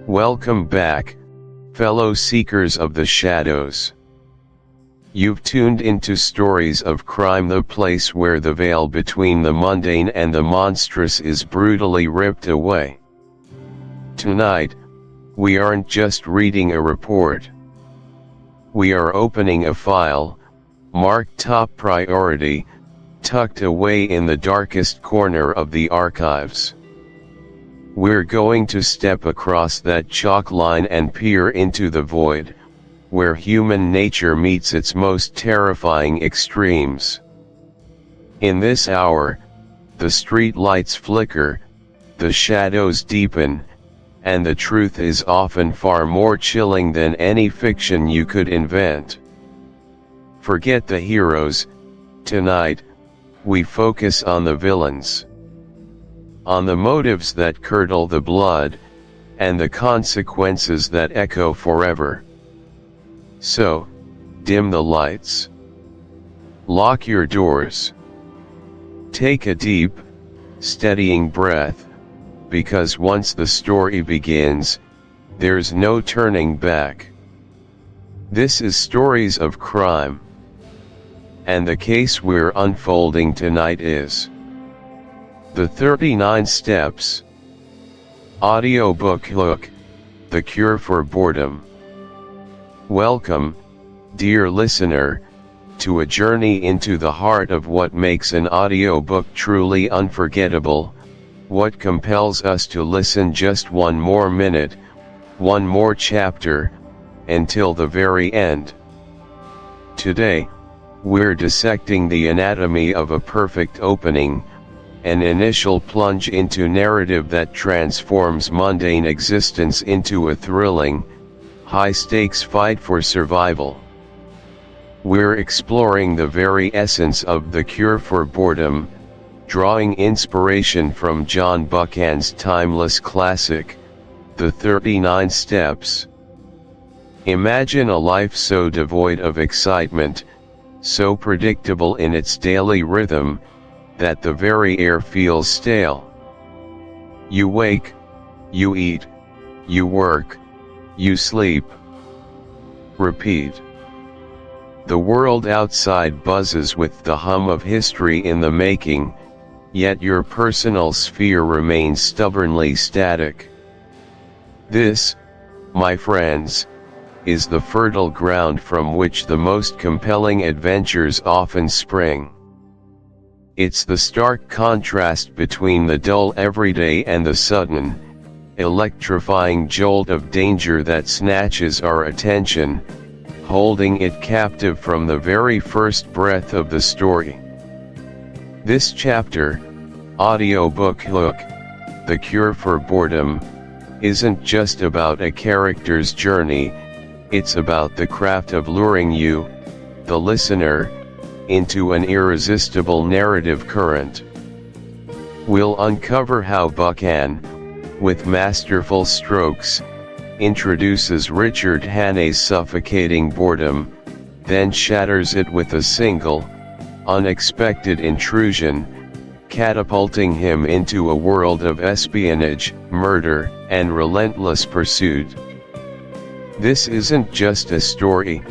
Welcome back, fellow seekers of the shadows. You've tuned into Stories of Crime, the place where the veil between the mundane and the monstrous is brutally ripped away. Tonight, we aren't just reading a report. We are opening a file, marked top priority, tucked away in the darkest corner of the archives. We're going to step across that chalk line and peer into the void, where human nature meets its most terrifying extremes. In this hour, the street lights flicker, the shadows deepen, and the truth is often far more chilling than any fiction you could invent. Forget the heroes. Tonight, we focus on the villains. On the motives that curdle the blood, and the consequences that echo forever. So, dim the lights. Lock your doors. Take a deep, steadying breath, because once the story begins, there's no turning back. This is Stories of Crime. And the case we're unfolding tonight is The 39 Steps. Audiobook Hook, The Cure for Boredom. Welcome, dear listener, to a journey into the heart of what makes an audiobook truly unforgettable, what compels us to listen just one more minute, one more chapter, until the very end. Today, we're dissecting the anatomy of a perfect opening, an initial plunge into narrative that transforms mundane existence into a thrilling, high-stakes fight for survival. We're exploring the very essence of The Cure for Boredom, drawing inspiration from John Buchan's timeless classic, The 39 Steps. Imagine a life so devoid of excitement, so predictable in its daily rhythm, that the very air feels stale. You wake, you eat, you work, you sleep. Repeat. The world outside buzzes with the hum of history in the making, yet your personal sphere remains stubbornly static. This, my friends, is the fertile ground from which the most compelling adventures often spring. It's the stark contrast between the dull everyday and the sudden, electrifying jolt of danger that snatches our attention, holding it captive from the very first breath of the story. This chapter, Audiobook Hook, The Cure for Boredom, isn't just about a character's journey, it's about the craft of luring you, the listener, into an irresistible narrative current. We'll uncover how Buchan, with masterful strokes, introduces Richard Hannay's suffocating boredom, then shatters it with a single, unexpected intrusion, catapulting him into a world of espionage, murder, and relentless pursuit. This isn't just a story,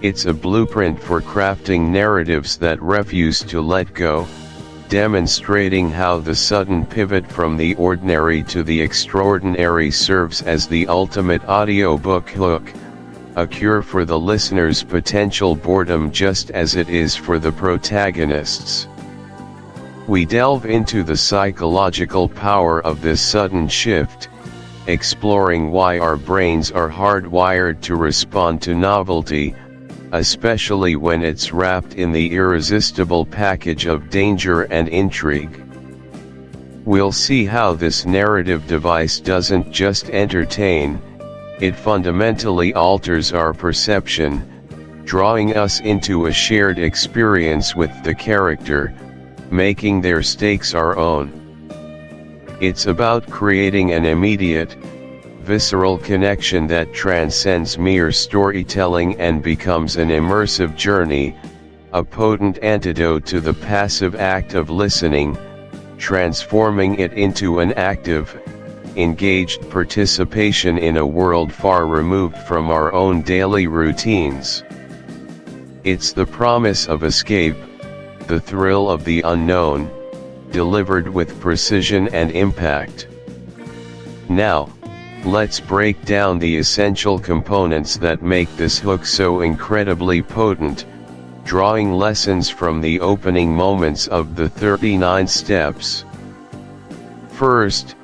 it's a blueprint for crafting narratives that refuse to let go, demonstrating how the sudden pivot from the ordinary to the extraordinary serves as the ultimate audiobook hook, a cure for the listener's potential boredom just as it is for the protagonists. We delve into the psychological power of this sudden shift, exploring why our brains are hardwired to respond to novelty, especially when it's wrapped in the irresistible package of danger and intrigue. We'll see how this narrative device doesn't just entertain, it fundamentally alters our perception, drawing us into a shared experience with the character, making their stakes our own. It's about creating an immediate, visceral connection that transcends mere storytelling and becomes an immersive journey, a potent antidote to the passive act of listening, transforming it into an active, engaged participation in a world far removed from our own daily routines. It's the promise of escape, the thrill of the unknown, delivered with precision and impact. Now, let's break down the essential components that make this hook so incredibly potent, drawing lessons from the opening moments of the 39 steps. First,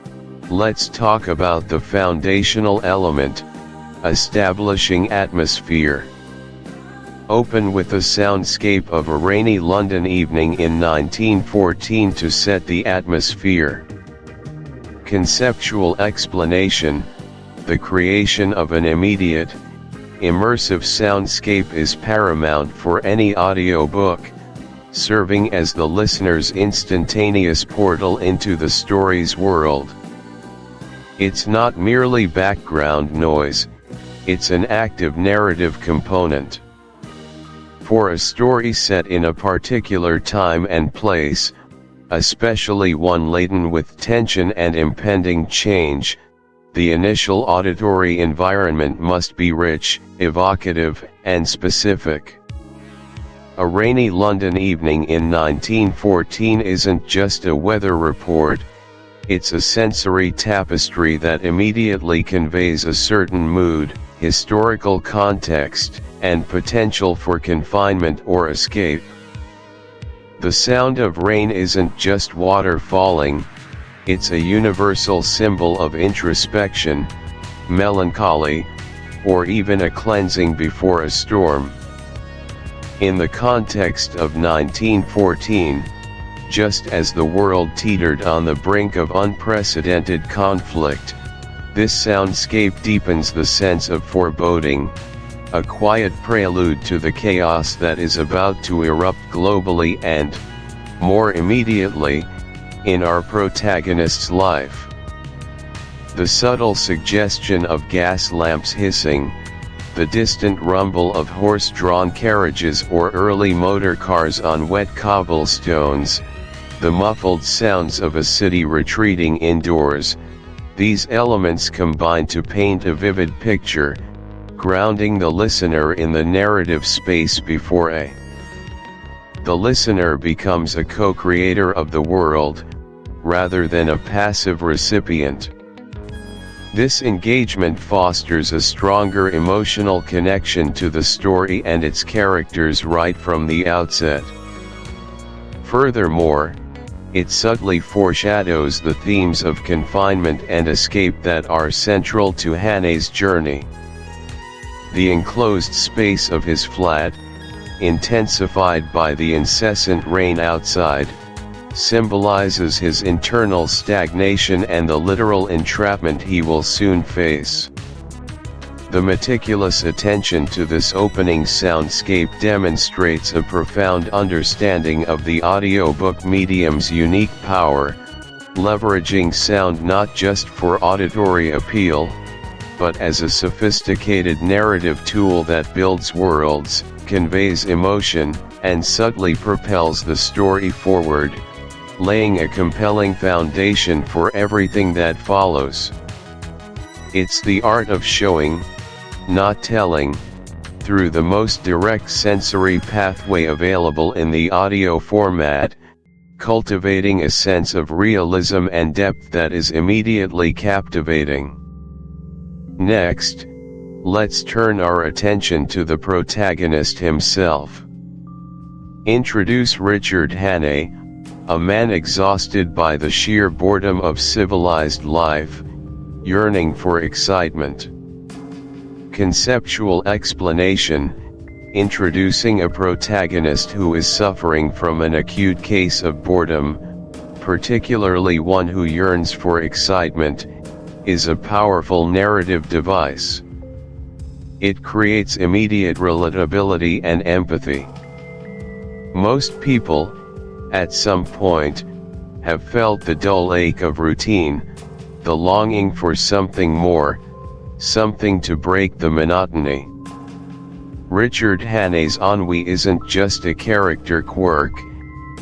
let's talk about the foundational element, establishing atmosphere. Open with a soundscape of a rainy London evening in 1914 to set the atmosphere. Conceptual explanation: the creation of an immediate, immersive soundscape is paramount for any audiobook, serving as the listener's instantaneous portal into the story's world. It's not merely background noise, it's an active narrative component. For a story set in a particular time and place, especially one laden with tension and impending change, the initial auditory environment must be rich, evocative, and specific. A rainy London evening in 1914 isn't just a weather report, it's a sensory tapestry that immediately conveys a certain mood, historical context, and potential for confinement or escape. The sound of rain isn't just water falling, it's a universal symbol of introspection, melancholy, or even a cleansing before a storm. In the context of 1914, just as the world teetered on the brink of unprecedented conflict, this soundscape deepens the sense of foreboding, a quiet prelude to the chaos that is about to erupt globally and, more immediately, in our protagonist's life. The subtle suggestion of gas lamps hissing, the distant rumble of horse-drawn carriages or early motor cars on wet cobblestones, the muffled sounds of a city retreating indoors, these elements combine to paint a vivid picture, grounding the listener in the narrative space before the listener becomes a co-creator of the world, rather than a passive recipient. This engagement fosters a stronger emotional connection to the story and its characters right from the outset. Furthermore, it subtly foreshadows the themes of confinement and escape that are central to Hannay's journey. The enclosed space of his flat, intensified by the incessant rain outside, symbolizes his internal stagnation and the literal entrapment he will soon face. The meticulous attention to this opening soundscape demonstrates a profound understanding of the audiobook medium's unique power, leveraging sound not just for auditory appeal, but as a sophisticated narrative tool that builds worlds, conveys emotion, and subtly propels the story forward, laying a compelling foundation for everything that follows. It's the art of showing, not telling, through the most direct sensory pathway available in the audio format, cultivating a sense of realism and depth that is immediately captivating. Next, let's turn our attention to the protagonist himself. Introduce Richard Hannay, a man exhausted by the sheer boredom of civilized life, yearning for excitement. Conceptual explanation: introducing a protagonist who is suffering from an acute case of boredom, particularly one who yearns for excitement, is a powerful narrative device. It creates immediate relatability and empathy. Most people, at some point, have felt the dull ache of routine, the longing for something more, something to break the monotony. Richard Hannay's ennui isn't just a character quirk,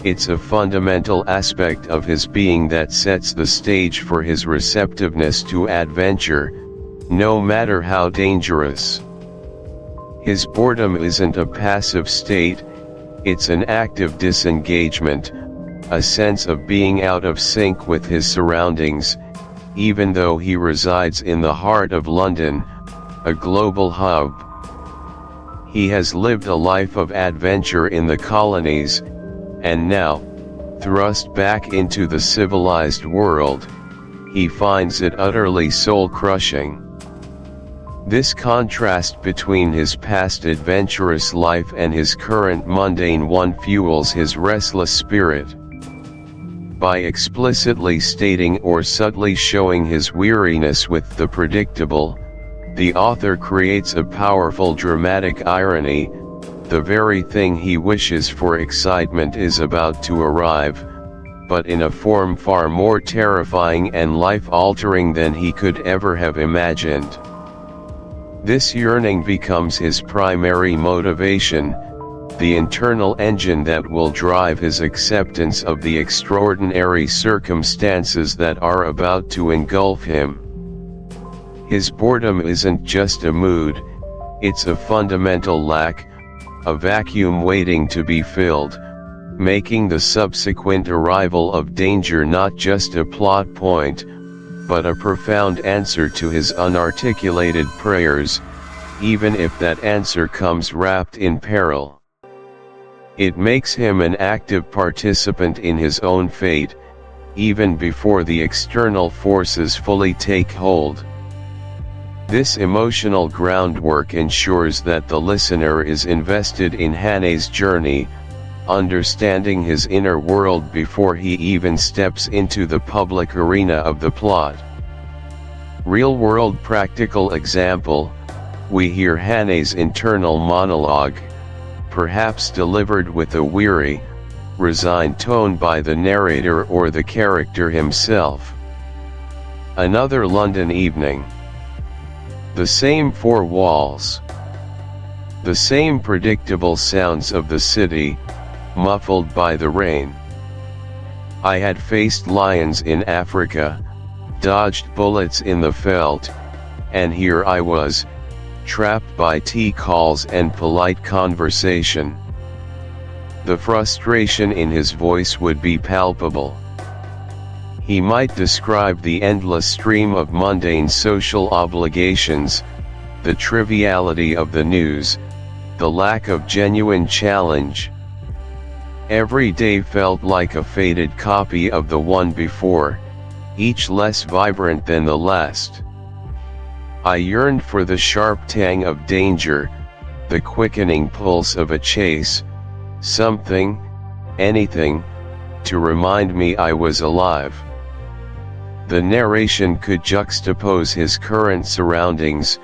It's a fundamental aspect of his being that sets the stage for his receptiveness to adventure, no matter how dangerous. His boredom isn't a passive state, it's an active disengagement, a sense of being out of sync with his surroundings, even though he resides in the heart of London, a global hub. He has lived a life of adventure in the colonies, and now, thrust back into the civilized world, he finds it utterly soul-crushing. This contrast between his past adventurous life and his current mundane one fuels his restless spirit. By explicitly stating or subtly showing his weariness with the predictable, the author creates a powerful dramatic irony. The very thing he wishes for excitement is about to arrive, but in a form far more terrifying and life-altering than he could ever have imagined. This yearning becomes his primary motivation, the internal engine that will drive his acceptance of the extraordinary circumstances that are about to engulf him. His boredom isn't just a mood, it's a fundamental lack, a vacuum waiting to be filled, making the subsequent arrival of danger not just a plot point, but a profound answer to his unarticulated prayers, even if that answer comes wrapped in peril. It makes him an active participant in his own fate, even before the external forces fully take hold. This emotional groundwork ensures that the listener is invested in Hannay's journey, understanding his inner world before he even steps into the public arena of the plot. Real-world practical example, we hear Hannay's internal monologue, perhaps delivered with a weary, resigned tone by the narrator or the character himself. Another London evening. The same four walls. The same predictable sounds of the city, muffled by the rain. I had faced lions in Africa, dodged bullets in the veldt, and here I was, trapped by tea calls and polite conversation. The frustration in his voice would be palpable. He might describe the endless stream of mundane social obligations, the triviality of the news, the lack of genuine challenge. Every day felt like a faded copy of the one before, each less vibrant than the last. I yearned for the sharp tang of danger, the quickening pulse of a chase, something, anything, to remind me I was alive. The narration could juxtapose his current surroundings,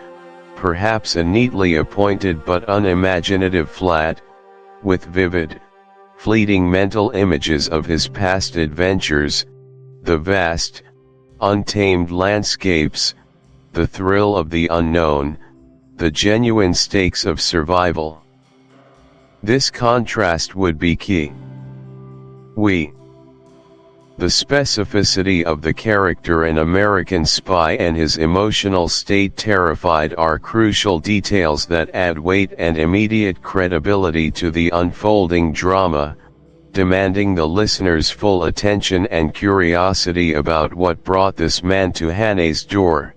perhaps a neatly appointed but unimaginative flat, with vivid, fleeting mental images of his past adventures, the vast, untamed landscapes, the thrill of the unknown, the genuine stakes of survival. This contrast would be key. The specificity of the character, an American spy, and his emotional state terrified are crucial details that add weight and immediate credibility to the unfolding drama, demanding the listener's full attention and curiosity about what brought this man to Hannay's door.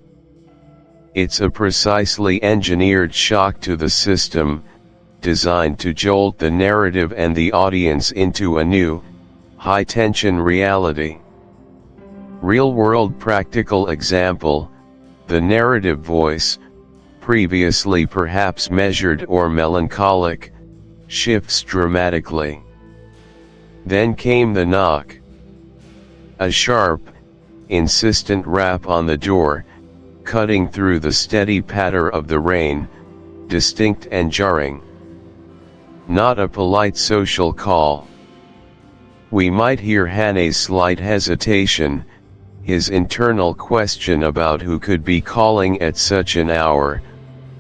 It's a precisely engineered shock to the system, designed to jolt the narrative and the audience into a new, high-tension reality. Real-world practical example, the narrative voice, previously perhaps measured or melancholic, shifts dramatically. Then came the knock. A sharp, insistent rap on the door, cutting through the steady patter of the rain, distinct and jarring. Not a polite social call. We might hear Hannay's slight hesitation, his internal question about who could be calling at such an hour,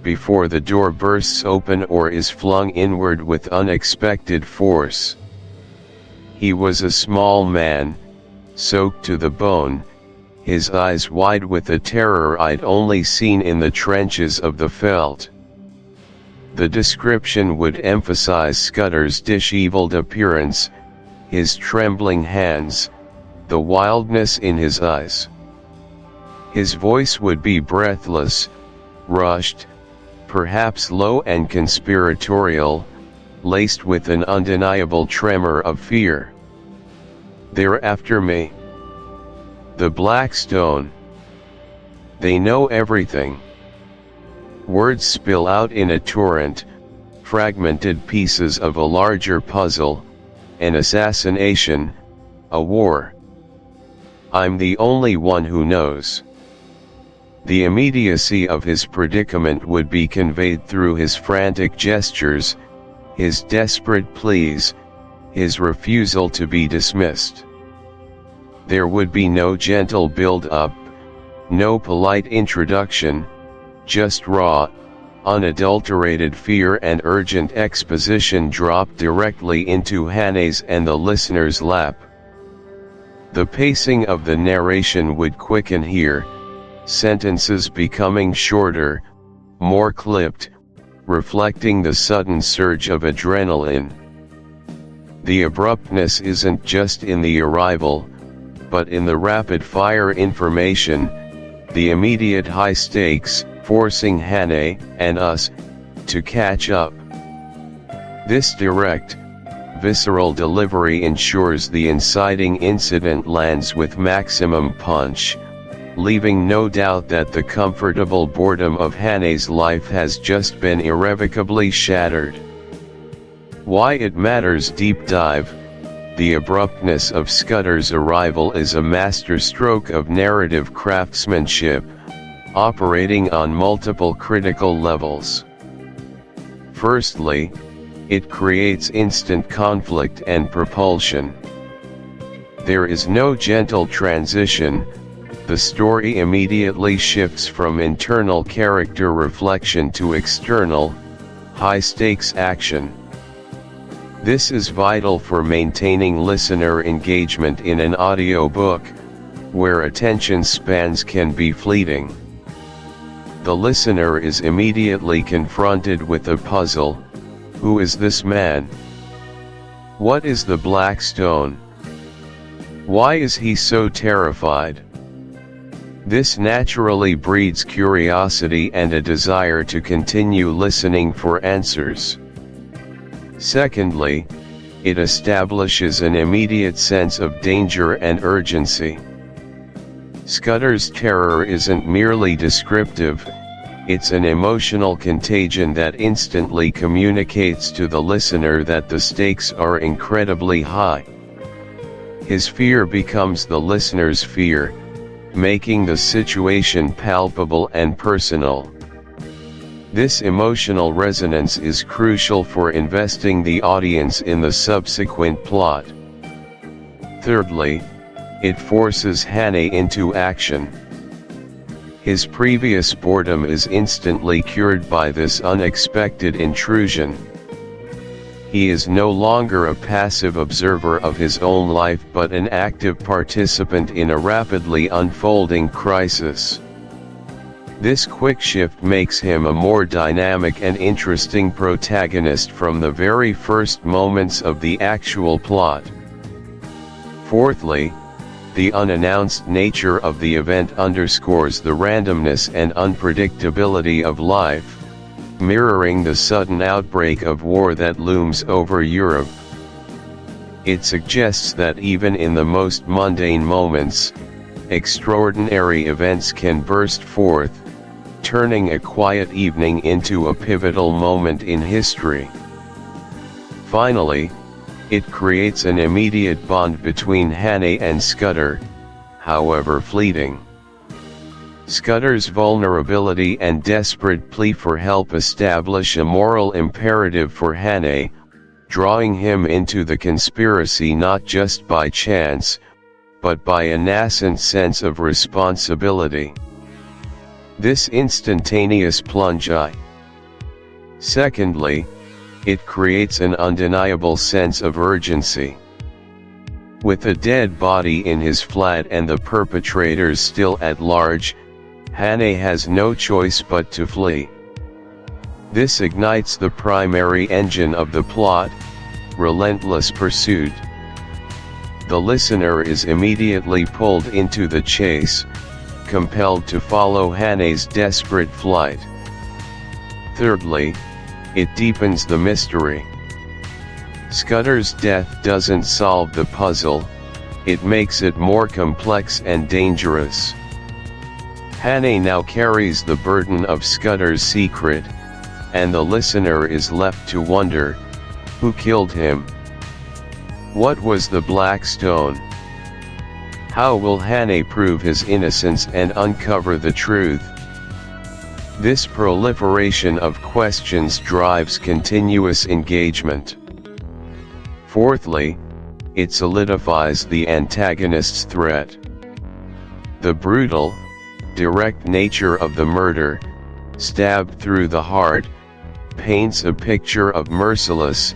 before the door bursts open or is flung inward with unexpected force. He was a small man, soaked to the bone, his eyes wide with a terror I'd only seen in the trenches of the veldt. The description would emphasize Scudder's disheveled appearance, his trembling hands, the wildness in his eyes. His voice would be breathless, rushed, perhaps low and conspiratorial, laced with an undeniable tremor of fear. "They're after me. The Black Stone. They know everything." Words spill out in a torrent, fragmented pieces of a larger puzzle, an assassination, a war. I'm the only one who knows. The immediacy of his predicament would be conveyed through his frantic gestures, his desperate pleas, his refusal to be dismissed. There would be no gentle build-up, no polite introduction, just raw, unadulterated fear and urgent exposition dropped directly into Hannay's and the listener's lap. The pacing of the narration would quicken here, sentences becoming shorter, more clipped, reflecting the sudden surge of adrenaline. The abruptness isn't just in the arrival, but in the rapid-fire information, the immediate high stakes, forcing Hannay, and us, to catch up. This direct, visceral delivery ensures the inciting incident lands with maximum punch, leaving no doubt that the comfortable boredom of Hannay's life has just been irrevocably shattered. Why It Matters Deep Dive. The abruptness of Scudder's arrival is a masterstroke of narrative craftsmanship, operating on multiple critical levels. Firstly, it creates instant conflict and propulsion. There is no gentle transition, the story immediately shifts from internal character reflection to external, high-stakes action. This is vital for maintaining listener engagement in an audiobook, where attention spans can be fleeting. The listener is immediately confronted with a puzzle. Who is this man? What is the Black Stone? Why is he so terrified? This naturally breeds curiosity and a desire to continue listening for answers. Secondly, it establishes an immediate sense of danger and urgency. Scudder's terror isn't merely descriptive, it's an emotional contagion that instantly communicates to the listener that the stakes are incredibly high. His fear becomes the listener's fear, making the situation palpable and personal. This emotional resonance is crucial for investing the audience in the subsequent plot. Thirdly, it forces Hannay into action. His previous boredom is instantly cured by this unexpected intrusion. He is no longer a passive observer of his own life but an active participant in a rapidly unfolding crisis. This quick shift makes him a more dynamic and interesting protagonist from the very first moments of the actual plot. Fourthly, the unannounced nature of the event underscores the randomness and unpredictability of life, mirroring the sudden outbreak of war that looms over Europe. It suggests that even in the most mundane moments, extraordinary events can burst forth, turning a quiet evening into a pivotal moment in history. Finally, it creates an immediate bond between Hannay and Scudder, however fleeting. Scudder's vulnerability and desperate plea for help establish a moral imperative for Hannay, drawing him into the conspiracy not just by chance, but by a nascent sense of responsibility. This instantaneous plunge. Secondly, it creates an undeniable sense of urgency. With a dead body in his flat and the perpetrators still at large, Hannay has no choice but to flee. This ignites the primary engine of the plot, relentless pursuit. The listener is immediately pulled into the chase, compelled to follow Hannay's desperate flight. Thirdly, it deepens the mystery. Scudder's death doesn't solve the puzzle, it makes it more complex and dangerous. Hannay now carries the burden of Scudder's secret, and the listener is left to wonder, who killed him? What was the black stone? How will Hannay prove his innocence and uncover the truth? This proliferation of questions drives continuous engagement. Fourthly, it solidifies the antagonist's threat. The brutal, direct nature of the murder, stabbed through the heart, paints a picture of merciless,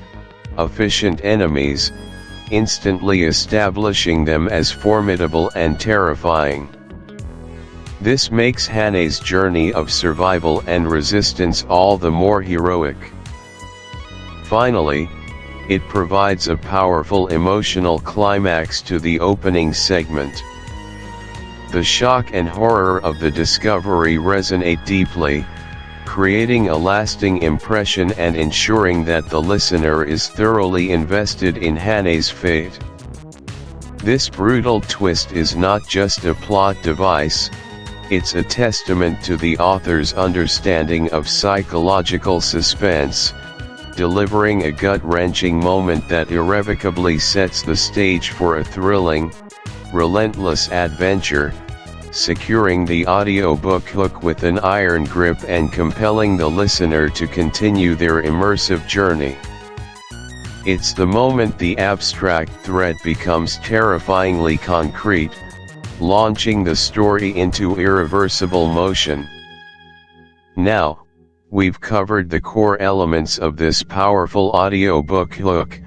efficient enemies, instantly establishing them as formidable and terrifying. This makes Hannay's journey of survival and resistance all the more heroic. Finally, it provides a powerful emotional climax to the opening segment. The shock and horror of the discovery resonate deeply, creating a lasting impression and ensuring that the listener is thoroughly invested in Hannay's fate. This brutal twist is not just a plot device, it's a testament to the author's understanding of psychological suspense, delivering a gut-wrenching moment that irrevocably sets the stage for a thrilling, relentless adventure, securing the audiobook hook with an iron grip and compelling the listener to continue their immersive journey. It's the moment the abstract threat becomes terrifyingly concrete, launching the story into irreversible motion. Now, we've covered the core elements of this powerful audiobook hook,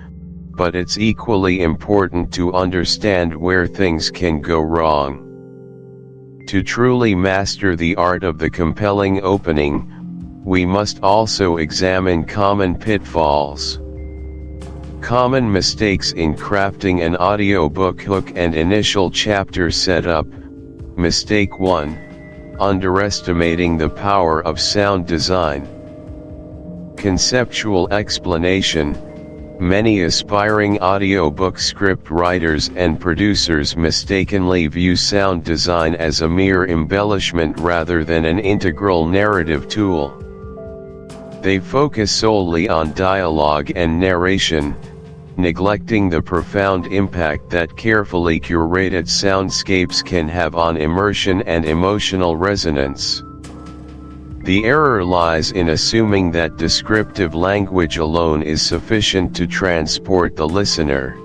but it's equally important to understand where things can go wrong. To truly master the art of the compelling opening, we must also examine common pitfalls. Common mistakes in crafting an audiobook hook and initial chapter setup. Mistake 1: underestimating the power of sound design. Conceptual explanation. Many aspiring audiobook script writers and producers mistakenly view sound design as a mere embellishment rather than an integral narrative tool. They focus solely on dialogue and narration, neglecting the profound impact that carefully curated soundscapes can have on immersion and emotional resonance. The error lies in assuming that descriptive language alone is sufficient to transport the listener.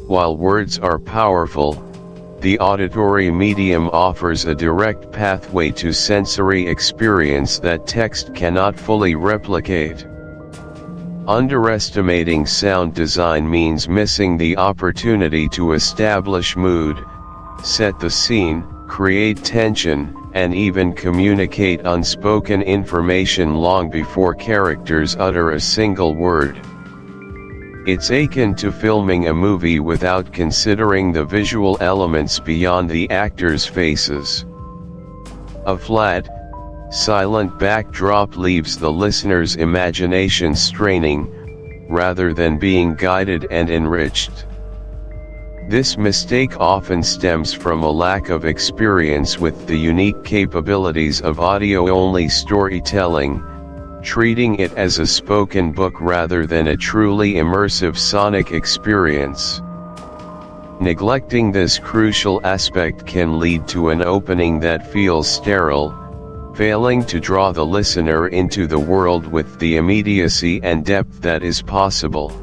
While words are powerful, the auditory medium offers a direct pathway to sensory experience that text cannot fully replicate. Underestimating sound design means missing the opportunity to establish mood, set the scene, create tension, and even communicate unspoken information long before characters utter a single word. It's akin to filming a movie without considering the visual elements beyond the actors' faces. A flat, silent backdrop leaves the listener's imagination straining, rather than being guided and enriched. This mistake often stems from a lack of experience with the unique capabilities of audio-only storytelling, treating it as a spoken book rather than a truly immersive sonic experience. Neglecting this crucial aspect can lead to an opening that feels sterile, failing to draw the listener into the world with the immediacy and depth that is possible.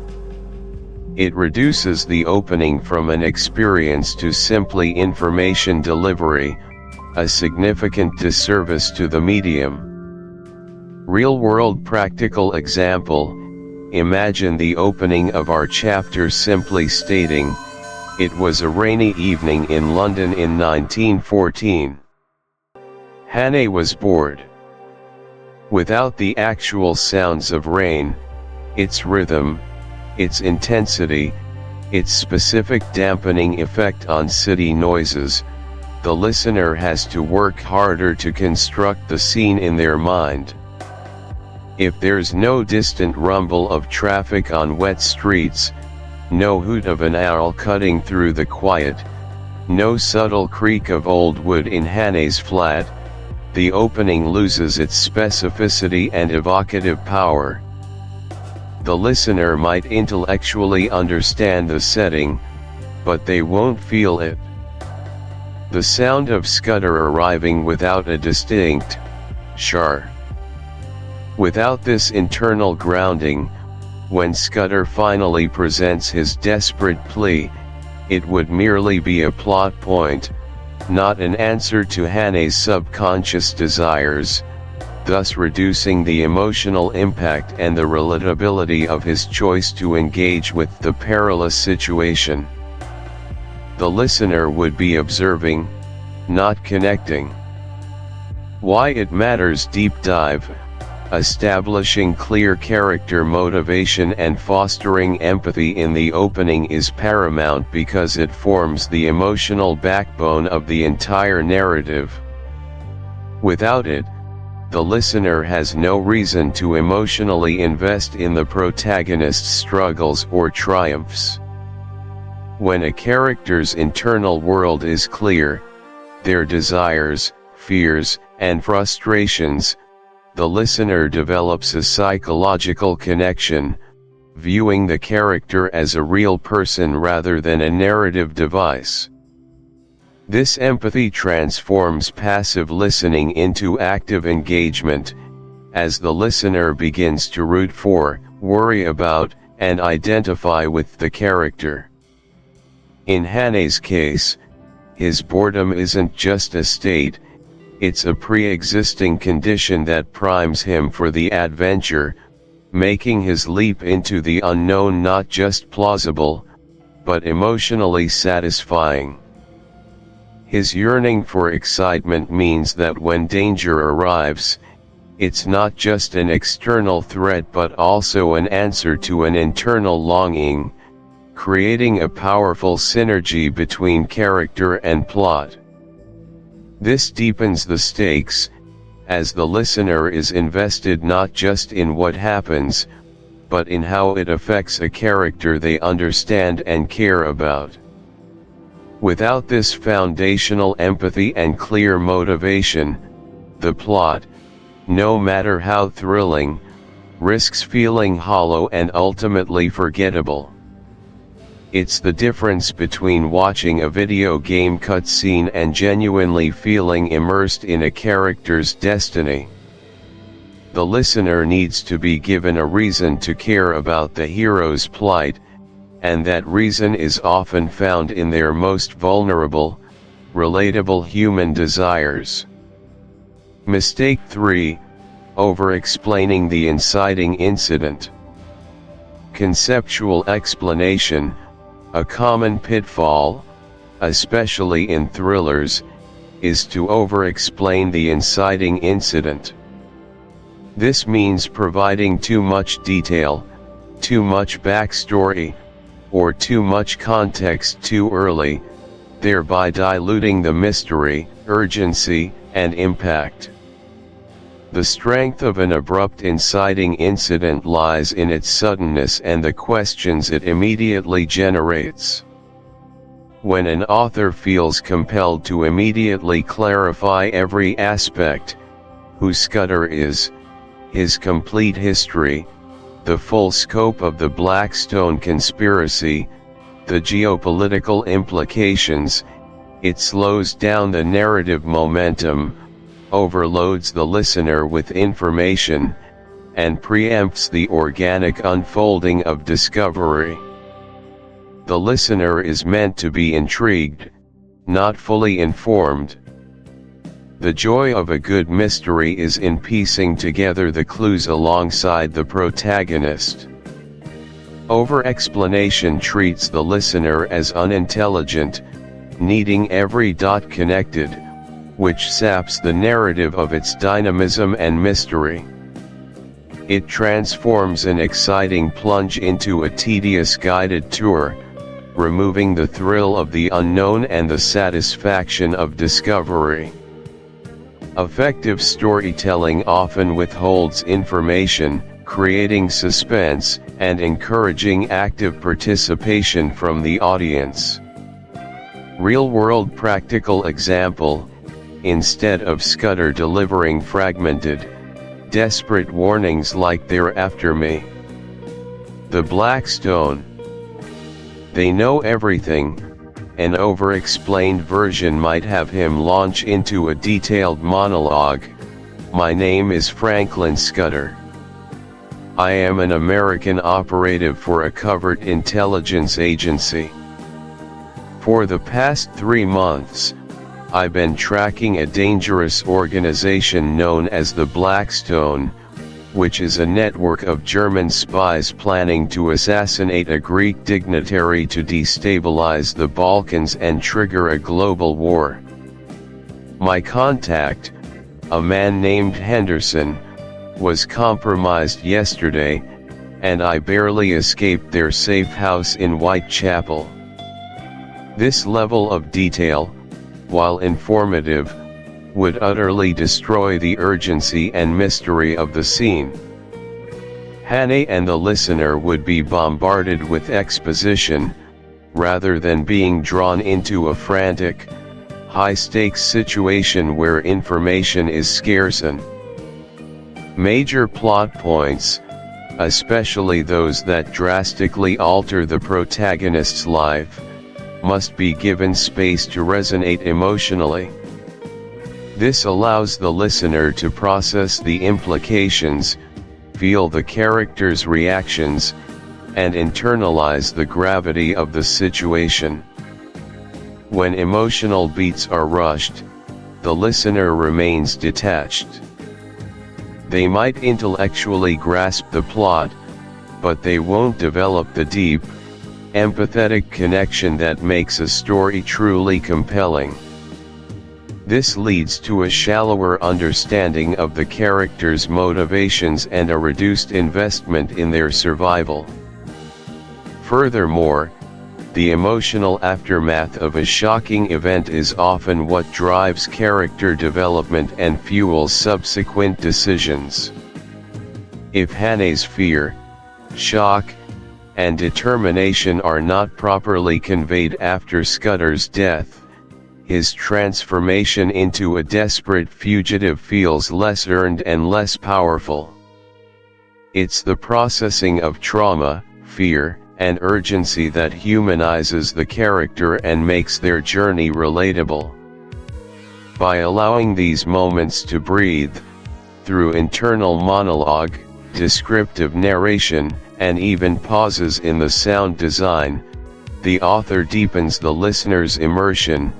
It reduces the opening from an experience to simply information delivery, a significant disservice to the medium. Real-world practical example: imagine the opening of our chapter simply stating, It was a rainy evening in London in 1914. Hannay was bored. Without the actual sounds of rain, its rhythm, its intensity, its specific dampening effect on city noises, the listener has to work harder to construct the scene in their mind. If there's no distant rumble of traffic on wet streets, no hoot of an owl cutting through the quiet, no subtle creak of old wood in Hannay's flat, the opening loses its specificity and evocative power. The listener might intellectually understand the setting, but they won't feel it. The sound of Scudder arriving without a distinct shar. Without this internal grounding, when Scudder finally presents his desperate plea, it would merely be a plot point, not an answer to Hannay's subconscious desires, thus reducing the emotional impact and the relatability of his choice to engage with the perilous situation. The listener would be observing, not connecting. Why it matters. Deep dive. Establishing clear character motivation and fostering empathy in the opening is paramount because it forms the emotional backbone of the entire narrative. Without it, the listener has no reason to emotionally invest in the protagonist's struggles or triumphs. When a character's internal world is clear, their desires, fears, and frustrations, the listener develops a psychological connection, viewing the character as a real person rather than a narrative device. This empathy transforms passive listening into active engagement, as the listener begins to root for, worry about, and identify with the character. In Hannay's case, his boredom isn't just a state, it's a pre-existing condition that primes him for the adventure, making his leap into the unknown not just plausible, but emotionally satisfying. His yearning for excitement means that when danger arrives, it's not just an external threat but also an answer to an internal longing, creating a powerful synergy between character and plot. This deepens the stakes, as the listener is invested not just in what happens, but in how it affects a character they understand and care about. Without this foundational empathy and clear motivation, the plot, no matter how thrilling, risks feeling hollow and ultimately forgettable. It's the difference between watching a video game cutscene and genuinely feeling immersed in a character's destiny. The listener needs to be given a reason to care about the hero's plight, and that reason is often found in their most vulnerable, relatable human desires. Mistake 3: over-explaining the inciting incident. Conceptual explanation. A common pitfall, especially in thrillers, is to over-explain the inciting incident. This means providing too much detail, too much backstory, or too much context too early, thereby diluting the mystery, urgency, and impact. The strength of an abrupt inciting incident lies in its suddenness and the questions it immediately generates. When an author feels compelled to immediately clarify every aspect, who Scudder is, his complete history, the full scope of the Blackstone conspiracy, the geopolitical implications, it slows down the narrative momentum, overloads the listener with information, and preempts the organic unfolding of discovery. The listener is meant to be intrigued, not fully informed. The joy of a good mystery is in piecing together the clues alongside the protagonist. Over-explanation treats the listener as unintelligent, needing every dot connected, which saps the narrative of its dynamism and mystery. It transforms an exciting plunge into a tedious guided tour, removing the thrill of the unknown and the satisfaction of discovery. Effective storytelling often withholds information, creating suspense, and encouraging active participation from the audience. Real-world practical example: instead of Scudder delivering fragmented, desperate warnings like "They're after me," the Blackstone, "They know everything," an over-explained version might have him launch into a detailed monologue: "My name is Franklin Scudder. I am an American operative for a covert intelligence agency. For the past 3 months, I've been tracking a dangerous organization known as the Blackstone, which is a network of German spies planning to assassinate a Greek dignitary to destabilize the Balkans and trigger a global war. My contact, a man named Henderson, was compromised yesterday, and I barely escaped their safe house in Whitechapel." This level of detail, while informative, would utterly destroy the urgency and mystery of the scene. Hannay and the listener would be bombarded with exposition, rather than being drawn into a frantic, high-stakes situation where information is scarce. And major plot points, especially those that drastically alter the protagonist's life, must be given space to resonate emotionally. This allows the listener to process the implications, feel the characters' reactions, and internalize the gravity of the situation. When emotional beats are rushed, the listener remains detached. They might intellectually grasp the plot, but they won't develop the deep, empathetic connection that makes a story truly compelling. This leads to a shallower understanding of the characters' motivations and a reduced investment in their survival. Furthermore, the emotional aftermath of a shocking event is often what drives character development and fuels subsequent decisions. If Hannay's fear, shock, and determination are not properly conveyed after Scudder's death, his transformation into a desperate fugitive feels less earned and less powerful. It's the processing of trauma, fear, and urgency that humanizes the character and makes their journey relatable. By allowing these moments to breathe, through internal monologue, descriptive narration, and even pauses in the sound design, the author deepens the listener's immersion,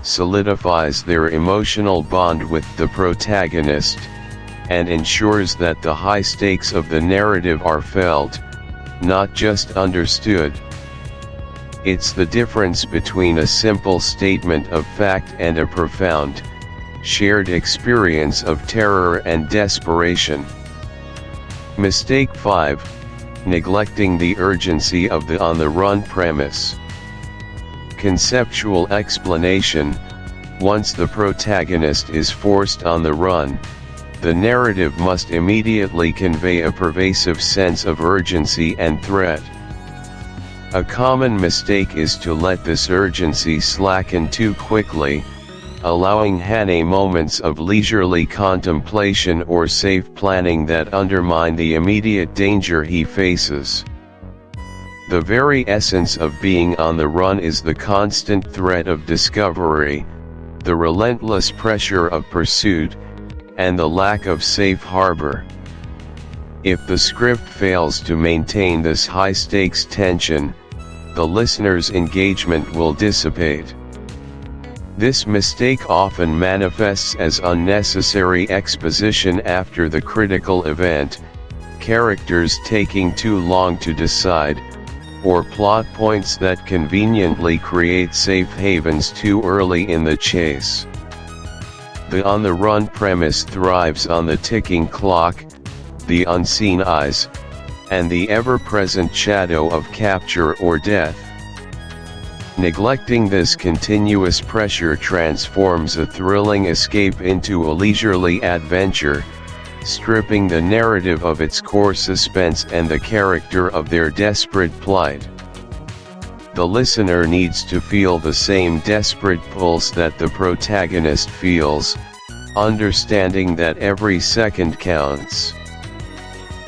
solidifies their emotional bond with the protagonist, and ensures that the high stakes of the narrative are felt, not just understood. It's the difference between a simple statement of fact and a profound, shared experience of terror and desperation. Mistake 5. Neglecting the urgency of the on-the-run premise. Conceptual explanation: once the protagonist is forced on the run, the narrative must immediately convey a pervasive sense of urgency and threat. A common mistake is to let this urgency slacken too quickly, allowing Hannay moments of leisurely contemplation or safe planning that undermine the immediate danger he faces. The very essence of being on the run is the constant threat of discovery, the relentless pressure of pursuit, and the lack of safe harbor. If the script fails to maintain this high-stakes tension, the listener's engagement will dissipate. This mistake often manifests as unnecessary exposition after the critical event, characters taking too long to decide, or plot points that conveniently create safe havens too early in the chase. The on-the-run premise thrives on the ticking clock, the unseen eyes, and the ever-present shadow of capture or death. Neglecting this continuous pressure transforms a thrilling escape into a leisurely adventure, stripping the narrative of its core suspense and the character of their desperate plight. The listener needs to feel the same desperate pulse that the protagonist feels, understanding that every second counts.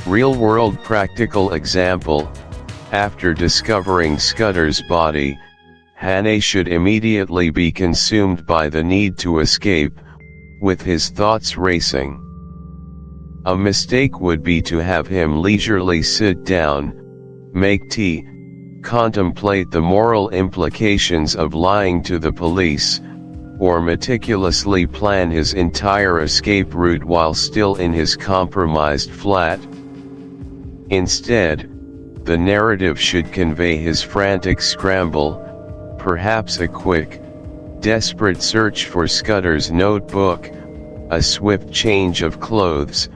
Real-world practical example: after discovering Scudder's body, Hannay should immediately be consumed by the need to escape, with his thoughts racing. A mistake would be to have him leisurely sit down, make tea, contemplate the moral implications of lying to the police, or meticulously plan his entire escape route while still in his compromised flat. Instead, the narrative should convey his frantic scramble, perhaps a quick, desperate search for Scudder's notebook, a swift change of clothes,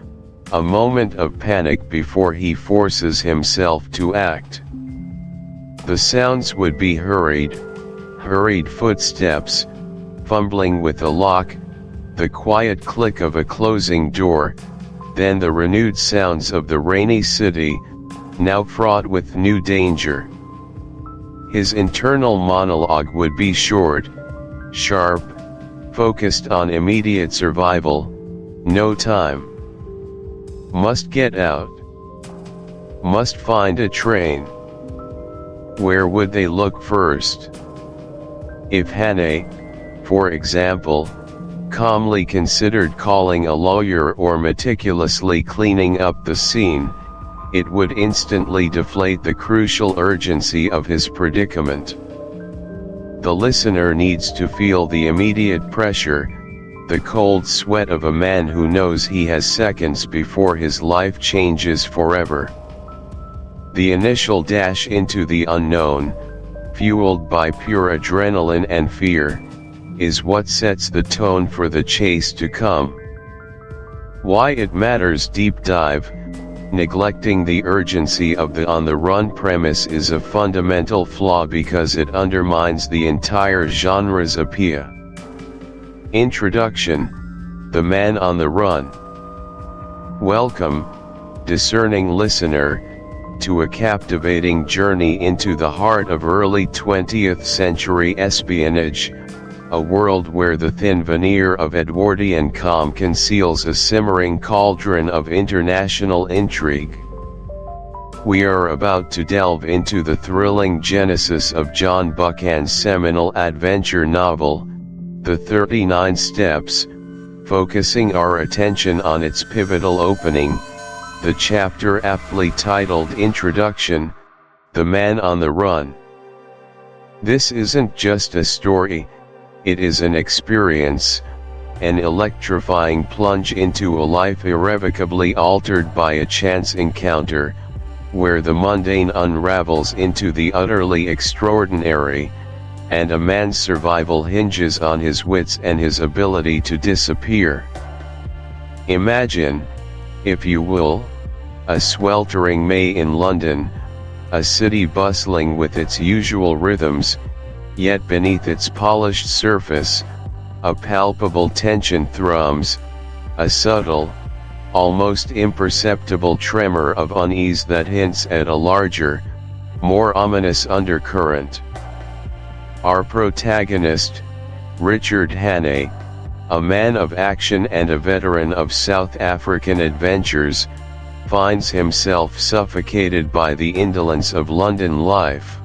a moment of panic before he forces himself to act. The sounds would be hurried footsteps, fumbling with a lock, the quiet click of a closing door, then the renewed sounds of the rainy city, now fraught with new danger. His internal monologue would be short, sharp, focused on immediate survival. No time. Must get out. Must find a train. Where would they look first? If Hannay, for example, calmly considered calling a lawyer or meticulously cleaning up the scene, it would instantly deflate the crucial urgency of his predicament. The listener needs to feel the immediate pressure, the cold sweat of a man who knows he has seconds before his life changes forever. The initial dash into the unknown, fueled by pure adrenaline and fear, is what sets the tone for the chase to come. Why it matters. Deep dive. Neglecting the urgency of the on-the-run premise is a fundamental flaw because it undermines the entire genre's appeal. Introduction: The Man on the Run. Welcome, discerning listener, to a captivating journey into the heart of early 20th century espionage, a world where the thin veneer of Edwardian calm conceals a simmering cauldron of international intrigue. We are about to delve into the thrilling genesis of John Buchan's seminal adventure novel, The 39 Steps, focusing our attention on its pivotal opening, the chapter aptly titled Introduction, The Man on the Run. This isn't just a story, it is an experience, an electrifying plunge into a life irrevocably altered by a chance encounter, where the mundane unravels into the utterly extraordinary, and a man's survival hinges on his wits and his ability to disappear. Imagine, if you will, a sweltering May in London, a city bustling with its usual rhythms, yet beneath its polished surface, a palpable tension thrums, a subtle, almost imperceptible tremor of unease that hints at a larger, more ominous undercurrent. Our protagonist, Richard Hannay, a man of action and a veteran of South African adventures, finds himself suffocated by the indolence of London life.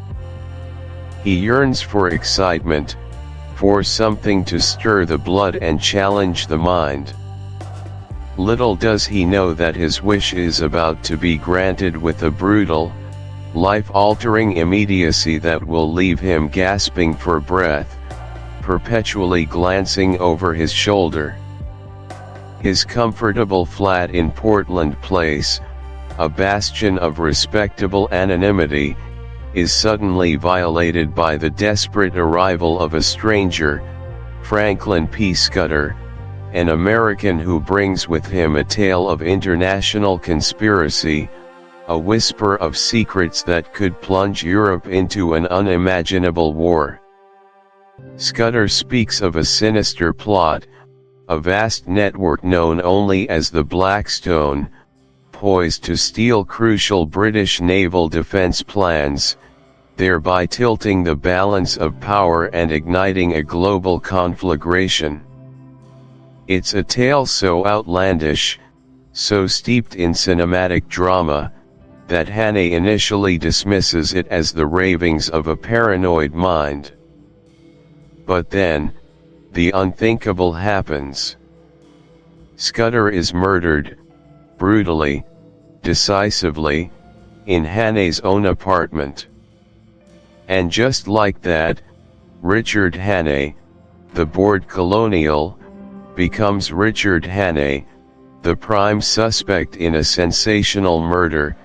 He yearns for excitement, for something to stir the blood and challenge the mind. Little does he know that his wish is about to be granted with a brutal, life-altering immediacy that will leave him gasping for breath, perpetually glancing over his shoulder. His comfortable flat in Portland Place, a bastion of respectable anonymity, is suddenly violated by the desperate arrival of a stranger, Franklin P. Scudder, an American who brings with him a tale of international conspiracy, a whisper of secrets that could plunge Europe into an unimaginable war. Scudder speaks of a sinister plot, a vast network known only as the Blackstone, poised to steal crucial British naval defence plans, thereby tilting the balance of power and igniting a global conflagration. It's a tale so outlandish, so steeped in cinematic drama, that Hannay initially dismisses it as the ravings of a paranoid mind. But then, the unthinkable happens. Scudder is murdered, brutally, decisively, in Hannay's own apartment. And just like that, Richard Hannay, the bored colonial, becomes Richard Hannay, the prime suspect in a sensational murder,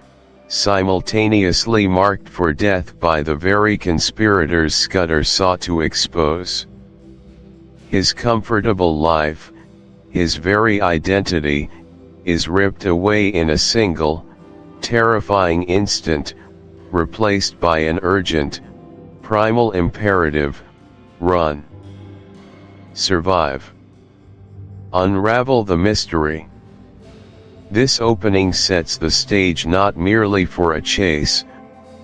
simultaneously marked for death by the very conspirators Scudder sought to expose. His comfortable life, his very identity, is ripped away in a single, terrifying instant, replaced by an urgent, primal imperative: run. Survive. Unravel the mystery. This opening sets the stage not merely for a chase,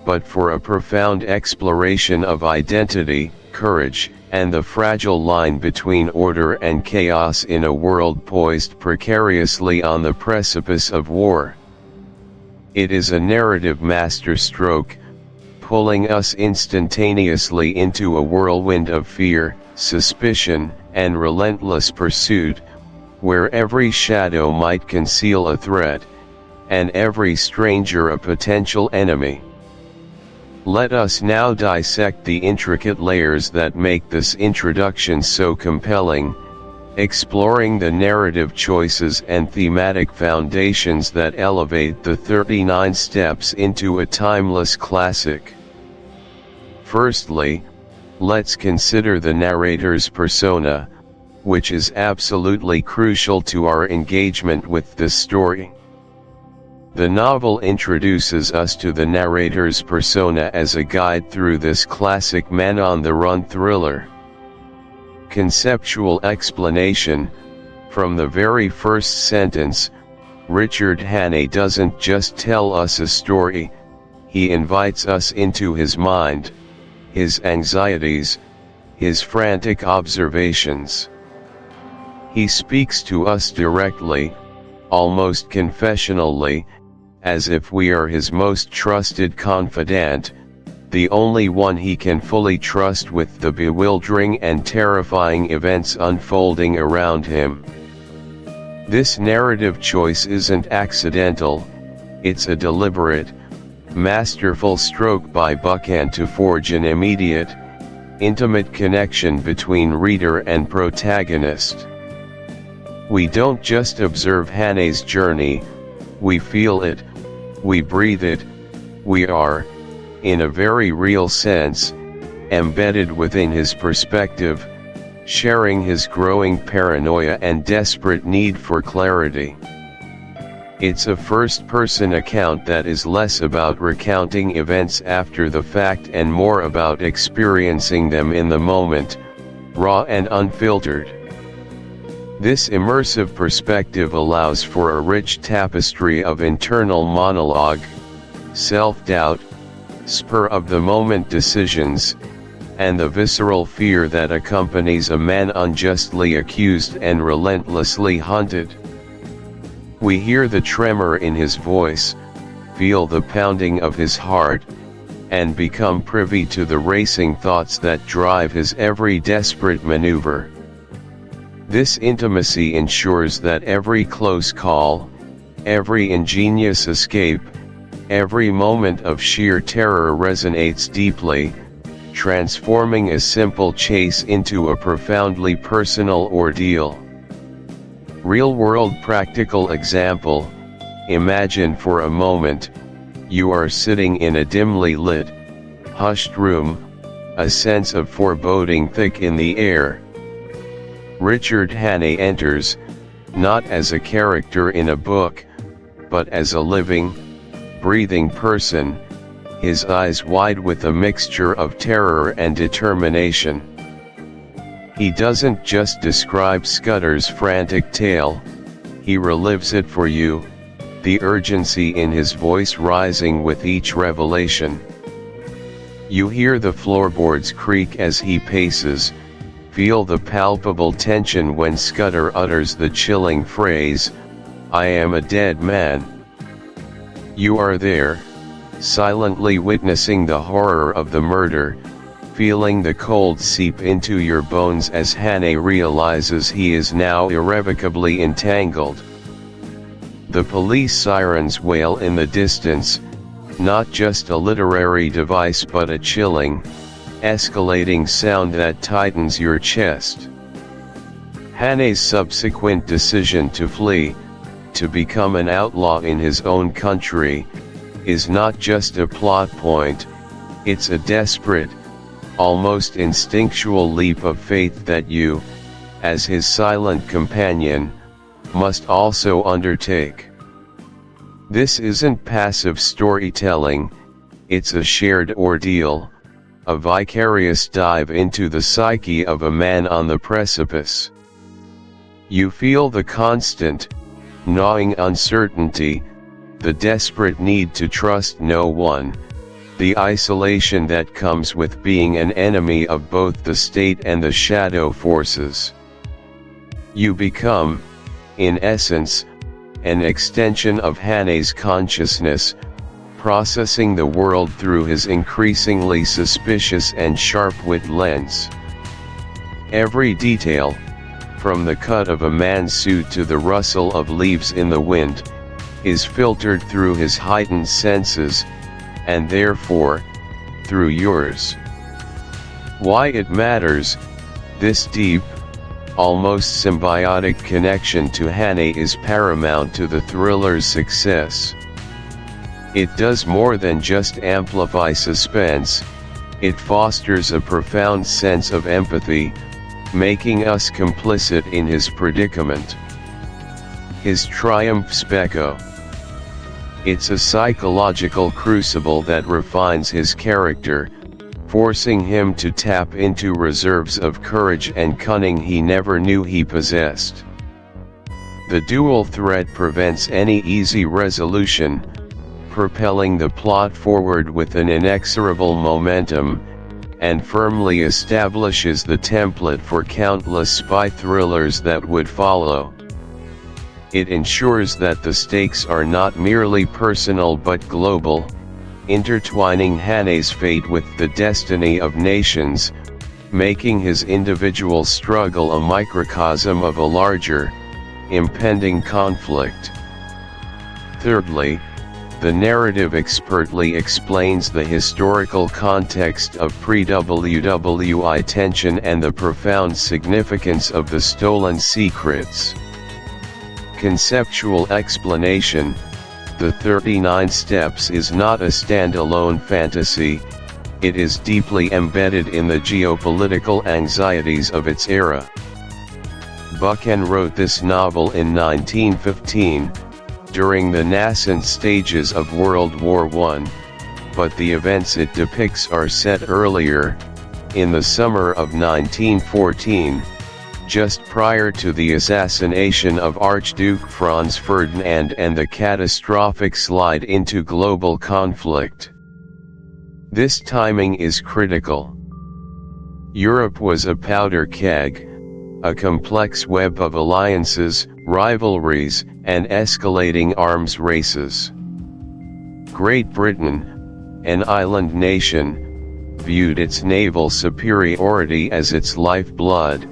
but for a profound exploration of identity, courage, and the fragile line between order and chaos in a world poised precariously on the precipice of war. It is a narrative masterstroke, pulling us instantaneously into a whirlwind of fear, suspicion, and relentless pursuit, where every shadow might conceal a threat, and every stranger a potential enemy. Let us now dissect the intricate layers that make this introduction so compelling, exploring the narrative choices and thematic foundations that elevate the 39 steps into a timeless classic. Firstly, let's consider the narrator's persona, which is absolutely crucial to our engagement with this story. The novel introduces us to the narrator's persona as a guide through this classic man-on-the-run thriller. Conceptual explanation: from the very first sentence, Richard Hannay doesn't just tell us a story, he invites us into his mind, his anxieties, his frantic observations. He speaks to us directly, almost confessionally, as if we are his most trusted confidant, the only one he can fully trust with the bewildering and terrifying events unfolding around him. This narrative choice isn't accidental, it's a deliberate, masterful stroke by Buchan to forge an immediate, intimate connection between reader and protagonist. We don't just observe Hannay's journey, we feel it, we breathe it, we are, in a very real sense, embedded within his perspective, sharing his growing paranoia and desperate need for clarity. It's a first-person account that is less about recounting events after the fact and more about experiencing them in the moment, raw and unfiltered. This immersive perspective allows for a rich tapestry of internal monologue, self-doubt, spur-of-the-moment decisions, and the visceral fear that accompanies a man unjustly accused and relentlessly hunted. We hear the tremor in his voice, feel the pounding of his heart, and become privy to the racing thoughts that drive his every desperate maneuver. This intimacy ensures that every close call, every ingenious escape, every moment of sheer terror resonates deeply, transforming a simple chase into a profoundly personal ordeal. Real-world practical example: Imagine for a moment, you are sitting in a dimly lit, hushed room, a sense of foreboding thick in the air. Richard Hannay enters, not as a character in a book, but as a living, breathing person, his eyes wide with a mixture of terror and determination. He doesn't just describe Scudder's frantic tale, he relives it for you, the urgency in his voice rising with each revelation. You hear the floorboards creak as he paces, feel the palpable tension when Scudder utters the chilling phrase, "I am a dead man." You are there, silently witnessing the horror of the murder, feeling the cold seep into your bones as Hannay realizes he is now irrevocably entangled. The police sirens wail in the distance, not just a literary device but a chilling, escalating sound that tightens your chest. Hannay's subsequent decision to flee, to become an outlaw in his own country, is not just a plot point, it's a desperate, almost instinctual leap of faith that you, as his silent companion, must also undertake. This isn't passive storytelling, it's a shared ordeal, a vicarious dive into the psyche of a man on the precipice. You feel the constant, gnawing uncertainty, the desperate need to trust no one, the isolation that comes with being an enemy of both the state and the shadow forces. You become, in essence, an extension of Hannay's consciousness, processing the world through his increasingly suspicious and sharp-wit lens. Every detail, from the cut of a man's suit to the rustle of leaves in the wind, is filtered through his heightened senses, and therefore, through yours. Why it matters, this deep, almost symbiotic connection to Hannay is paramount to the thriller's success. It does more than just amplify suspense, it fosters a profound sense of empathy, making us complicit in his predicament. His triumph specco. It's a psychological crucible that refines his character, forcing him to tap into reserves of courage and cunning he never knew he possessed. The dual threat prevents any easy resolution, propelling the plot forward with an inexorable momentum, and firmly establishes the template for countless spy thrillers that would follow. It ensures that the stakes are not merely personal but global, intertwining Hannay's fate with the destiny of nations, making his individual struggle a microcosm of a larger, impending conflict. Thirdly, the narrative expertly explains the historical context of pre-WWI tension and the profound significance of the stolen secrets. Conceptual explanation. The 39 Steps is not a standalone fantasy, it is deeply embedded in the geopolitical anxieties of its era. Buchan wrote this novel in 1915, during the nascent stages of World War I, but the events it depicts are set earlier, in the summer of 1914, just prior to the assassination of Archduke Franz Ferdinand and the catastrophic slide into global conflict. This timing is critical. Europe was a powder keg, a complex web of alliances, rivalries, and escalating arms races. Great Britain, an island nation, viewed its naval superiority as its lifeblood,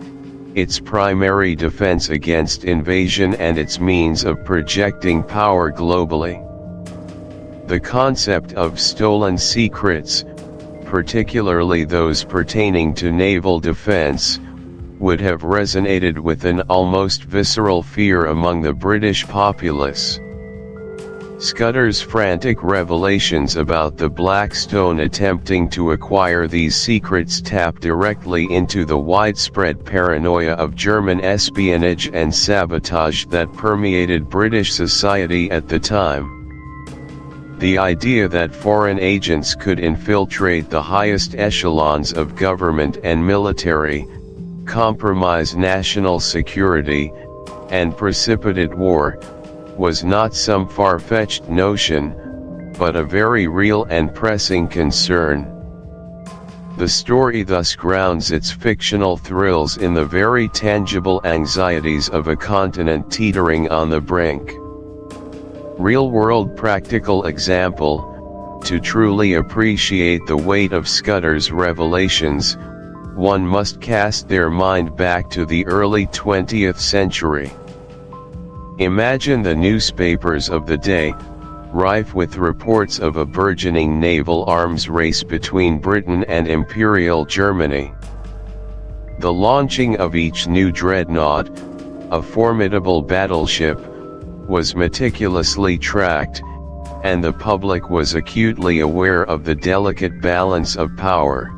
its primary defense against invasion and its means of projecting power globally. The concept of stolen secrets, particularly those pertaining to naval defense, would have resonated with an almost visceral fear among the British populace. Scudder's frantic revelations about the Blackstone attempting to acquire these secrets tap directly into the widespread paranoia of German espionage and sabotage that permeated British society at the time. The idea that foreign agents could infiltrate the highest echelons of government and military, compromise national security, and precipitate war, was not some far-fetched notion, but a very real and pressing concern. The story thus grounds its fictional thrills in the very tangible anxieties of a continent teetering on the brink. Real-world practical example: to truly appreciate the weight of Scudder's revelations, one must cast their mind back to the early 20th century. Imagine the newspapers of the day, rife with reports of a burgeoning naval arms race between Britain and Imperial Germany. The launching of each new dreadnought, a formidable battleship, was meticulously tracked, and the public was acutely aware of the delicate balance of power.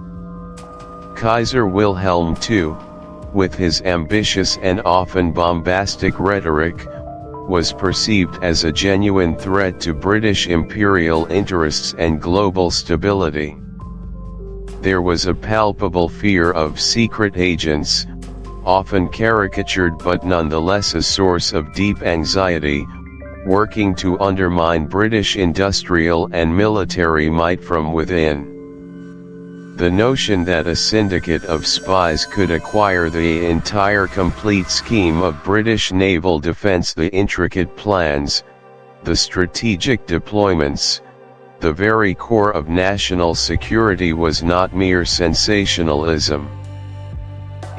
Kaiser Wilhelm II, with his ambitious and often bombastic rhetoric, was perceived as a genuine threat to British imperial interests and global stability. There was a palpable fear of secret agents, often caricatured but nonetheless a source of deep anxiety, working to undermine British industrial and military might from within. The notion that a syndicate of spies could acquire the entire complete scheme of British naval defence, the intricate plans, the strategic deployments, the very core of national security, was not mere sensationalism.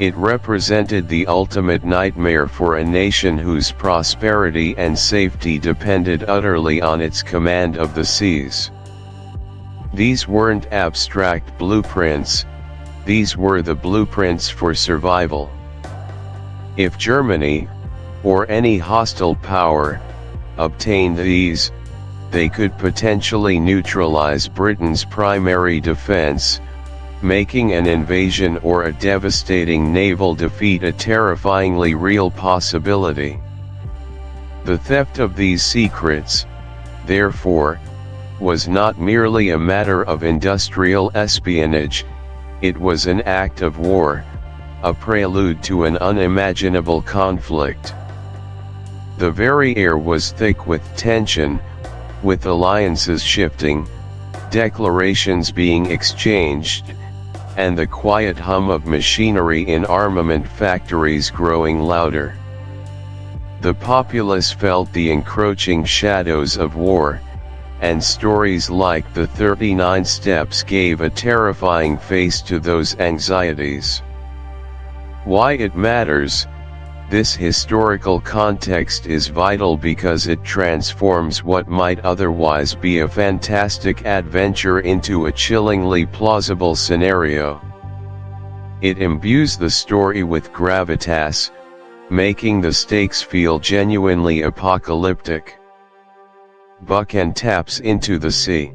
It represented the ultimate nightmare for a nation whose prosperity and safety depended utterly on its command of the seas. These weren't abstract blueprints, these were the blueprints for survival. If Germany, or any hostile power, obtained these, they could potentially neutralize Britain's primary defense, making an invasion or a devastating naval defeat a terrifyingly real possibility. The theft of these secrets, therefore, was not merely a matter of industrial espionage, it was an act of war, a prelude to an unimaginable conflict. The very air was thick with tension, with alliances shifting, declarations being exchanged, and the quiet hum of machinery in armament factories growing louder. The populace felt the encroaching shadows of war, and stories like the 39 Steps gave a terrifying face to those anxieties. Why it matters? This historical context is vital because it transforms what might otherwise be a fantastic adventure into a chillingly plausible scenario. It imbues the story with gravitas, making the stakes feel genuinely apocalyptic. Buchan taps into the sea.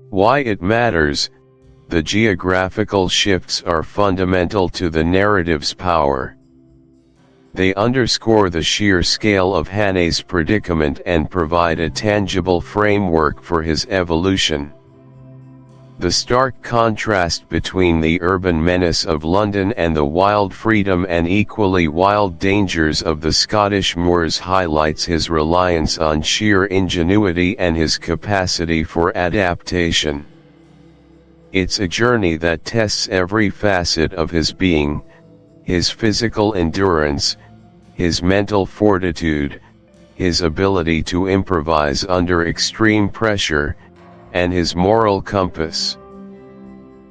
Why it matters? The geographical shifts are fundamental to the narrative's power. They underscore the sheer scale of Hannay's predicament and provide a tangible framework for his evolution. The stark contrast between the urban menace of London and the wild freedom and equally wild dangers of the Scottish moors highlights his reliance on sheer ingenuity and his capacity for adaptation. It's a journey that tests every facet of his being, his physical endurance, his mental fortitude, his ability to improvise under extreme pressure, and his moral compass.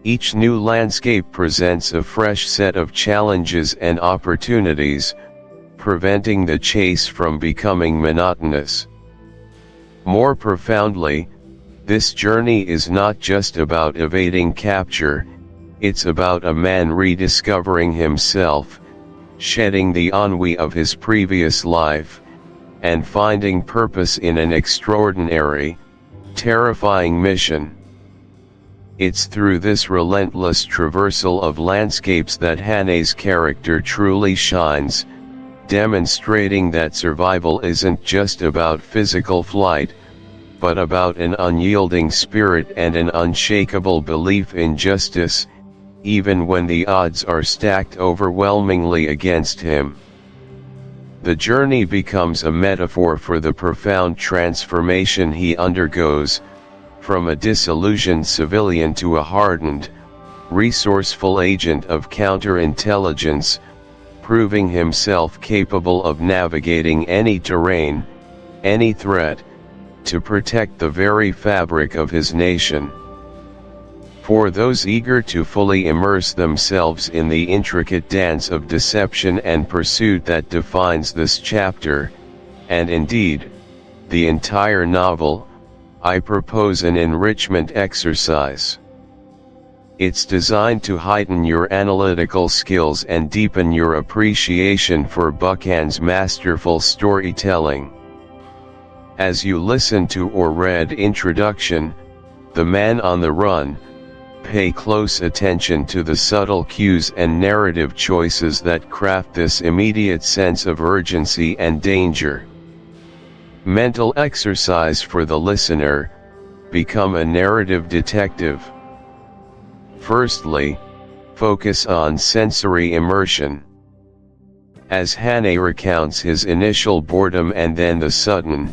Each new landscape presents a fresh set of challenges and opportunities, preventing the chase from becoming monotonous. More profoundly, this journey is not just about evading capture, it's about a man rediscovering himself, shedding the ennui of his previous life, and finding purpose in an extraordinary, terrifying mission. It's through this relentless traversal of landscapes that Hannay's character truly shines, demonstrating that survival isn't just about physical flight, but about an unyielding spirit and an unshakable belief in justice, even when the odds are stacked overwhelmingly against him. The journey becomes a metaphor for the profound transformation he undergoes, from a disillusioned civilian to a hardened, resourceful agent of counterintelligence, proving himself capable of navigating any terrain, any threat, to protect the very fabric of his nation. For those eager to fully immerse themselves in the intricate dance of deception and pursuit that defines this chapter, and indeed, the entire novel, I propose an enrichment exercise. It's designed to heighten your analytical skills and deepen your appreciation for Buchan's masterful storytelling. As you listen to or read Introduction, The Man on the Run, pay close attention to the subtle cues and narrative choices that craft this immediate sense of urgency and danger. Mental exercise for the listener: become a narrative detective. Firstly, focus on sensory immersion. As Hannay recounts his initial boredom and then the sudden,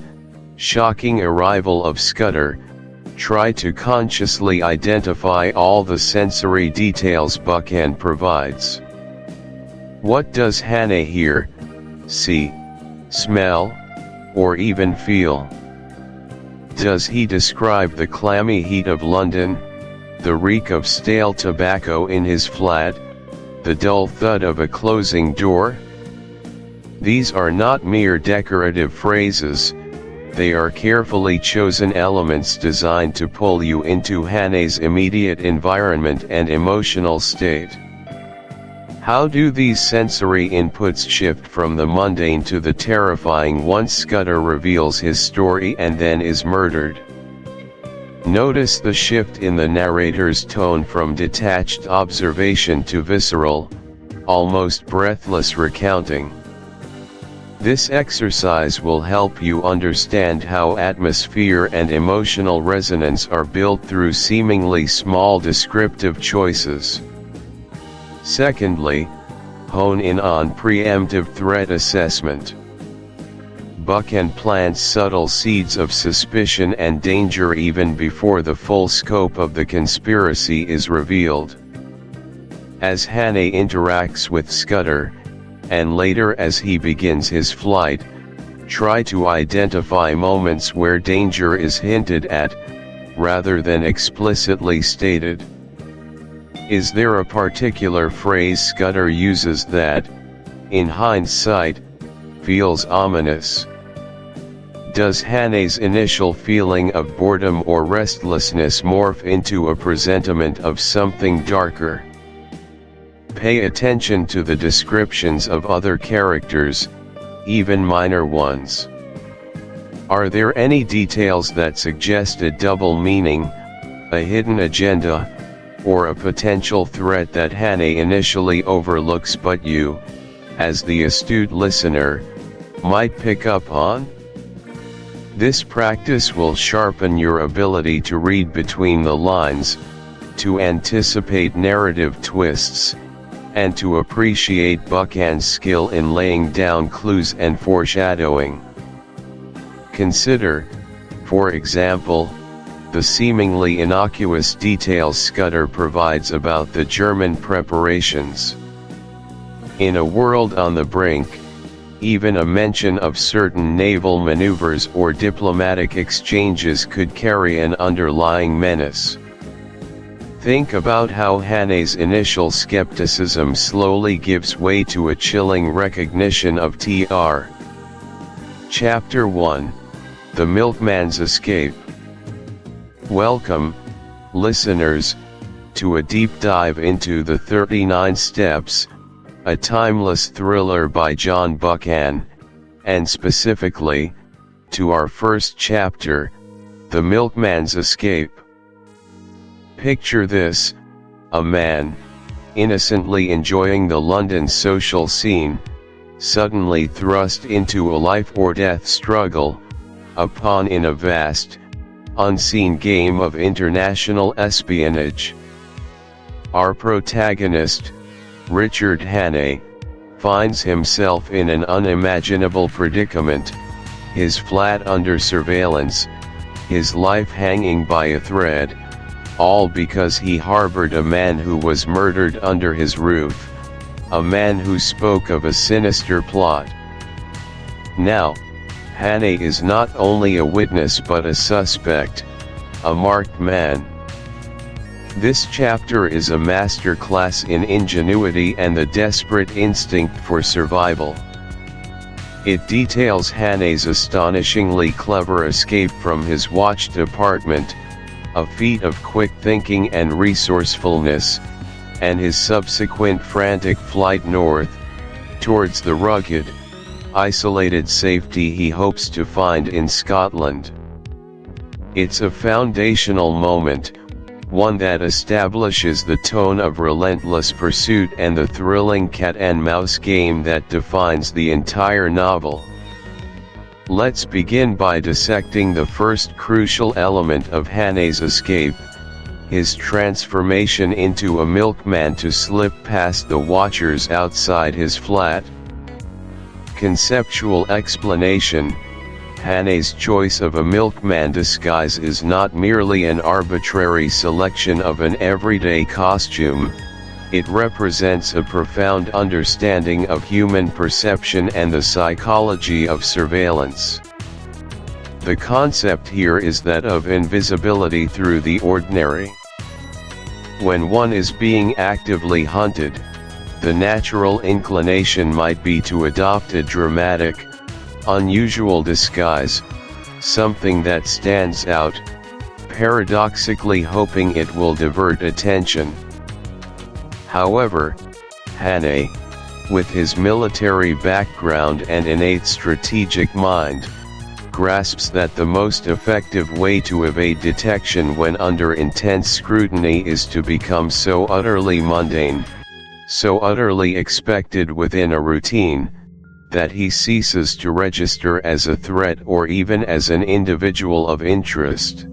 shocking arrival of Scudder, try to consciously identify all the sensory details Buchan provides. What does Hannay hear, see, smell, or even feel? Does he describe the clammy heat of London, the reek of stale tobacco in his flat, the dull thud of a closing door? These are not mere decorative phrases, they are carefully chosen elements designed to pull you into Hannay's immediate environment and emotional state. How do these sensory inputs shift from the mundane to the terrifying once Scudder reveals his story and then is murdered? Notice the shift in the narrator's tone from detached observation to visceral, almost breathless recounting. This exercise will help you understand how atmosphere and emotional resonance are built through seemingly small descriptive choices. Secondly, hone in on preemptive threat assessment. Buchan plants subtle seeds of suspicion and danger even before the full scope of the conspiracy is revealed. As Hannay interacts with Scudder, and later as he begins his flight, try to identify moments where danger is hinted at, rather than explicitly stated. Is there a particular phrase Scudder uses that, in hindsight, feels ominous? Does Hannay's initial feeling of boredom or restlessness morph into a presentiment of something darker? Pay attention to the descriptions of other characters, even minor ones. Are there any details that suggest a double meaning, a hidden agenda, or a potential threat that Hannay initially overlooks but you, as the astute listener, might pick up on? This practice will sharpen your ability to read between the lines, to anticipate narrative twists, and to appreciate Buchan's skill in laying down clues and foreshadowing. Consider, for example, the seemingly innocuous details Scudder provides about the German preparations. In a world on the brink, even a mention of certain naval maneuvers or diplomatic exchanges could carry an underlying menace. Think about how Hannay's initial skepticism slowly gives way to a chilling recognition of Tr. Chapter 1, The Milkman's Escape. Welcome, listeners, to a deep dive into the 39 Steps, a timeless thriller by John Buchan, and specifically, to our first chapter, The Milkman's Escape. Picture this: a man, innocently enjoying the London social scene, suddenly thrust into a life-or-death struggle, a pawn in a vast, unseen game of international espionage. Our protagonist, Richard Hannay, finds himself in an unimaginable predicament, his flat under surveillance, his life hanging by a thread, all because he harbored a man who was murdered under his roof, a man who spoke of a sinister plot. Now, Hannay is not only a witness but a suspect, a marked man. This chapter is a masterclass in ingenuity and the desperate instinct for survival. It details Hannay's astonishingly clever escape from his watched apartment, a feat of quick thinking and resourcefulness, and his subsequent frantic flight north, towards the rugged, isolated safety he hopes to find in Scotland. It's a foundational moment, one that establishes the tone of relentless pursuit and the thrilling cat-and-mouse game that defines the entire novel. Let's begin by dissecting the first crucial element of Hannay's escape, his transformation into a milkman to slip past the watchers outside his flat. Conceptual explanation: Hannay's choice of a milkman disguise is not merely an arbitrary selection of an everyday costume, it represents a profound understanding of human perception and the psychology of surveillance. The concept here is that of invisibility through the ordinary. When one is being actively hunted, the natural inclination might be to adopt a dramatic, unusual disguise, something that stands out, paradoxically hoping it will divert attention. However, Hannay, with his military background and innate strategic mind, grasps that the most effective way to evade detection when under intense scrutiny is to become so utterly mundane, so utterly expected within a routine, that he ceases to register as a threat or even as an individual of interest.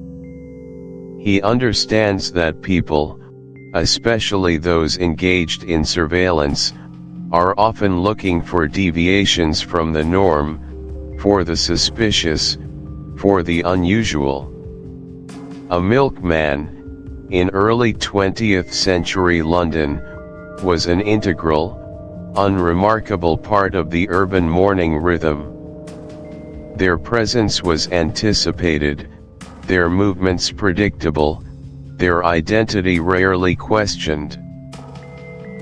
He understands that people, especially those engaged in surveillance, are often looking for deviations from the norm, for the suspicious, for the unusual. A milkman, in early 20th century London, was an integral, unremarkable part of the urban morning rhythm. Their presence was anticipated, their movements predictable, their identity rarely questioned.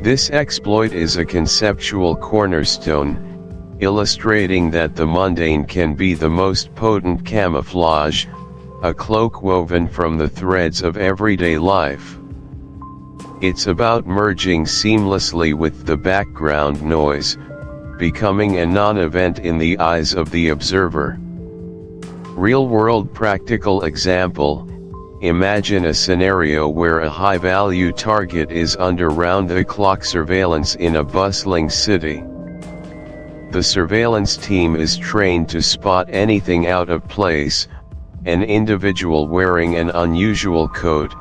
This exploit is a conceptual cornerstone, illustrating that the mundane can be the most potent camouflage, a cloak woven from the threads of everyday life. It's about merging seamlessly with the background noise, becoming a non-event in the eyes of the observer. Real-world practical example: imagine a scenario where a high-value target is under round-the-clock surveillance in a bustling city. The surveillance team is trained to spot anything out of place: an individual wearing an unusual coat,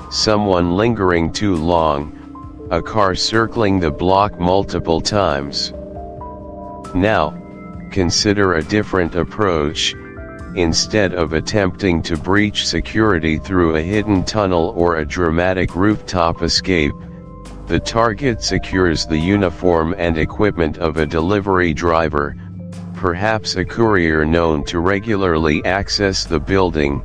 someone lingering too long, a car circling the block multiple times. Now, consider a different approach. Instead of attempting to breach security through a hidden tunnel or a dramatic rooftop escape, the target secures the uniform and equipment of a delivery driver, perhaps a courier known to regularly access the building,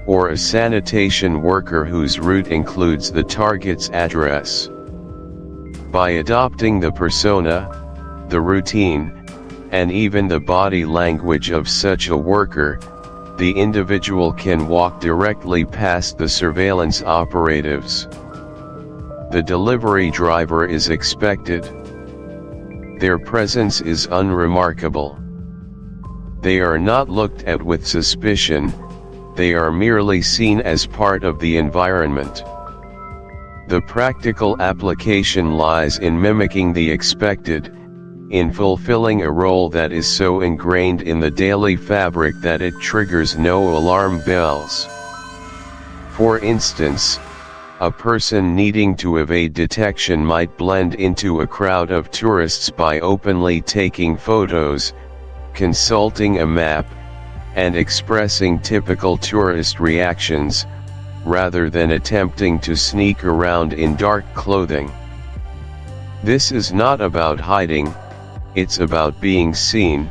or a sanitation worker whose route includes the target's address. By adopting the persona, the routine, and even the body language of such a worker, the individual can walk directly past the surveillance operatives. The delivery driver is expected. Their presence is unremarkable. They are not looked at with suspicion, they are merely seen as part of the environment. The practical application lies in mimicking the expected, in fulfilling a role that is so ingrained in the daily fabric that it triggers no alarm bells. For instance, a person needing to evade detection might blend into a crowd of tourists by openly taking photos, consulting a map, and expressing typical tourist reactions, rather than attempting to sneak around in dark clothing. This is not about hiding, it's about being seen,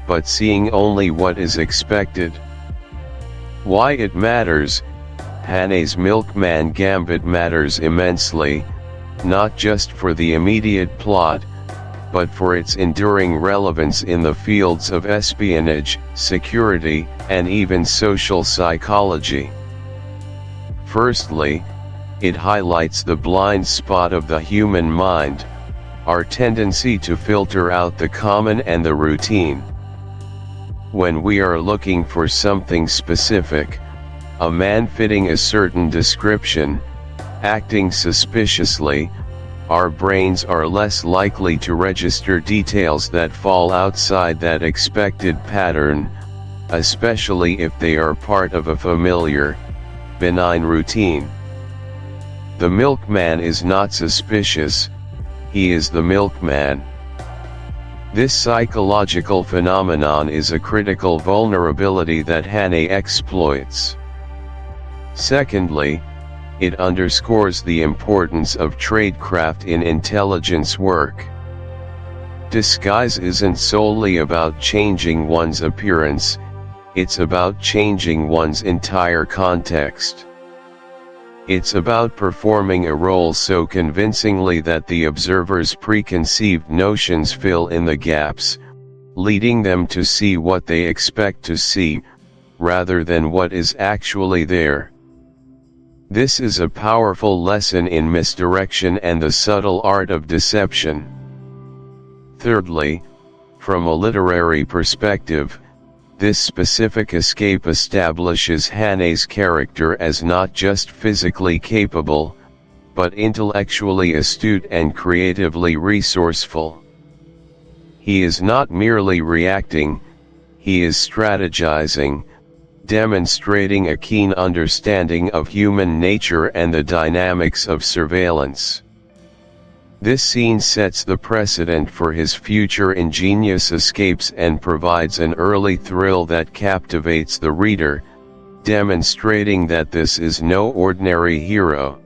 but seeing only what is expected. Why it matters. Hannay's milkman gambit matters immensely, not just for the immediate plot, but for its enduring relevance in the fields of espionage, security, and even social psychology. Firstly, it highlights the blind spot of the human mind, our tendency to filter out the common and the routine. When we are looking for something specific, a man fitting a certain description, acting suspiciously, our brains are less likely to register details that fall outside that expected pattern, especially if they are part of a familiar, benign routine. The milkman is not suspicious, he is the milkman. This psychological phenomenon is a critical vulnerability that Hannay exploits. Secondly, it underscores the importance of tradecraft in intelligence work. Disguise isn't solely about changing one's appearance, it's about changing one's entire context. It's about performing a role so convincingly that the observer's preconceived notions fill in the gaps, leading them to see what they expect to see, rather than what is actually there. This is a powerful lesson in misdirection and the subtle art of deception. Thirdly, from a literary perspective, this specific escape establishes Hannay's character as not just physically capable, but intellectually astute and creatively resourceful. He is not merely reacting, he is strategizing, demonstrating a keen understanding of human nature and the dynamics of surveillance. This scene sets the precedent for his future ingenious escapes and provides an early thrill that captivates the reader, demonstrating that this is no ordinary hero.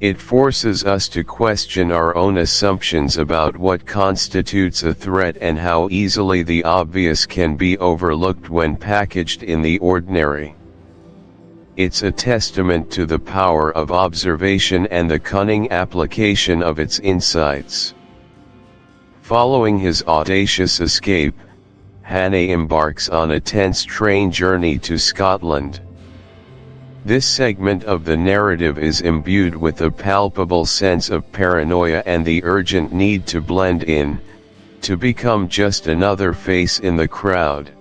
It forces us to question our own assumptions about what constitutes a threat and how easily the obvious can be overlooked when packaged in the ordinary. It's a testament to the power of observation and the cunning application of its insights. Following his audacious escape, Hannay embarks on a tense train journey to Scotland. This segment of the narrative is imbued with a palpable sense of paranoia and the urgent need to blend in, to become just another face in the crowd.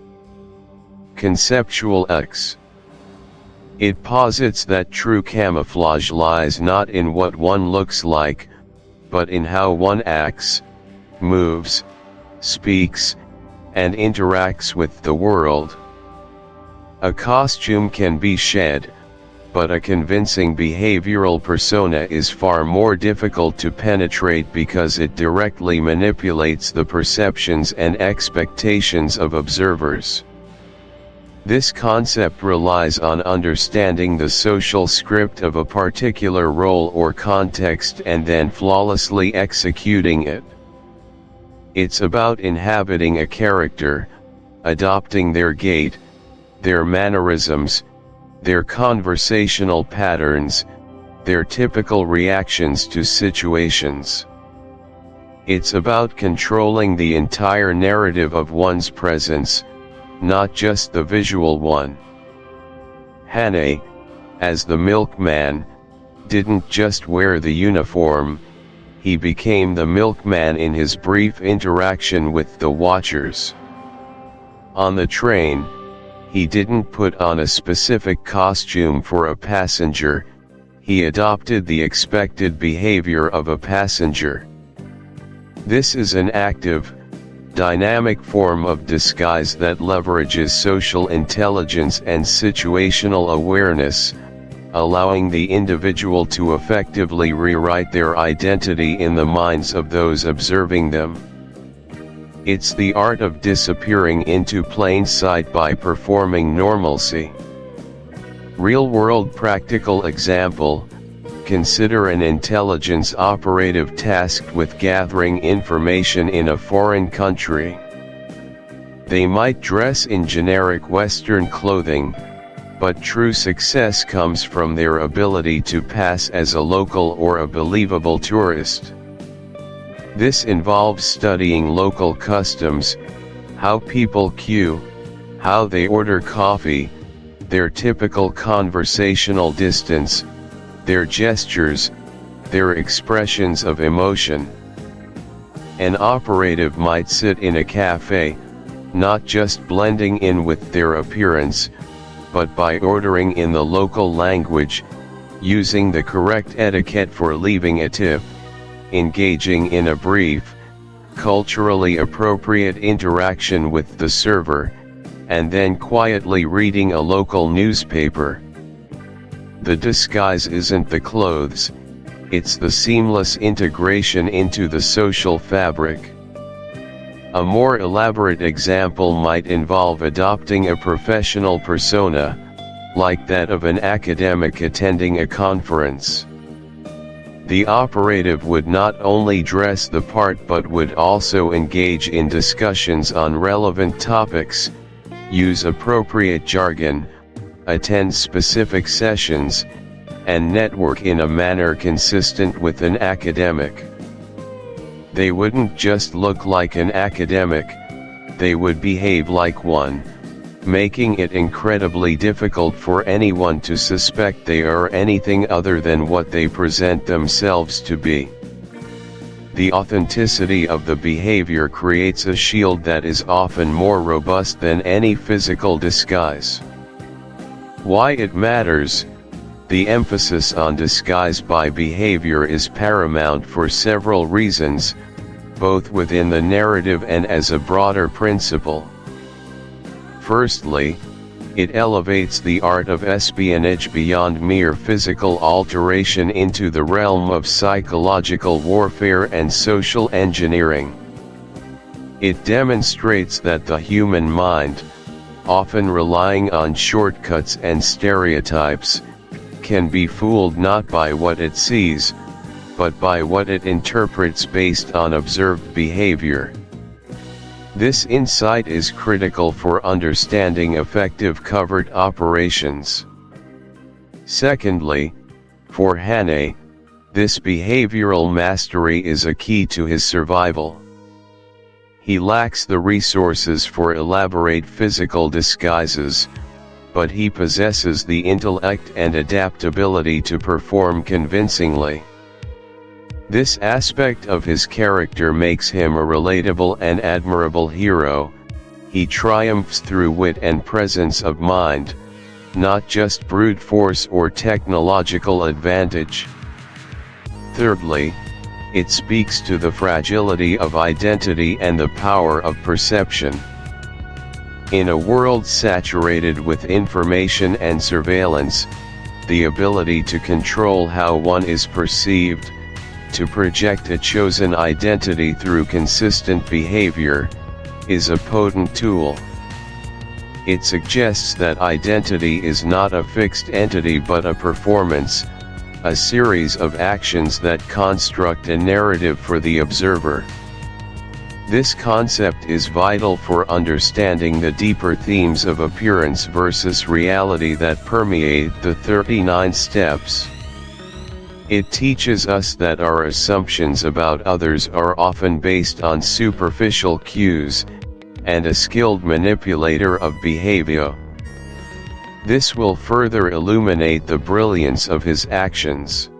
Conceptual X. It posits that true camouflage lies not in what one looks like, but in how one acts, moves, speaks, and interacts with the world. A costume can be shed, but a convincing behavioral persona is far more difficult to penetrate because it directly manipulates the perceptions and expectations of observers. This concept relies on understanding the social script of a particular role or context and then flawlessly executing it. It's about inhabiting a character, adopting their gait, their mannerisms, their conversational patterns, their typical reactions to situations. It's about controlling the entire narrative of one's presence, not just the visual one. Hannay, as the milkman, didn't just wear the uniform, he became the milkman in his brief interaction with the watchers. On the train, he didn't put on a specific costume for a passenger, he adopted the expected behavior of a passenger. This is an active, dynamic form of disguise that leverages social intelligence and situational awareness, allowing the individual to effectively rewrite their identity in the minds of those observing them. It's the art of disappearing into plain sight by performing normalcy. Real-world practical example: consider an intelligence operative tasked with gathering information in a foreign country. They might dress in generic Western clothing, but true success comes from their ability to pass as a local or a believable tourist. This involves studying local customs, how people queue, how they order coffee, their typical conversational distance, their gestures, their expressions of emotion. An operative might sit in a cafe, not just blending in with their appearance, but by ordering in the local language, using the correct etiquette for leaving a tip, engaging in a brief, culturally appropriate interaction with the server, and then quietly reading a local newspaper. The disguise isn't the clothes, it's the seamless integration into the social fabric. A more elaborate example might involve adopting a professional persona, like that of an academic attending a conference. The operative would not only dress the part but would also engage in discussions on relevant topics, use appropriate jargon, attend specific sessions, and network in a manner consistent with an academic. They wouldn't just look like an academic, they would behave like one, making it incredibly difficult for anyone to suspect they are anything other than what they present themselves to be. The authenticity of the behavior creates a shield that is often more robust than any physical disguise. Why it matters: the emphasis on disguise by behavior is paramount for several reasons, both within the narrative and as a broader principle. Firstly, it elevates the art of espionage beyond mere physical alteration into the realm of psychological warfare and social engineering. It demonstrates that the human mind, often relying on shortcuts and stereotypes, can be fooled not by what it sees, but by what it interprets based on observed behavior. This insight is critical for understanding effective covert operations. Secondly, for Hannay, this behavioral mastery is a key to his survival. He lacks the resources for elaborate physical disguises, but he possesses the intellect and adaptability to perform convincingly. This aspect of his character makes him a relatable and admirable hero. He triumphs through wit and presence of mind, not just brute force or technological advantage. Thirdly, it speaks to the fragility of identity and the power of perception. In a world saturated with information and surveillance, the ability to control how one is perceived, to project a chosen identity through consistent behavior, is a potent tool. It suggests that identity is not a fixed entity but a performance, a series of actions that construct a narrative for the observer. This concept is vital for understanding the deeper themes of appearance versus reality that permeate the 39 steps. It teaches us that our assumptions about others are often based on superficial cues, and a skilled manipulator of behavior. This will further illuminate the brilliance of his actions.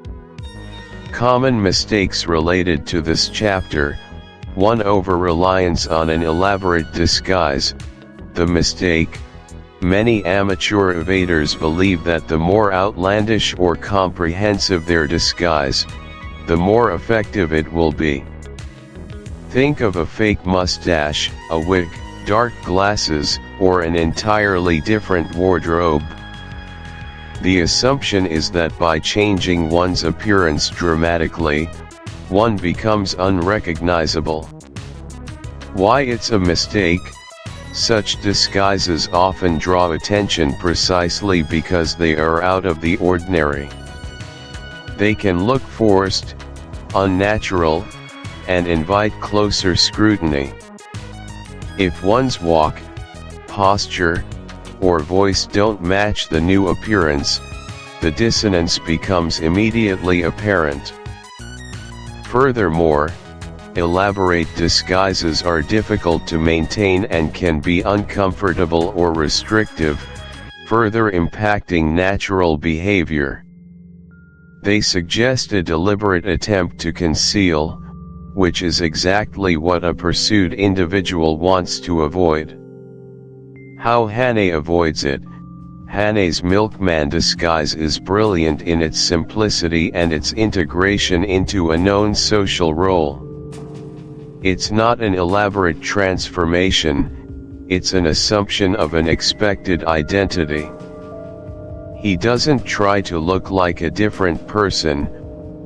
Common mistakes related to this chapter: 1. Over-reliance on an elaborate disguise. The mistake. Many amateur evaders believe that the more outlandish or comprehensive their disguise, the more effective it will be. Think of a fake mustache, a wig, dark glasses, or an entirely different wardrobe. The assumption is that by changing one's appearance dramatically, one becomes unrecognizable. Why it's a mistake? Such disguises often draw attention precisely because they are out of the ordinary. They can look forced, unnatural, and invite closer scrutiny. If one's walk, posture, or voice don't match the new appearance, the dissonance becomes immediately apparent. Furthermore, elaborate disguises are difficult to maintain and can be uncomfortable or restrictive, further impacting natural behavior. They suggest a deliberate attempt to conceal, which is exactly what a pursued individual wants to avoid. How Hannay avoids it. Hannay's milkman disguise is brilliant in its simplicity and its integration into a known social role. It's not an elaborate transformation, it's an assumption of an expected identity. He doesn't try to look like a different person,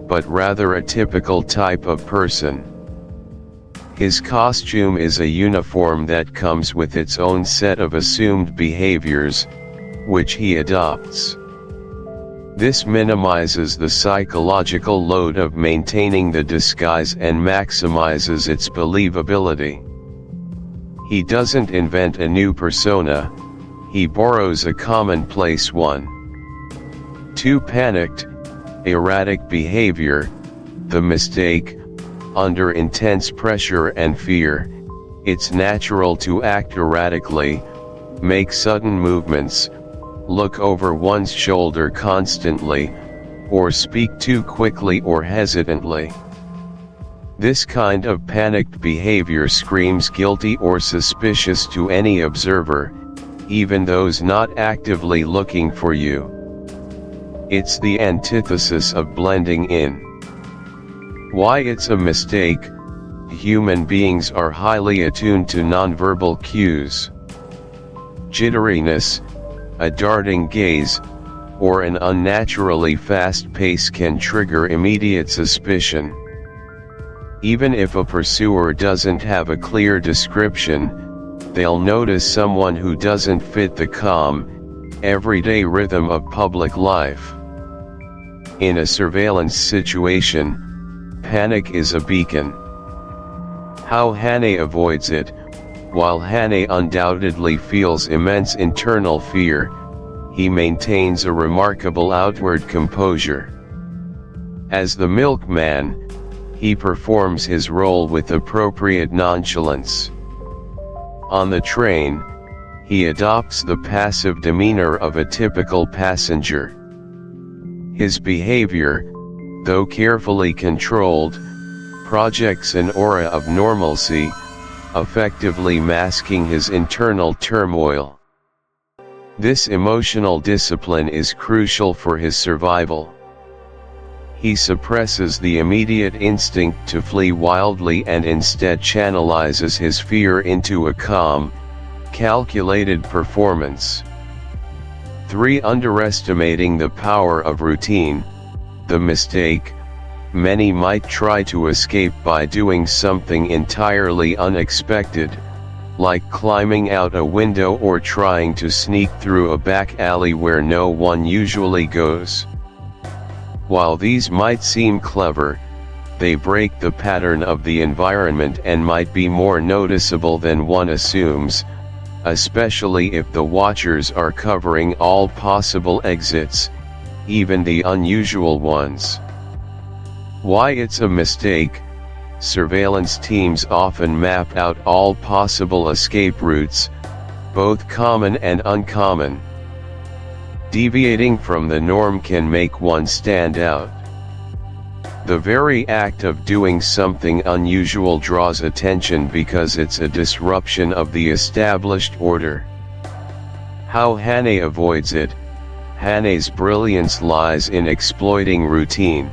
but rather a typical type of person. His costume is a uniform that comes with its own set of assumed behaviors, which he adopts. This minimizes the psychological load of maintaining the disguise and maximizes its believability. He doesn't invent a new persona, he borrows a commonplace one. Too panicked, erratic behavior. The mistake. Under intense pressure and fear, it's natural to act erratically, make sudden movements, look over one's shoulder constantly, or speak too quickly or hesitantly. This kind of panicked behavior screams guilty or suspicious to any observer, even those not actively looking for you. It's the antithesis of blending in. Why it's a mistake. Human beings are highly attuned to nonverbal cues. Jitteriness, a darting gaze, or an unnaturally fast pace can trigger immediate suspicion. Even if a pursuer doesn't have a clear description, they'll notice someone who doesn't fit the calm, everyday rhythm of public life. In a surveillance situation, panic is a beacon. How Hannay avoids it. While Hannay undoubtedly feels immense internal fear, he maintains a remarkable outward composure. As the milkman, he performs his role with appropriate nonchalance. On the train, he adopts the passive demeanor of a typical passenger. His behavior, though carefully controlled, projects an aura of normalcy, effectively masking his internal turmoil. This emotional discipline is crucial for his survival. He suppresses the immediate instinct to flee wildly and instead channelizes his fear into a calm, calculated performance. 3. Underestimating the power of routine. The mistake. Many might try to escape by doing something entirely unexpected, like climbing out a window or trying to sneak through a back alley where no one usually goes. While these might seem clever, they break the pattern of the environment and might be more noticeable than one assumes, especially if the watchers are covering all possible exits, even the unusual ones. Why it's a mistake. Surveillance teams often map out all possible escape routes, both common and uncommon. Deviating from the norm can make one stand out. The very act of doing something unusual draws attention because it's a disruption of the established order. How Hannay avoids it. Hannay's brilliance lies in exploiting routine.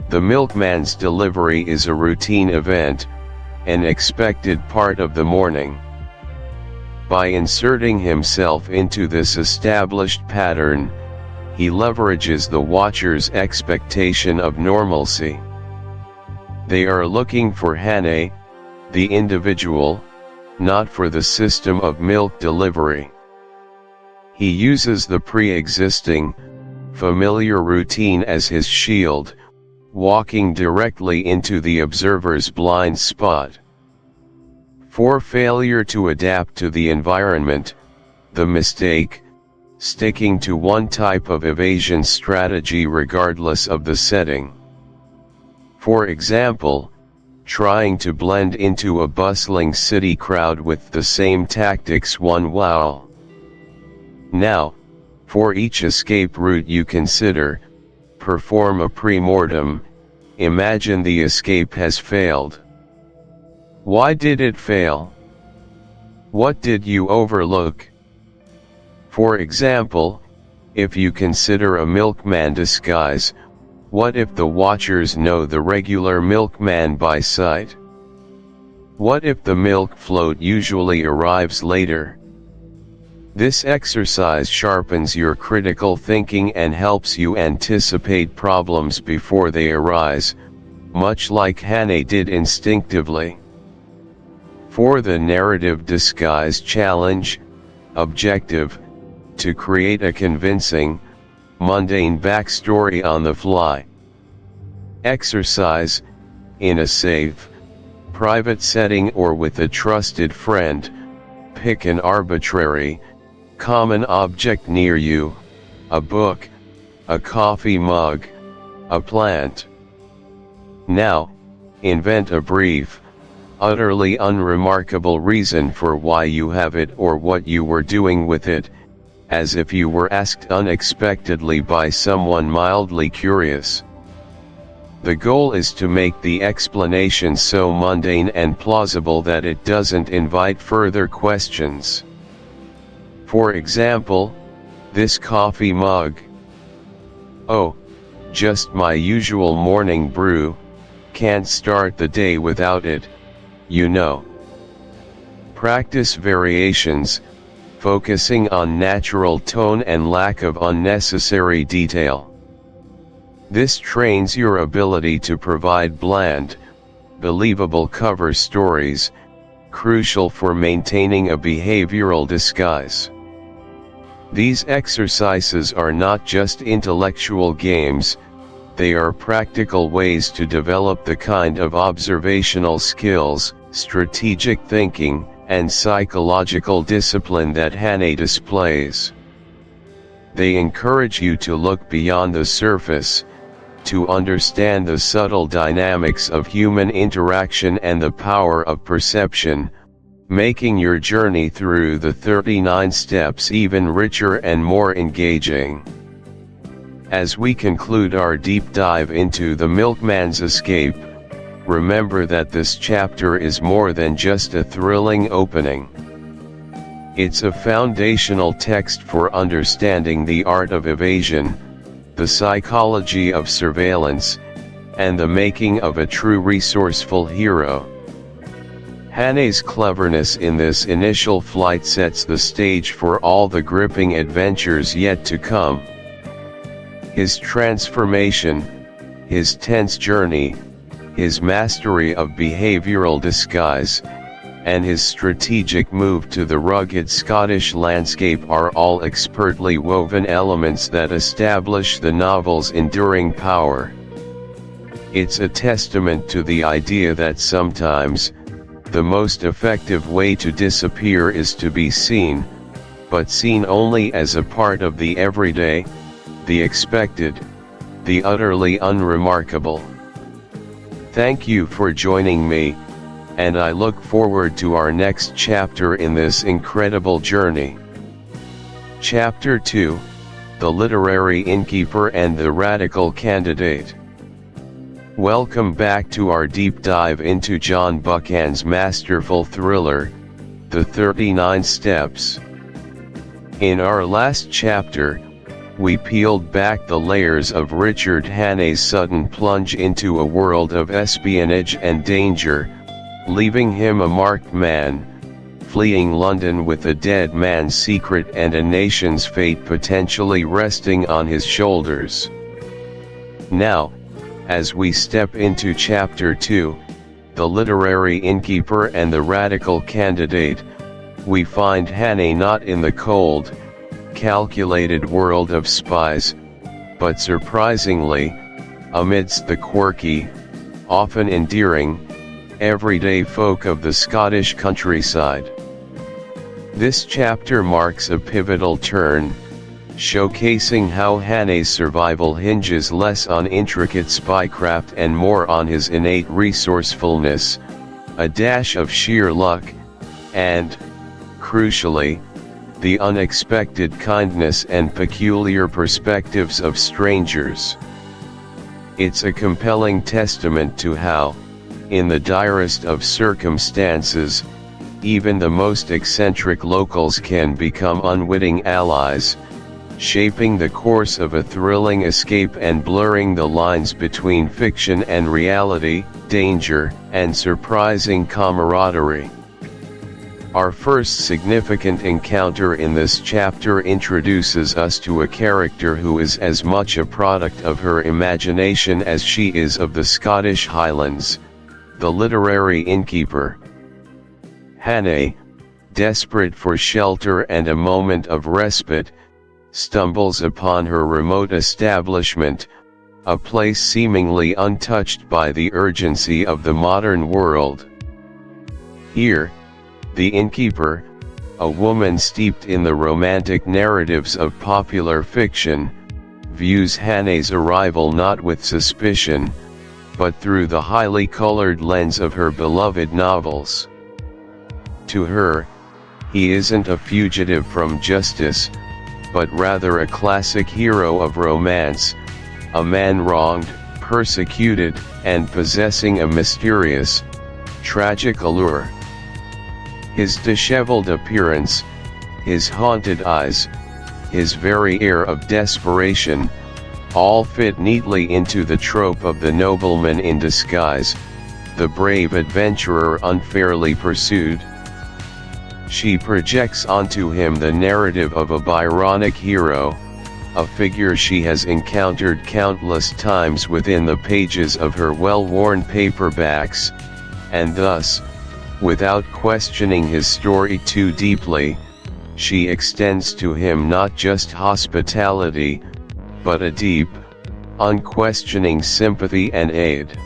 The milkman's delivery is a routine event, an expected part of the morning. By inserting himself into this established pattern, he leverages the watcher's expectation of normalcy. They are looking for Hannay, the individual, not for the system of milk delivery. He uses the pre-existing, familiar routine as his shield, walking directly into the observer's blind spot. For failure to adapt to the environment, the mistake, sticking to one type of evasion strategy regardless of the setting. For example, trying to blend into a bustling city crowd with the same tactics one while. Now, for each escape route you consider, perform a pre-mortem. Imagine the escape has failed. Why did it fail? What did you overlook? For example, if you consider a milkman disguise, what if the watchers know the regular milkman by sight? What if the milk float usually arrives later? This exercise sharpens your critical thinking and helps you anticipate problems before they arise, much like Hannay did instinctively. For the narrative disguise challenge, objective, to create a convincing, mundane backstory on the fly. Exercise, in a safe, private setting or with a trusted friend, pick an arbitrary, common object near you, a book, a coffee mug, a plant. Now, invent a brief, utterly unremarkable reason for why you have it or what you were doing with it, as if you were asked unexpectedly by someone mildly curious. The goal is to make the explanation so mundane and plausible that it doesn't invite further questions. For example, this coffee mug. Oh, just my usual morning brew, can't start the day without it, you know. Practice variations, focusing on natural tone and lack of unnecessary detail. This trains your ability to provide bland, believable cover stories, crucial for maintaining a behavioral disguise. These exercises are not just intellectual games, they are practical ways to develop the kind of observational skills, strategic thinking, and psychological discipline that Hannay displays. They encourage you to look beyond the surface, to understand the subtle dynamics of human interaction and the power of perception, making your journey through the 39 steps even richer and more engaging. As we conclude our deep dive into The Milkman's Escape, remember that this chapter is more than just a thrilling opening. It's a foundational text for understanding the art of evasion, the psychology of surveillance, and the making of a true resourceful hero. Hannay's cleverness in this initial flight sets the stage for all the gripping adventures yet to come. His transformation, his tense journey, his mastery of behavioral disguise, and his strategic move to the rugged Scottish landscape are all expertly woven elements that establish the novel's enduring power. It's a testament to the idea that sometimes, the most effective way to disappear is to be seen, but seen only as a part of the everyday, the expected, the utterly unremarkable. Thank you for joining me, and I look forward to our next chapter in this incredible journey. Chapter 2, The Literary Innkeeper and the Radical Candidate. Welcome back to our deep dive into John Buchan's masterful thriller, The 39 Steps. In our last chapter, we peeled back the layers of Richard Hannay's sudden plunge into a world of espionage and danger, leaving him a marked man, fleeing London with a dead man's secret and a nation's fate potentially resting on his shoulders. Now, as we step into Chapter 2, The Literary Innkeeper and the Radical Candidate, we find Hannay not in the cold, calculated world of spies, but surprisingly, amidst the quirky, often endearing, everyday folk of the Scottish countryside. This chapter marks a pivotal turn, showcasing how Hannay's survival hinges less on intricate spycraft and more on his innate resourcefulness, a dash of sheer luck, and, crucially, the unexpected kindness and peculiar perspectives of strangers. It's a compelling testament to how, in the direst of circumstances, even the most eccentric locals can become unwitting allies, shaping the course of a thrilling escape and blurring the lines between fiction and reality, danger, and surprising camaraderie. Our first significant encounter in this chapter introduces us to a character who is as much a product of her imagination as she is of the Scottish Highlands, the literary innkeeper. Hannay, desperate for shelter and a moment of respite, stumbles upon her remote establishment, a place seemingly untouched by the urgency of the modern world. Here, the innkeeper, a woman steeped in the romantic narratives of popular fiction, views Hannay's arrival not with suspicion, but through the highly colored lens of her beloved novels. To her, he isn't a fugitive from justice, but rather a classic hero of romance, a man wronged, persecuted, and possessing a mysterious, tragic allure. His disheveled appearance, his haunted eyes, his very air of desperation, all fit neatly into the trope of the nobleman in disguise, the brave adventurer unfairly pursued. She projects onto him the narrative of a Byronic hero, a figure she has encountered countless times within the pages of her well-worn paperbacks, and thus, without questioning his story too deeply, she extends to him not just hospitality, but a deep, unquestioning sympathy and aid.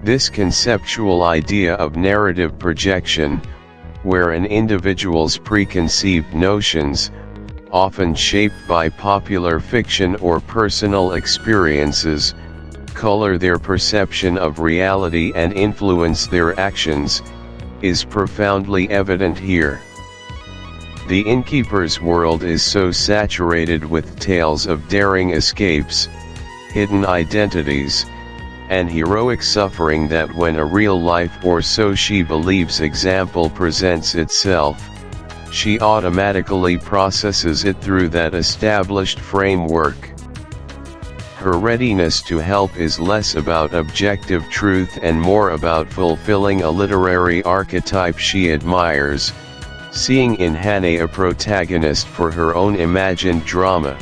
This conceptual idea of narrative projection, where an individual's preconceived notions, often shaped by popular fiction or personal experiences, color their perception of reality and influence their actions, is profoundly evident here. The innkeeper's world is so saturated with tales of daring escapes, hidden identities, and heroic suffering that when a real life, or so she believes, example presents itself, she automatically processes it through that established framework. Her readiness to help is less about objective truth and more about fulfilling a literary archetype she admires, seeing in Hannay a protagonist for her own imagined drama.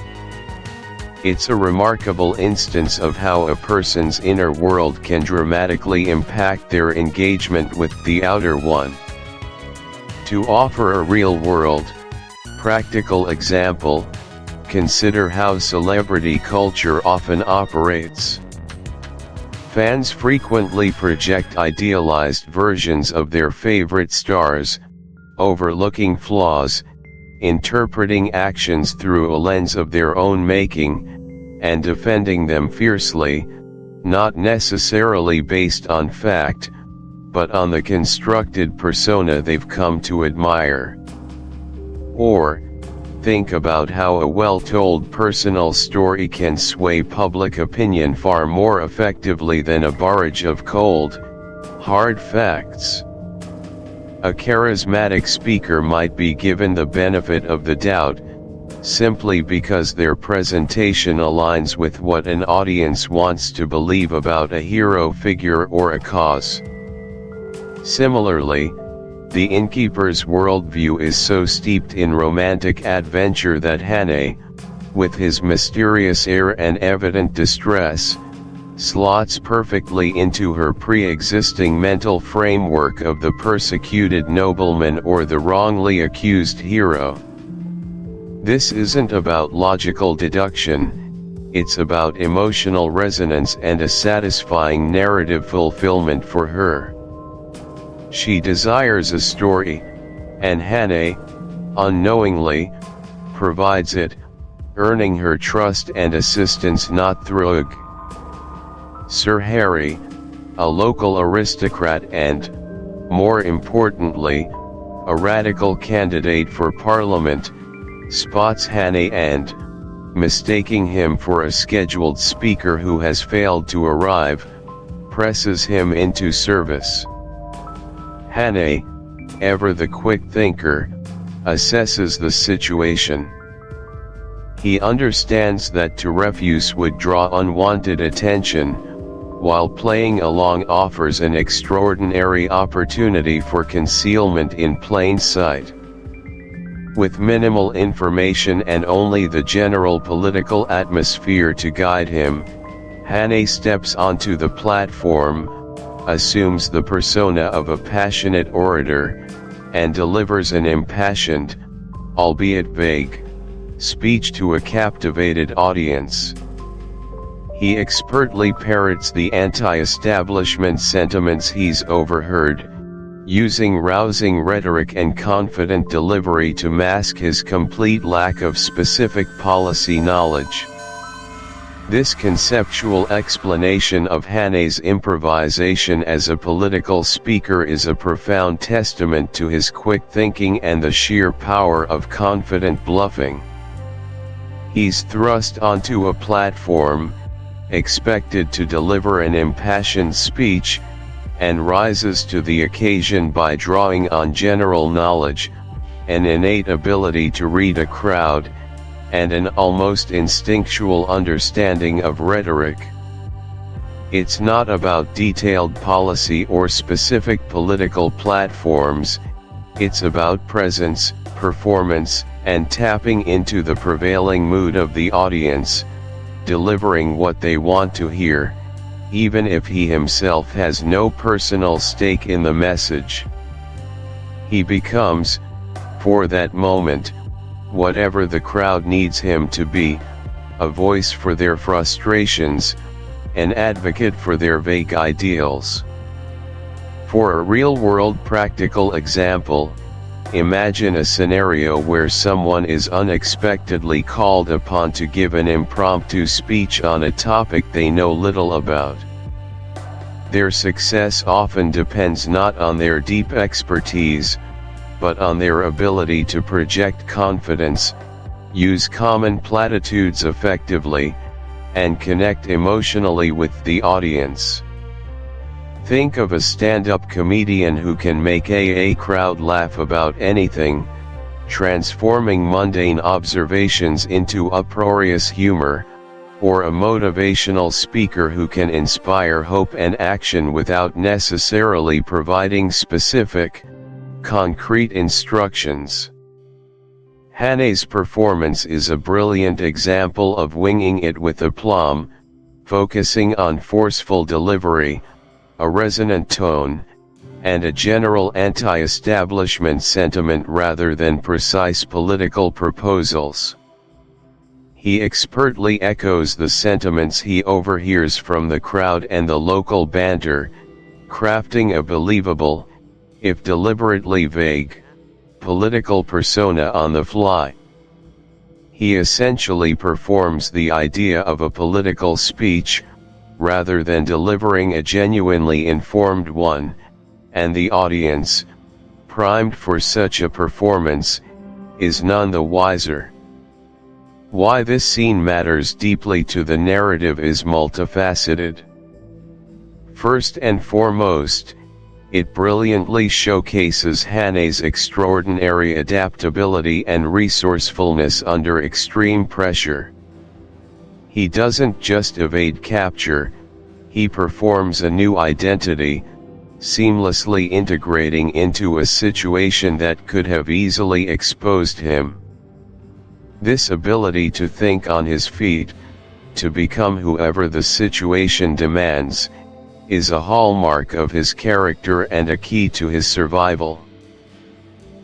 It's a remarkable instance of how a person's inner world can dramatically impact their engagement with the outer one. To offer a real-world, practical example, consider how celebrity culture often operates. Fans frequently project idealized versions of their favorite stars, overlooking flaws, interpreting actions through a lens of their own making, and defending them fiercely, not necessarily based on fact, but on the constructed persona they've come to admire. Or, think about how a well-told personal story can sway public opinion far more effectively than a barrage of cold, hard facts. A charismatic speaker might be given the benefit of the doubt, simply because their presentation aligns with what an audience wants to believe about a hero figure or a cause. Similarly, the innkeeper's worldview is so steeped in romantic adventure that Hannay, with his mysterious air and evident distress, slots perfectly into her pre-existing mental framework of the persecuted nobleman or the wrongly accused hero. This isn't about logical deduction, it's about emotional resonance and a satisfying narrative fulfillment for her. She desires a story, and Hannay, unknowingly, provides it, earning her trust and assistance not through Sir Harry, a local aristocrat and, more importantly, a radical candidate for Parliament, spots Hannay and, mistaking him for a scheduled speaker who has failed to arrive, presses him into service. Hannay, ever the quick thinker, assesses the situation. He understands that to refuse would draw unwanted attention, while playing along offers an extraordinary opportunity for concealment in plain sight. With minimal information and only the general political atmosphere to guide him, Hannay steps onto the platform, assumes the persona of a passionate orator, and delivers an impassioned, albeit vague, speech to a captivated audience. He expertly parrots the anti-establishment sentiments he's overheard, using rousing rhetoric and confident delivery to mask his complete lack of specific policy knowledge. This conceptual explanation of Hannay's improvisation as a political speaker is a profound testament to his quick thinking and the sheer power of confident bluffing. He's thrust onto a platform, expected to deliver an impassioned speech, and rises to the occasion by drawing on general knowledge, an innate ability to read a crowd, and an almost instinctual understanding of rhetoric. It's not about detailed policy or specific political platforms, it's about presence, performance, and tapping into the prevailing mood of the audience, delivering what they want to hear, even if he himself has no personal stake in the message. He becomes, for that moment, whatever the crowd needs him to be, a voice for their frustrations, an advocate for their vague ideals. For a real-world practical example, imagine a scenario where someone is unexpectedly called upon to give an impromptu speech on a topic they know little about. Their success often depends not on their deep expertise, but on their ability to project confidence, use common platitudes effectively, and connect emotionally with the audience. Think of a stand-up comedian who can make a crowd laugh about anything, transforming mundane observations into uproarious humor, or a motivational speaker who can inspire hope and action without necessarily providing specific, concrete instructions. Hannay's performance is a brilliant example of winging it with aplomb, focusing on forceful delivery, a resonant tone, and a general anti-establishment sentiment rather than precise political proposals. He expertly echoes the sentiments he overhears from the crowd and the local banter, crafting a believable, if deliberately vague, political persona on the fly. He essentially performs the idea of a political speech, rather than delivering a genuinely informed one, and the audience, primed for such a performance, is none the wiser. Why this scene matters deeply to the narrative is multifaceted. First and foremost, it brilliantly showcases Hannay's extraordinary adaptability and resourcefulness under extreme pressure. He doesn't just evade capture, he performs a new identity, seamlessly integrating into a situation that could have easily exposed him. This ability to think on his feet, to become whoever the situation demands, is a hallmark of his character and a key to his survival.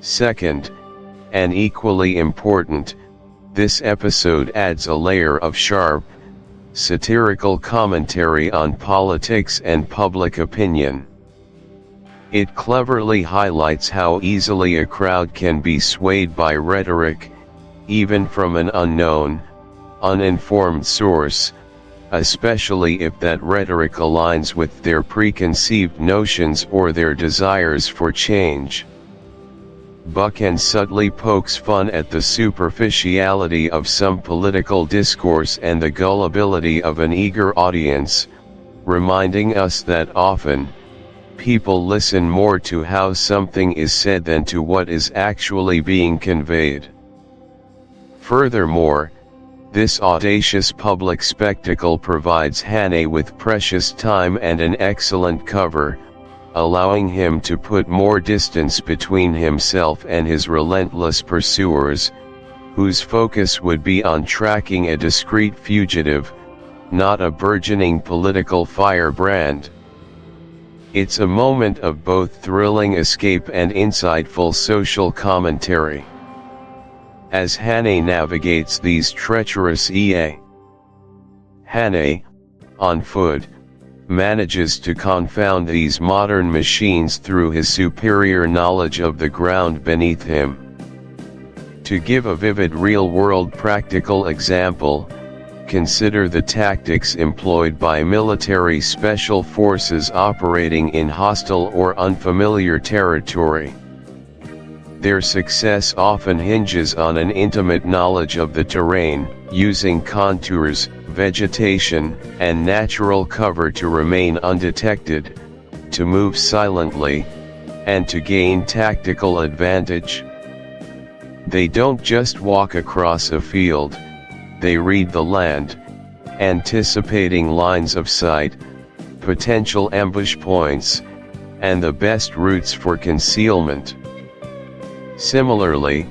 Second, and equally important, this episode adds a layer of sharp, satirical commentary on politics and public opinion. It cleverly highlights how easily a crowd can be swayed by rhetoric, even from an unknown, uninformed source, especially if that rhetoric aligns with their preconceived notions or their desires for change. Buchan subtly pokes fun at the superficiality of some political discourse and the gullibility of an eager audience, reminding us that often, people listen more to how something is said than to what is actually being conveyed. Furthermore, this audacious public spectacle provides Hannay with precious time and an excellent cover, allowing him to put more distance between himself and his relentless pursuers, whose focus would be on tracking a discreet fugitive, not a burgeoning political firebrand. It's a moment of both thrilling escape and insightful social commentary. As Hannay navigates these treacherous Hannay, on foot, manages to confound these modern machines through his superior knowledge of the ground beneath him. To give a vivid real-world practical example, consider the tactics employed by military special forces operating in hostile or unfamiliar territory. Their success often hinges on an intimate knowledge of the terrain, using contours, vegetation, and natural cover to remain undetected, to move silently, and to gain tactical advantage. They don't just walk across a field, they read the land, anticipating lines of sight, potential ambush points, and the best routes for concealment. Similarly,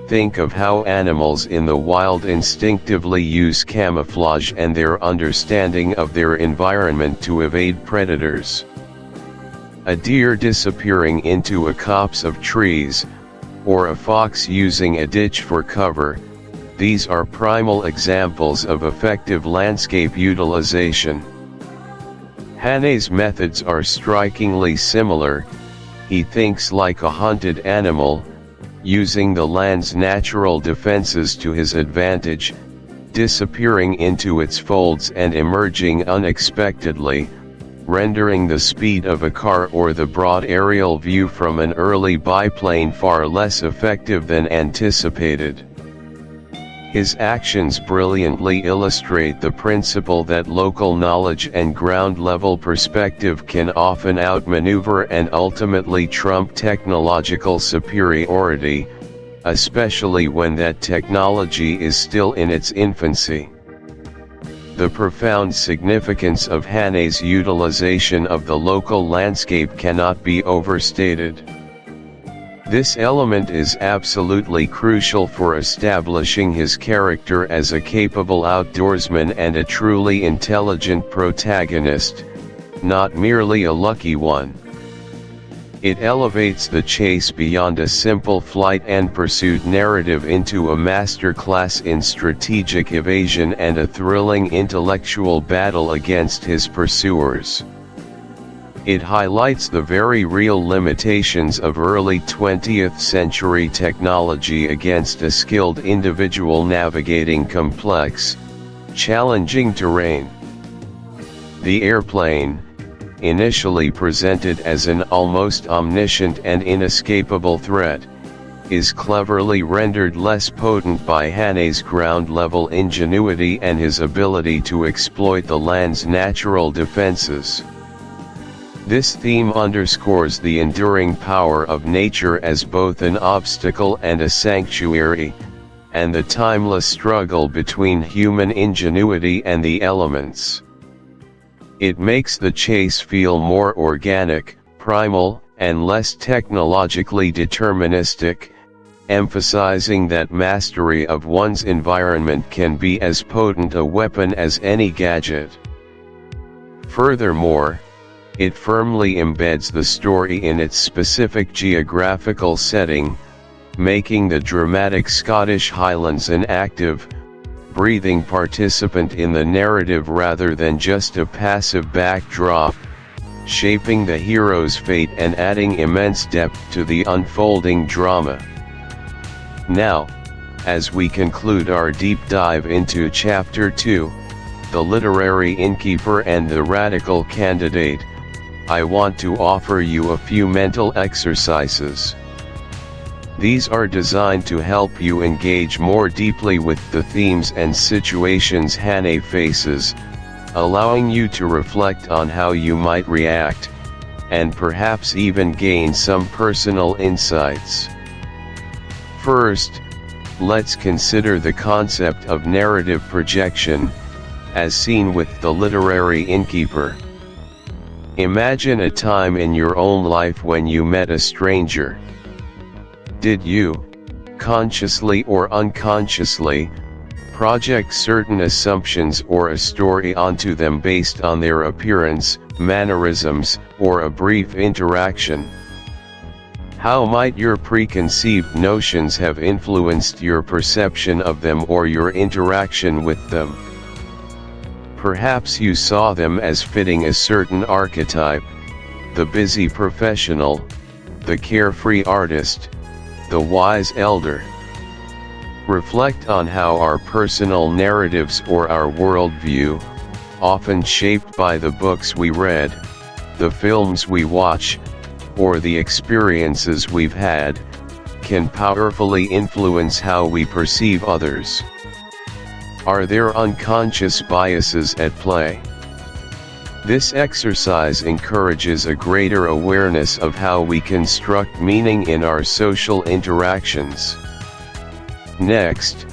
think of how animals in the wild instinctively use camouflage and their understanding of their environment to evade predators. A deer disappearing into a copse of trees, or a fox using a ditch for cover, these are primal examples of effective landscape utilization. Hannay's methods are strikingly similar. He thinks like a hunted animal, using the land's natural defenses to his advantage, disappearing into its folds and emerging unexpectedly, rendering the speed of a car or the broad aerial view from an early biplane far less effective than anticipated. His actions brilliantly illustrate the principle that local knowledge and ground-level perspective can often outmaneuver and ultimately trump technological superiority, especially when that technology is still in its infancy. The profound significance of Hannay's utilization of the local landscape cannot be overstated. This element is absolutely crucial for establishing his character as a capable outdoorsman and a truly intelligent protagonist, not merely a lucky one. It elevates the chase beyond a simple flight and pursuit narrative into a masterclass in strategic evasion and a thrilling intellectual battle against his pursuers. It highlights the very real limitations of early 20th century technology against a skilled individual navigating complex, challenging terrain. The airplane, initially presented as an almost omniscient and inescapable threat, is cleverly rendered less potent by Hannay's ground-level ingenuity and his ability to exploit the land's natural defenses. This theme underscores the enduring power of nature as both an obstacle and a sanctuary, and the timeless struggle between human ingenuity and the elements. It makes the chase feel more organic, primal, and less technologically deterministic, emphasizing that mastery of one's environment can be as potent a weapon as any gadget. Furthermore, it firmly embeds the story in its specific geographical setting, making the dramatic Scottish Highlands an active, breathing participant in the narrative rather than just a passive backdrop, shaping the hero's fate and adding immense depth to the unfolding drama. Now, as we conclude our deep dive into Chapter 2, The Literary Innkeeper and the Radical Candidate, I want to offer you a few mental exercises. These are designed to help you engage more deeply with the themes and situations Hannay faces, allowing you to reflect on how you might react, and perhaps even gain some personal insights. First, let's consider the concept of narrative projection, as seen with the literary innkeeper. Imagine a time in your own life when you met a stranger. Did you, consciously or unconsciously, project certain assumptions or a story onto them based on their appearance, mannerisms, or a brief interaction? How might your preconceived notions have influenced your perception of them or your interaction with them? Perhaps you saw them as fitting a certain archetype: the busy professional, the carefree artist, the wise elder. Reflect on how our personal narratives or our worldview, often shaped by the books we read, the films we watch, or the experiences we've had, can powerfully influence how we perceive others. Are there unconscious biases at play? This exercise encourages a greater awareness of how we construct meaning in our social interactions. Next,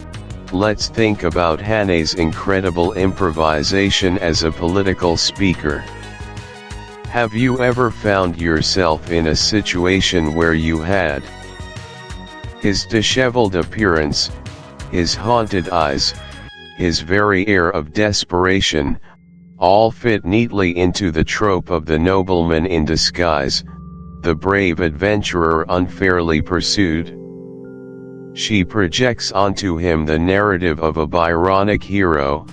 let's think about Hannay's incredible improvisation as a political speaker. Have you ever found yourself in a situation where you had his disheveled appearance, his haunted eyes, his very air of desperation, all fit neatly into the trope of the nobleman in disguise, the brave adventurer unfairly pursued? She projects onto him the narrative of a Byronic hero,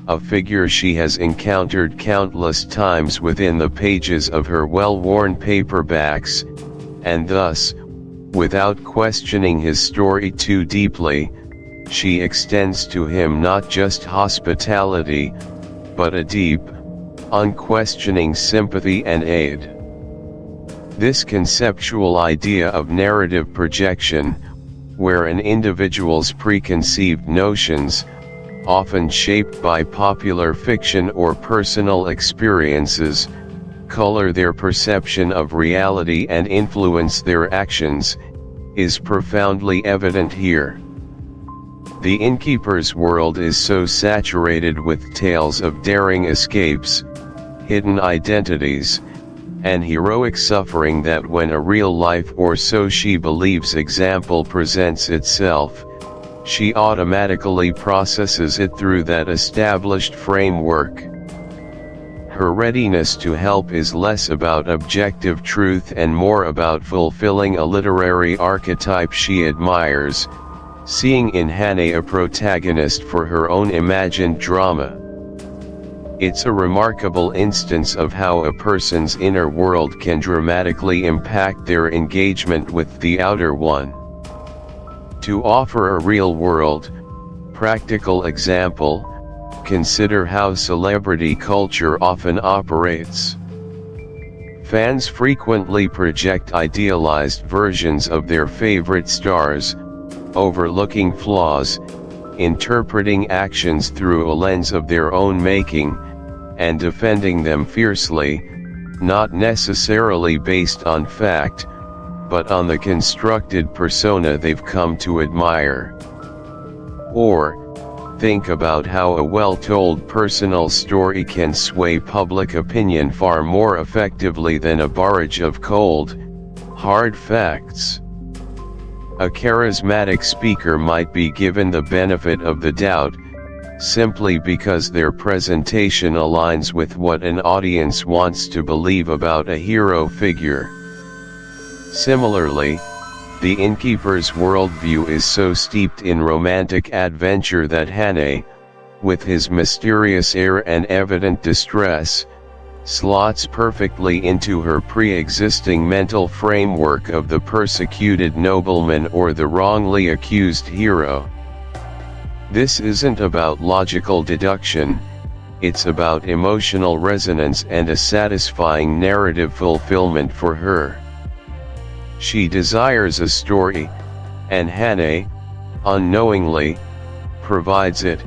a figure she has encountered countless times within the pages of her well-worn paperbacks, and thus, without questioning his story too deeply, she extends to him not just hospitality, but a deep, unquestioning sympathy and aid. This conceptual idea of narrative projection, where an individual's preconceived notions, often shaped by popular fiction or personal experiences, color their perception of reality and influence their actions, is profoundly evident here. The innkeeper's world is so saturated with tales of daring escapes, hidden identities, and heroic suffering that when a real life, or so she believes, example presents itself, she automatically processes it through that established framework. Her readiness to help is less about objective truth and more about fulfilling a literary archetype she admires, seeing in Hannay a protagonist for her own imagined drama. It's a remarkable instance of how a person's inner world can dramatically impact their engagement with the outer one. To offer a real-world, practical example, consider how celebrity culture often operates. Fans frequently project idealized versions of their favorite stars, overlooking flaws, interpreting actions through a lens of their own making, and defending them fiercely, not necessarily based on fact, but on the constructed persona they've come to admire. Or, think about how a well-told personal story can sway public opinion far more effectively than a barrage of cold, hard facts. A charismatic speaker might be given the benefit of the doubt, simply because their presentation aligns with what an audience wants to believe about a hero figure. Similarly, the innkeeper's worldview is so steeped in romantic adventure that Hannay, with his mysterious air and evident distress, slots perfectly into her pre-existing mental framework of the persecuted nobleman or the wrongly accused hero. This isn't about logical deduction, it's about emotional resonance and a satisfying narrative fulfillment for her. She desires a story, and Hannay, unknowingly, provides it,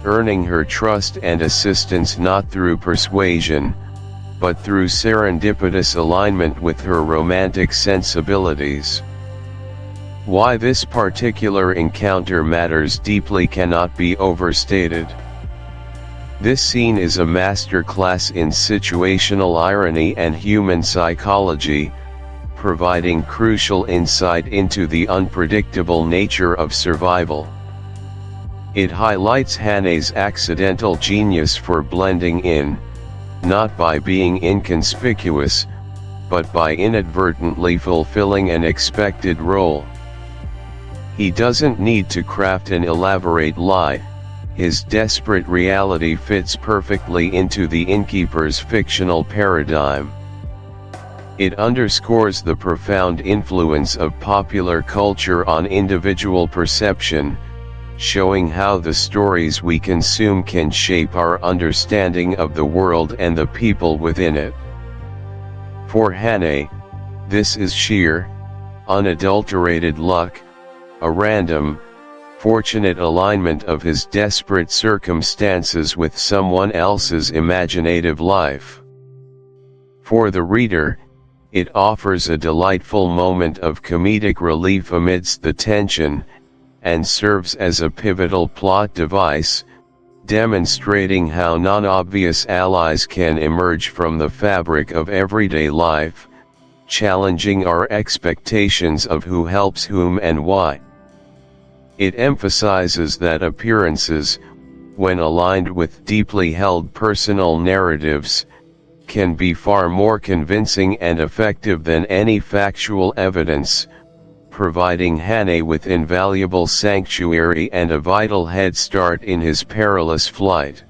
earning her trust and assistance not through persuasion, but through serendipitous alignment with her romantic sensibilities. Why this particular encounter matters deeply cannot be overstated. This scene is a masterclass in situational irony and human psychology, providing crucial insight into the unpredictable nature of survival. It highlights Hannay's accidental genius for blending in, not by being inconspicuous, but by inadvertently fulfilling an expected role. He doesn't need to craft an elaborate lie, his desperate reality fits perfectly into the innkeeper's fictional paradigm. It underscores the profound influence of popular culture on individual perception, showing how the stories we consume can shape our understanding of the world and the people within it. For Hannay, this is sheer, unadulterated luck, a random, fortunate alignment of his desperate circumstances with someone else's imaginative life. For the reader, it offers a delightful moment of comedic relief amidst the tension, and serves as a pivotal plot device, demonstrating how non-obvious allies can emerge from the fabric of everyday life, challenging our expectations of who helps whom and why. It emphasizes that appearances, when aligned with deeply held personal narratives, can be far more convincing and effective than any factual evidence, providing Hannay with invaluable sanctuary and a vital head start in his perilous flight.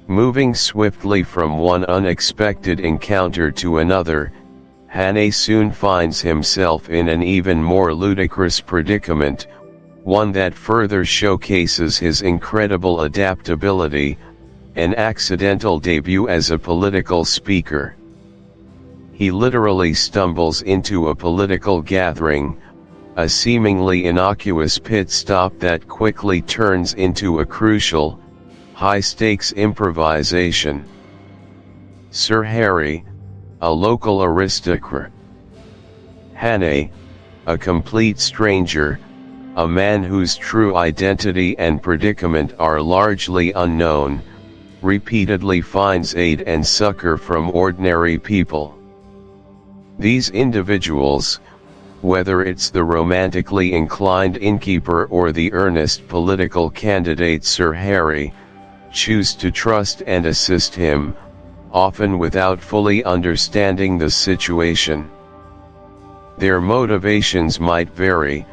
Moving swiftly from one unexpected encounter to another, Hannay soon finds himself in an even more ludicrous predicament, one that further showcases his incredible adaptability, an accidental debut as a political speaker. He literally stumbles into a political gathering, a seemingly innocuous pit stop that quickly turns into a crucial, high-stakes improvisation. Sir Harry, a local aristocrat. Hannay, a complete stranger, a man whose true identity and predicament are largely unknown, repeatedly finds aid and succor from ordinary people. These individuals, whether it's the romantically inclined innkeeper or the earnest political candidate Sir Harry, choose to trust and assist him, often without fully understanding the situation. Their motivations might vary,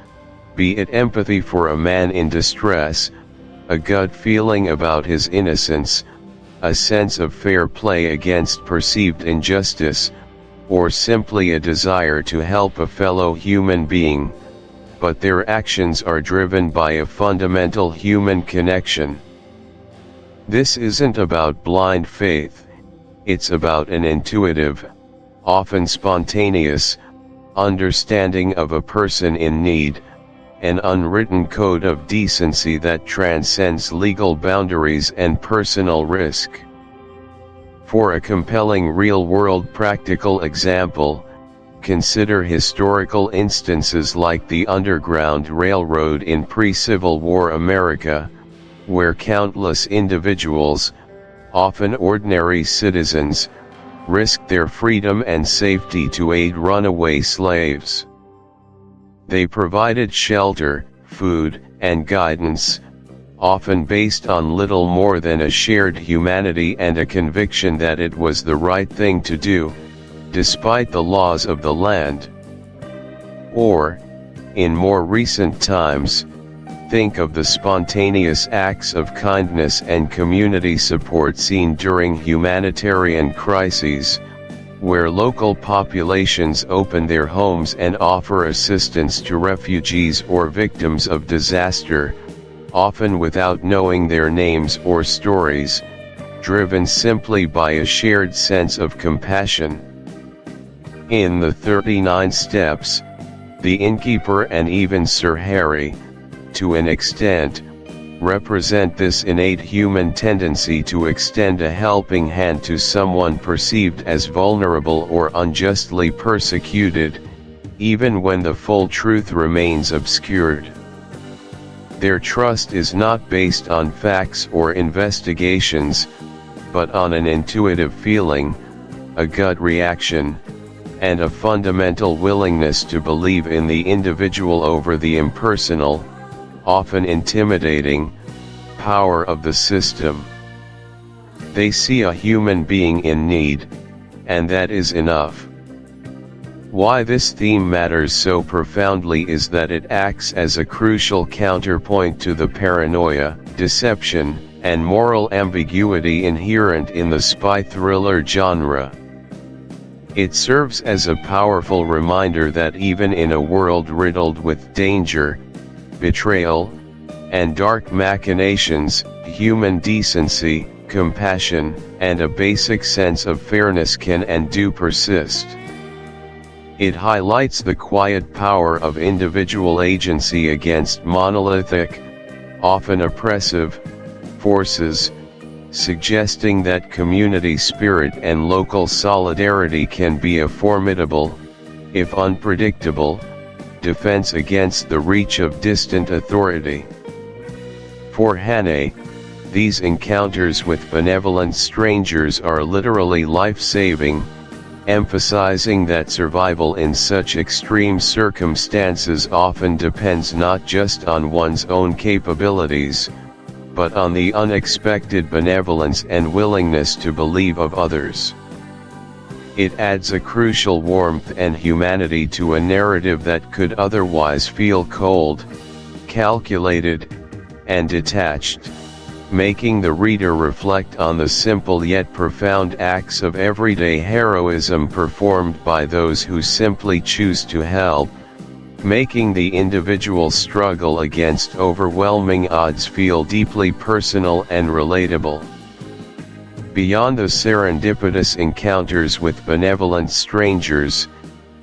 be it empathy for a man in distress, a gut feeling about his innocence, a sense of fair play against perceived injustice, or simply a desire to help a fellow human being, but their actions are driven by a fundamental human connection. This isn't about blind faith, it's about an intuitive, often spontaneous, understanding of a person in need, an unwritten code of decency that transcends legal boundaries and personal risk. For a compelling real-world practical example, consider historical instances like the Underground Railroad in pre-Civil War America, where countless individuals, often ordinary citizens, risked their freedom and safety to aid runaway slaves. They provided shelter, food, and guidance, often based on little more than a shared humanity and a conviction that it was the right thing to do, despite the laws of the land. Or, in more recent times, think of the spontaneous acts of kindness and community support seen during humanitarian crises, where local populations open their homes and offer assistance to refugees or victims of disaster, often without knowing their names or stories, driven simply by a shared sense of compassion. In the 39 Steps, the innkeeper and even Sir Harry, to an extent, represent this innate human tendency to extend a helping hand to someone perceived as vulnerable or unjustly persecuted, even when the full truth remains obscured. Their trust is not based on facts or investigations, but on an intuitive feeling, a gut reaction, and a fundamental willingness to believe in the individual over the impersonal, often intimidating, power of the system. They see a human being in need, and that is enough. Why this theme matters so profoundly is that it acts as a crucial counterpoint to the paranoia, deception, and moral ambiguity inherent in the spy thriller genre. It serves as a powerful reminder that even in a world riddled with danger, betrayal, and dark machinations, human decency, compassion, and a basic sense of fairness can and do persist. It highlights the quiet power of individual agency against monolithic, often oppressive, forces, suggesting that community spirit and local solidarity can be a formidable, if unpredictable, defense against the reach of distant authority. For Hannay, these encounters with benevolent strangers are literally life-saving, emphasizing that survival in such extreme circumstances often depends not just on one's own capabilities, but on the unexpected benevolence and willingness to believe of others. It adds a crucial warmth and humanity to a narrative that could otherwise feel cold, calculated, and detached, making the reader reflect on the simple yet profound acts of everyday heroism performed by those who simply choose to help, making the individual struggle against overwhelming odds feel deeply personal and relatable. Beyond the serendipitous encounters with benevolent strangers,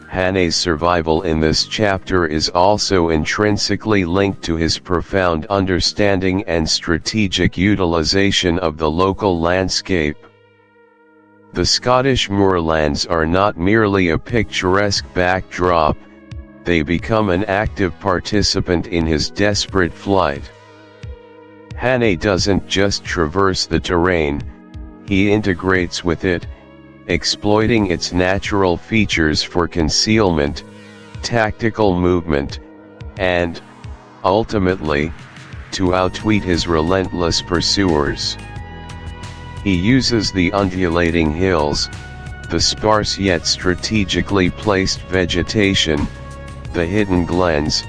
Hannay's survival in this chapter is also intrinsically linked to his profound understanding and strategic utilization of the local landscape. The Scottish moorlands are not merely a picturesque backdrop, they become an active participant in his desperate flight. Hannay doesn't just traverse the terrain, he integrates with it, exploiting its natural features for concealment, tactical movement, and, ultimately, to outwit his relentless pursuers. He uses the undulating hills, the sparse yet strategically placed vegetation, the hidden glens,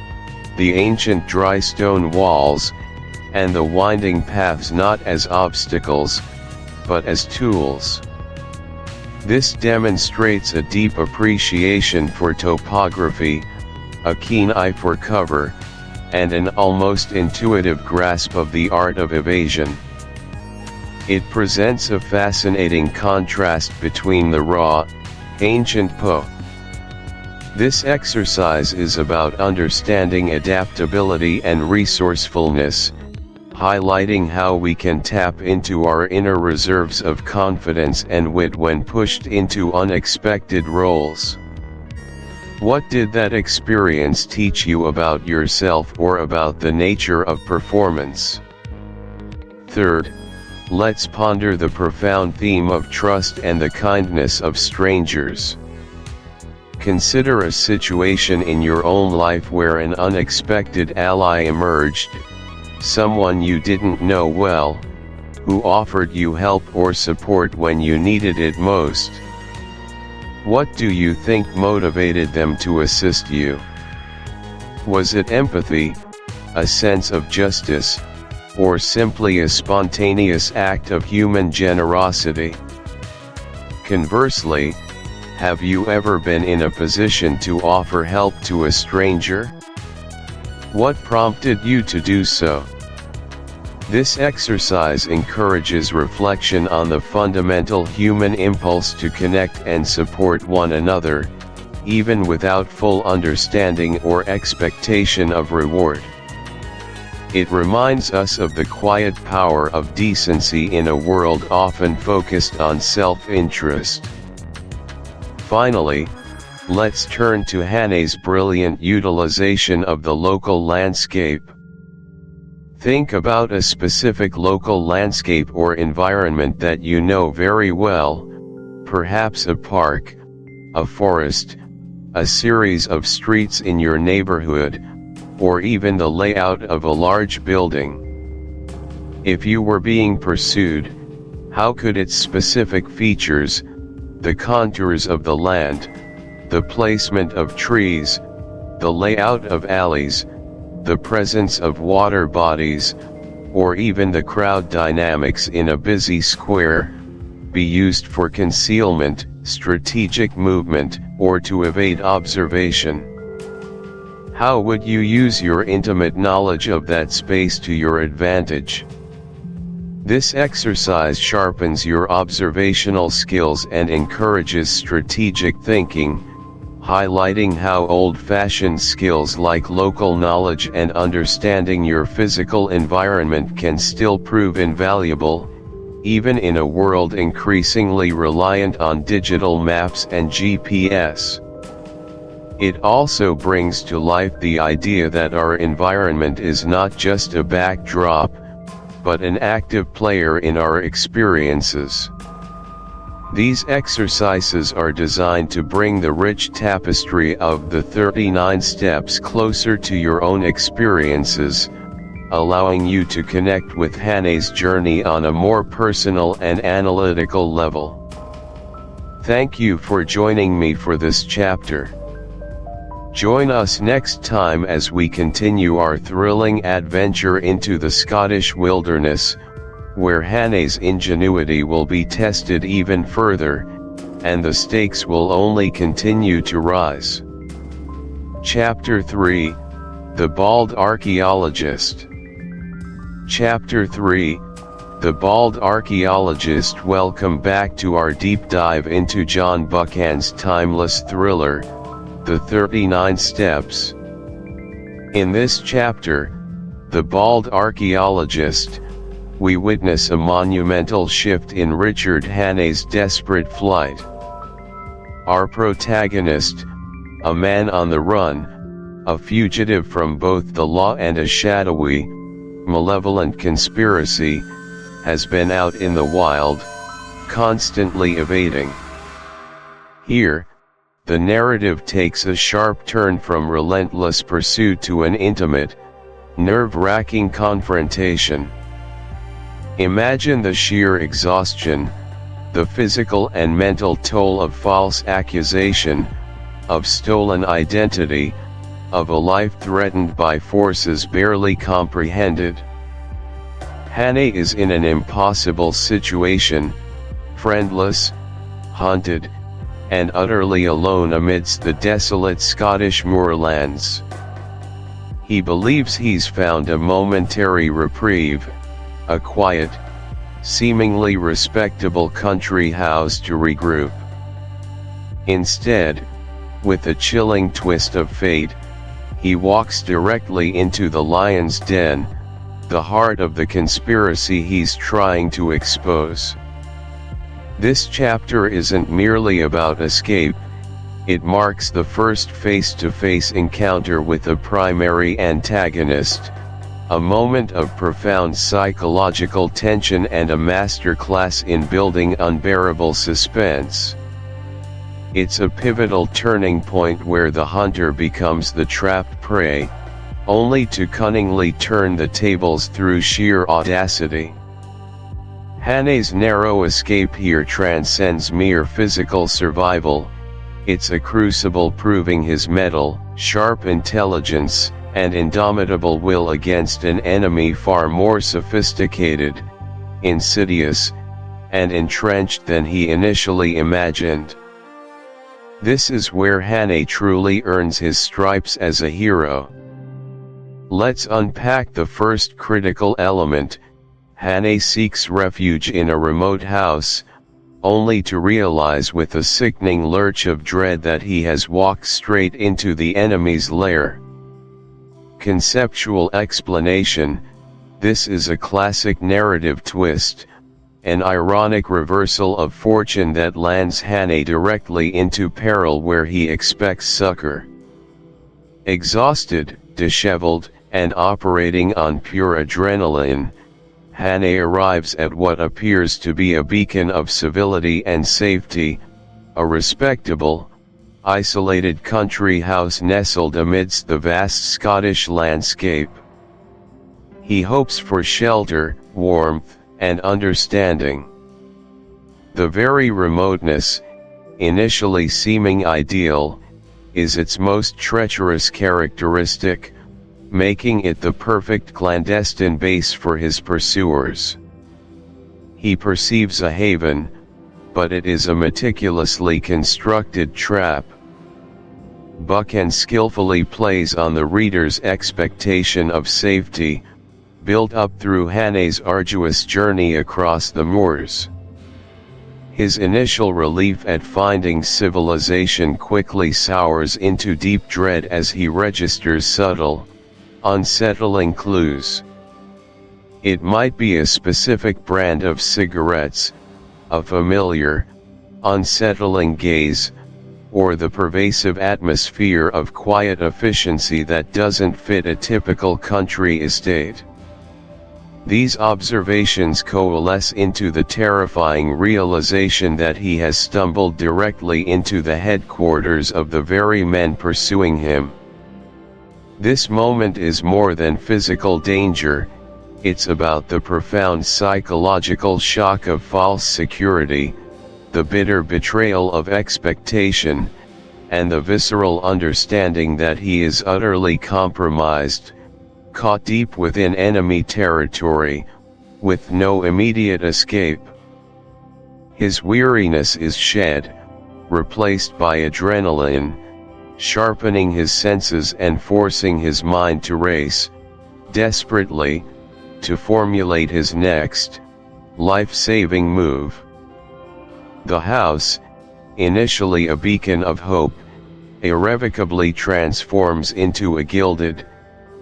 the ancient dry stone walls, and the winding paths not as obstacles, but as tools. This demonstrates a deep appreciation for topography, a keen eye for cover, and an almost intuitive grasp of the art of evasion. It presents a fascinating contrast between the raw, Ancient Poe. This exercise is about understanding adaptability and resourcefulness, highlighting how we can tap into our inner reserves of confidence and wit when pushed into unexpected roles. What did that experience teach you about yourself or about the nature of performance? Third, let's ponder the profound theme of trust and the kindness of strangers. Consider a situation in your own life where an unexpected ally emerged, someone you didn't know well, who offered you help or support when you needed it most. What do you think motivated them to assist you? Was it empathy, a sense of justice, or simply a spontaneous act of human generosity? Conversely, have you ever been in a position to offer help to a stranger? What prompted you to do so? This exercise encourages reflection on the fundamental human impulse to connect and support one another, even without full understanding or expectation of reward. It reminds us of the quiet power of decency in a world often focused on self-interest. Finally, let's turn to Hannay's brilliant utilization of the local landscape. Think about a specific local landscape or environment that you know very well, perhaps a park, a forest, a series of streets in your neighborhood, or even the layout of a large building. If you were being pursued, how could its specific features, the contours of the land, the placement of trees, the layout of alleys, the presence of water bodies, or even the crowd dynamics in a busy square, be used for concealment, strategic movement, or to evade observation? How would you use your intimate knowledge of that space to your advantage? This exercise sharpens your observational skills and encourages strategic thinking, highlighting how old-fashioned skills like local knowledge and understanding your physical environment can still prove invaluable, even in a world increasingly reliant on digital maps and GPS. It also brings to life the idea that our environment is not just a backdrop, but an active player in our experiences. These exercises are designed to bring the rich tapestry of the 39 steps closer to your own experiences, allowing you to connect with Hannay's journey on a more personal and analytical level. Thank you for joining me for this chapter. Join us next time as we continue our thrilling adventure into the Scottish wilderness, where Hannay's ingenuity will be tested even further, and the stakes will only continue to rise. Chapter 3: The Bald Archaeologist. Chapter 3: The Bald Archaeologist. Welcome back to our deep dive into John Buchan's timeless thriller, The 39 Steps. In this chapter, The Bald Archaeologist, we witness a monumental shift in Richard Hannay's desperate flight. Our protagonist, a man on the run, a fugitive from both the law and a shadowy, malevolent conspiracy, has been out in the wild, constantly evading. Here, the narrative takes a sharp turn from relentless pursuit to an intimate, nerve-wracking confrontation. Imagine the sheer exhaustion, the physical and mental toll of false accusation, of stolen identity, of a life threatened by forces barely comprehended. Hannay is in an impossible situation, friendless, hunted, and utterly alone amidst the desolate Scottish moorlands. He believes he's found a momentary reprieve, a quiet, seemingly respectable country house to regroup. Instead, with a chilling twist of fate, he walks directly into the lion's den, the heart of the conspiracy he's trying to expose. This chapter isn't merely about escape, it marks the first face-to-face encounter with the primary antagonist, a moment of profound psychological tension and a masterclass in building unbearable suspense. It's a pivotal turning point where the hunter becomes the trapped prey, only to cunningly turn the tables through sheer audacity. Hannay's narrow escape here transcends mere physical survival, it's a crucible proving his mettle, sharp intelligence, and indomitable will against an enemy far more sophisticated, insidious, and entrenched than he initially imagined. This is where Hannay truly earns his stripes as a hero. Let's unpack the first critical element. Hannay seeks refuge in a remote house, only to realize with a sickening lurch of dread that he has walked straight into the enemy's lair. Conceptual explanation: this is a classic narrative twist, an ironic reversal of fortune that lands Hannay directly into peril where he expects succor. Exhausted, disheveled, and operating on pure adrenaline, Hannay arrives at what appears to be a beacon of civility and safety, a respectable, isolated country house nestled amidst the vast Scottish landscape. He hopes for shelter, warmth, and understanding. The very remoteness, initially seeming ideal, is its most treacherous characteristic, making it the perfect clandestine base for his pursuers. He perceives a haven, but it is a meticulously constructed trap. Buchan skillfully plays on the reader's expectation of safety, built up through Hannay's arduous journey across the moors. His initial relief at finding civilization quickly sours into deep dread as he registers subtle, unsettling clues. It might be a specific brand of cigarettes, a familiar, unsettling gaze, or the pervasive atmosphere of quiet efficiency that doesn't fit a typical country estate. These observations coalesce into the terrifying realization that he has stumbled directly into the headquarters of the very men pursuing him. This moment is more than physical danger, it's about the profound psychological shock of false security, the bitter betrayal of expectation, and the visceral understanding that he is utterly compromised, caught deep within enemy territory, with no immediate escape. His weariness is shed, replaced by adrenaline, sharpening his senses and forcing his mind to race, desperately, to formulate his next, life-saving move. The house, initially a beacon of hope, irrevocably transforms into a gilded,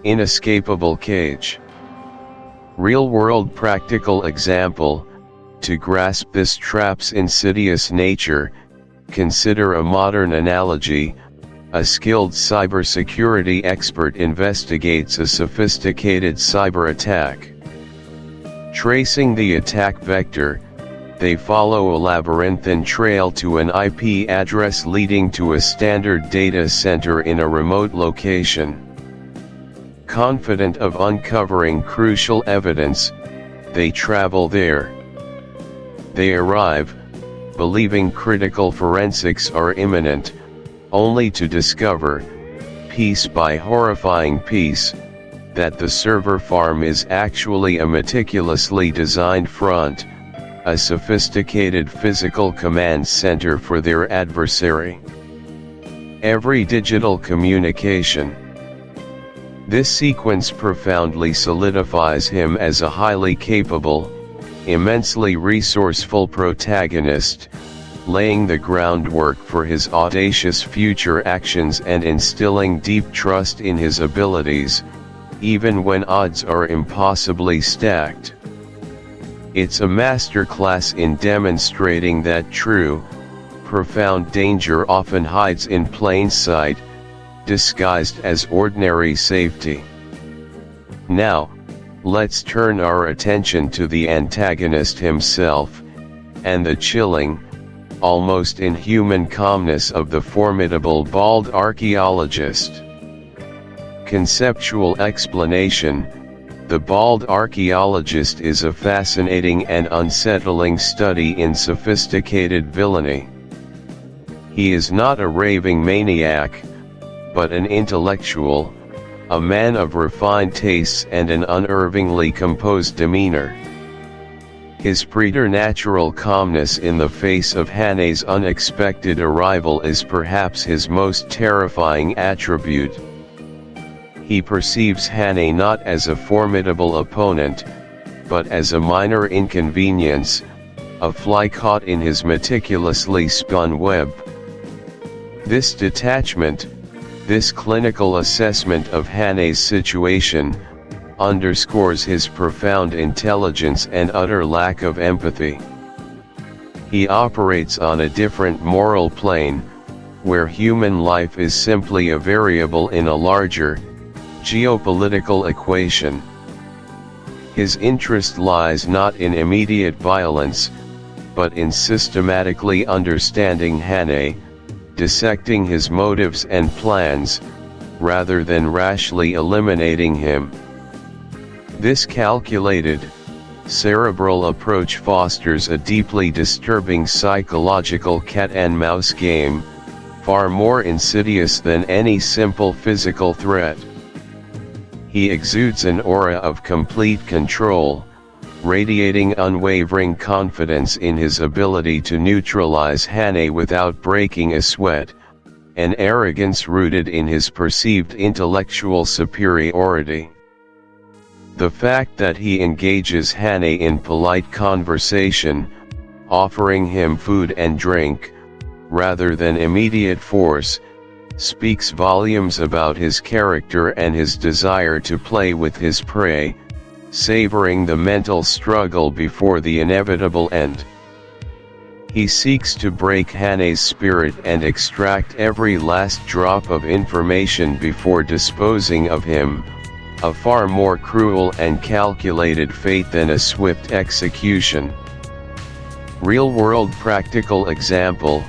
inescapable cage. Real-world practical example: to grasp this trap's insidious nature, consider a modern analogy. A skilled cybersecurity expert investigates a sophisticated cyber attack. Tracing the attack vector, they follow a labyrinthine trail to an IP address leading to a standard data center in a remote location. Confident of uncovering crucial evidence, they travel there. They arrive, believing critical forensics are imminent, only to discover, piece by horrifying piece, that the server farm is actually a meticulously designed front, a sophisticated physical command center for their adversary. Every digital communication. This sequence profoundly solidifies him as a highly capable, immensely resourceful protagonist, laying the groundwork for his audacious future actions and instilling deep trust in his abilities, even when odds are impossibly stacked. It's a masterclass in demonstrating that true, profound danger often hides in plain sight, disguised as ordinary safety. Now, let's turn our attention to the antagonist himself, and the chilling, almost inhuman calmness of the formidable bald archaeologist. Conceptual explanation: the bald archaeologist is a fascinating and unsettling study in sophisticated villainy. He is not a raving maniac, but an intellectual, a man of refined tastes and an unervingly composed demeanor. His preternatural calmness in the face of Hannay's unexpected arrival is perhaps his most terrifying attribute. He perceives Hannay not as a formidable opponent, but as a minor inconvenience, a fly caught in his meticulously spun web. This detachment, this clinical assessment of Hannay's situation, underscores his profound intelligence and utter lack of empathy. He operates on a different moral plane, where human life is simply a variable in a larger, geopolitical equation. His interest lies not in immediate violence, but in systematically understanding Hannay, dissecting his motives and plans, rather than rashly eliminating him. This calculated, cerebral approach fosters a deeply disturbing psychological cat-and-mouse game, far more insidious than any simple physical threat. He exudes an aura of complete control, radiating unwavering confidence in his ability to neutralize Hannay without breaking a sweat, an arrogance rooted in his perceived intellectual superiority. The fact that he engages Hannay in polite conversation, offering him food and drink, rather than immediate force, speaks volumes about his character and his desire to play with his prey, savoring the mental struggle before the inevitable end. He seeks to break Hannay's spirit and extract every last drop of information before disposing of him, a far more cruel and calculated fate than a swift execution. Real-world practical example: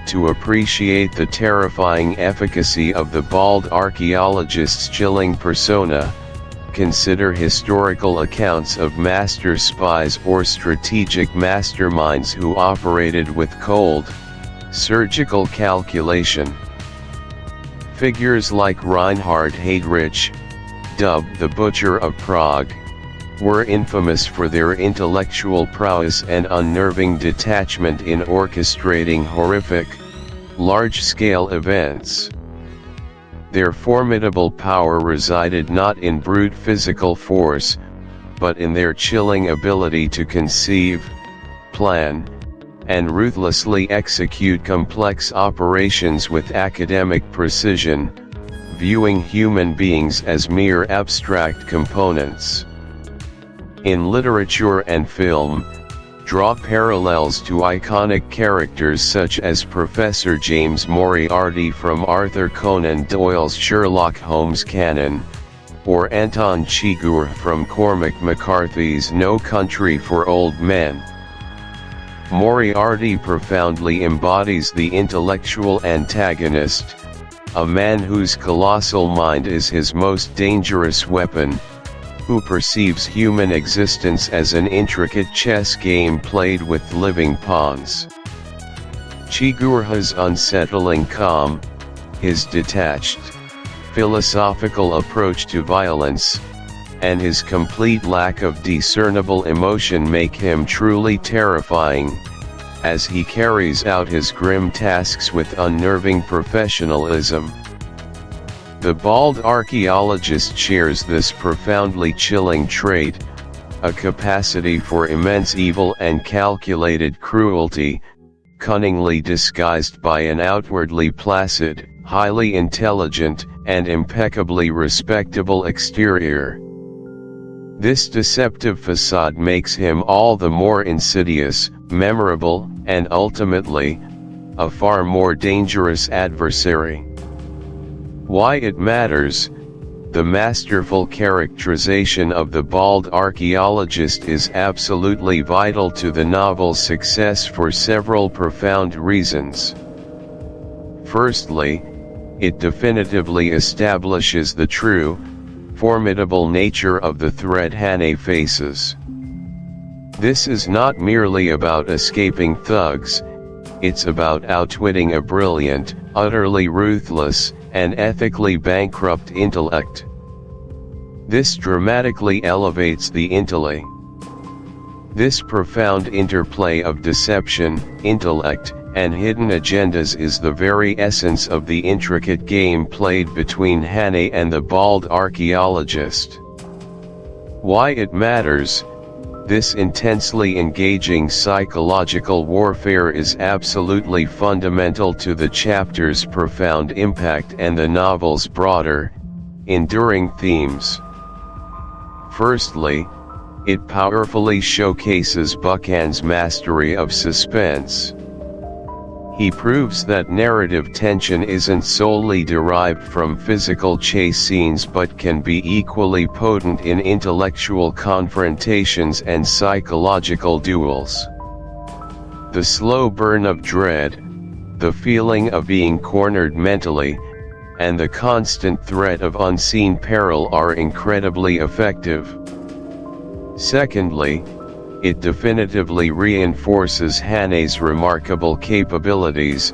to appreciate the terrifying efficacy of the bald archaeologist's chilling persona, consider historical accounts of master spies or strategic masterminds who operated with cold, surgical calculation. Figures like Reinhard Heydrich, dubbed the Butcher of Prague, were infamous for their intellectual prowess and unnerving detachment in orchestrating horrific, large-scale events. Their formidable power resided not in brute physical force, but in their chilling ability to conceive, plan, and ruthlessly execute complex operations with academic precision, viewing human beings as mere abstract components. In literature and film, draw parallels to iconic characters such as Professor James Moriarty from Arthur Conan Doyle's Sherlock Holmes canon, or Anton Chigurh from Cormac McCarthy's No Country for Old Men. Moriarty profoundly embodies the intellectual antagonist, a man whose colossal mind is his most dangerous weapon, who perceives human existence as an intricate chess game played with living pawns. Chigurh's unsettling calm, his detached, philosophical approach to violence, and his complete lack of discernible emotion make him truly terrifying, as he carries out his grim tasks with unnerving professionalism. The bald archaeologist shares this profoundly chilling trait, a capacity for immense evil and calculated cruelty, cunningly disguised by an outwardly placid, highly intelligent, and impeccably respectable exterior. This deceptive facade makes him all the more insidious, memorable, and ultimately, a far more dangerous adversary. Why it matters. The masterful characterization of the bald archaeologist is absolutely vital to the novel's success for several profound reasons. Firstly, it definitively establishes the true, formidable nature of the threat Hannay faces. This is not merely about escaping thugs, it's about outwitting a brilliant, utterly ruthless, and ethically bankrupt intellect. This dramatically elevates the intellect. This profound interplay of deception, intellect, and hidden agendas is the very essence of the intricate game played between Hannay and the bald archaeologist. Why it matters. This intensely engaging psychological warfare is absolutely fundamental to the chapter's profound impact and the novel's broader, enduring themes. Firstly, it powerfully showcases Buchan's mastery of suspense. He proves that narrative tension isn't solely derived from physical chase scenes but can be equally potent in intellectual confrontations and psychological duels. The slow burn of dread, the feeling of being cornered mentally, and the constant threat of unseen peril are incredibly effective. Secondly, it definitively reinforces Hannay's remarkable capabilities,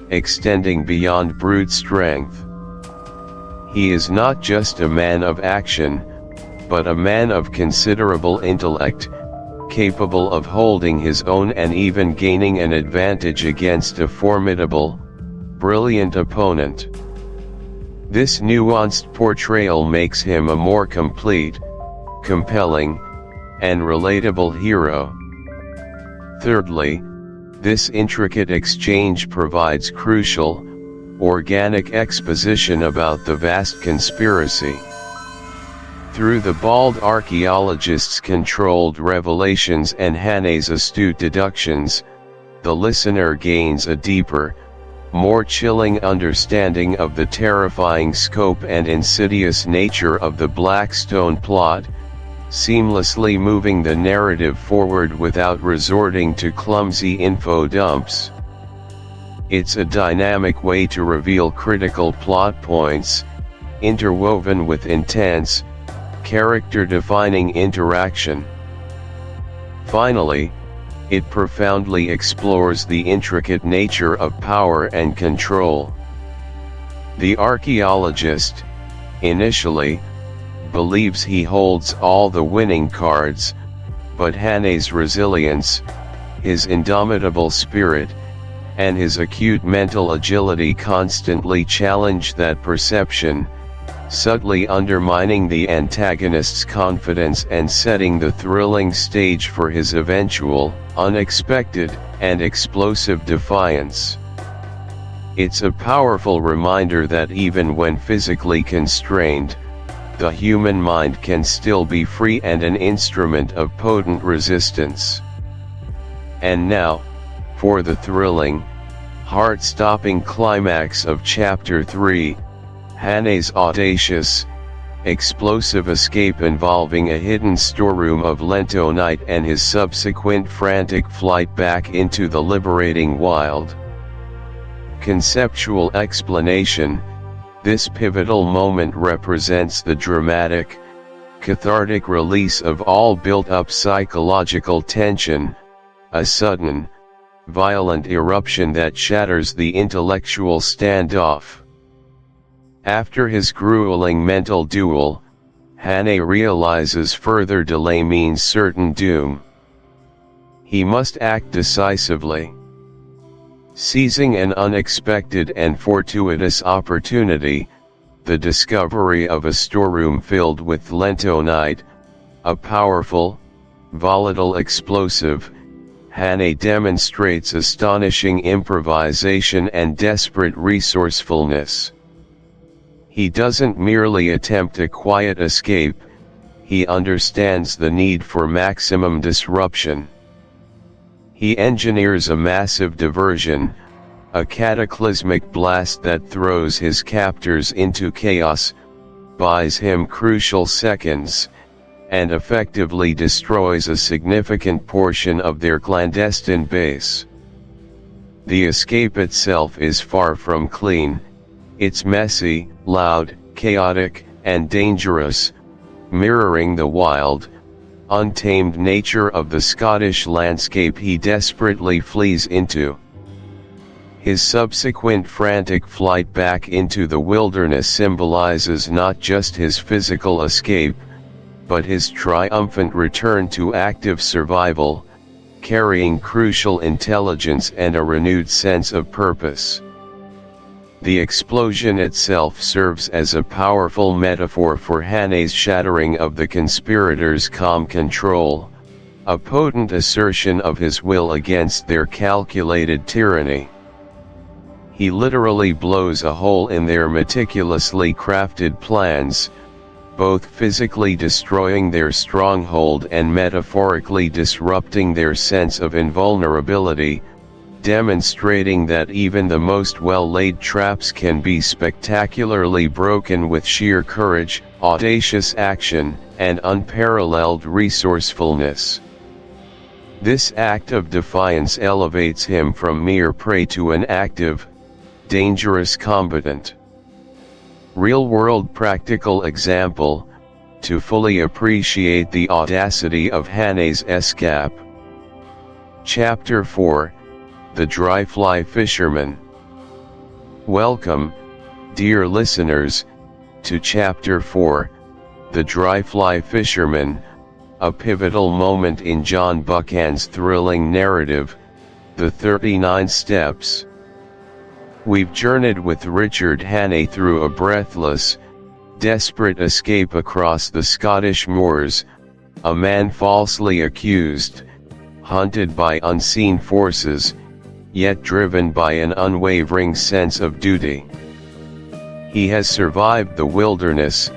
extending beyond brute strength. He is not just a man of action, but a man of considerable intellect, capable of holding his own and even gaining an advantage against a formidable, brilliant opponent. This nuanced portrayal makes him a more complete, compelling, and relatable hero. Thirdly, this intricate exchange provides crucial, organic exposition about the vast conspiracy. Through the bald archaeologist's controlled revelations and Hannay's astute deductions, the listener gains a deeper, more chilling understanding of the terrifying scope and insidious nature of the Blackstone plot, seamlessly moving the narrative forward without resorting to clumsy info dumps. It's a dynamic way to reveal critical plot points, interwoven with intense, character-defining interaction. Finally, it profoundly explores the intricate nature of power and control. The archaeologist, initially, believes he holds all the winning cards, but Hannay's resilience, his indomitable spirit, and his acute mental agility constantly challenge that perception, subtly undermining the antagonist's confidence and setting the thrilling stage for his eventual, unexpected, and explosive defiance. It's a powerful reminder that even when physically constrained, the human mind can still be free and an instrument of potent resistance. And now, for the thrilling, heart-stopping climax of Chapter 3, Hannay's audacious, explosive escape involving a hidden storeroom of lentonite and his subsequent frantic flight back into the liberating wild. Conceptual explanation. This pivotal moment represents the dramatic, cathartic release of all built-up psychological tension, a sudden, violent eruption that shatters the intellectual standoff. After his grueling mental duel, Hannay realizes further delay means certain doom. He must act decisively. Seizing an unexpected and fortuitous opportunity, the discovery of a storeroom filled with lentonite, a powerful, volatile explosive, Hannay demonstrates astonishing improvisation and desperate resourcefulness. He doesn't merely attempt a quiet escape, he understands the need for maximum disruption. He engineers a massive diversion, a cataclysmic blast that throws his captors into chaos, buys him crucial seconds, and effectively destroys a significant portion of their clandestine base. The escape itself is far from clean, it's messy, loud, chaotic, and dangerous, mirroring the wild, untamed nature of the Scottish landscape he desperately flees into. His subsequent frantic flight back into the wilderness symbolizes not just his physical escape, but his triumphant return to active survival, carrying crucial intelligence and a renewed sense of purpose. The explosion itself serves as a powerful metaphor for Hannay's shattering of the conspirators' calm control, a potent assertion of his will against their calculated tyranny. He literally blows a hole in their meticulously crafted plans, both physically destroying their stronghold and metaphorically disrupting their sense of invulnerability, demonstrating that even the most well-laid traps can be spectacularly broken with sheer courage, audacious action, and unparalleled resourcefulness. This act of defiance elevates him from mere prey to an active, dangerous combatant. Real-world practical example, to fully appreciate the audacity of Hannay's escape. Chapter 4, The Dry Fly Fisherman. Welcome, dear listeners, to Chapter 4, The Dry Fly Fisherman, a pivotal moment in John Buchan's thrilling narrative, The 39 Steps. We've journeyed with Richard Hannay through a breathless, desperate escape across the Scottish moors, a man falsely accused, hunted by unseen forces, yet driven by an unwavering sense of duty. He has survived the wilderness,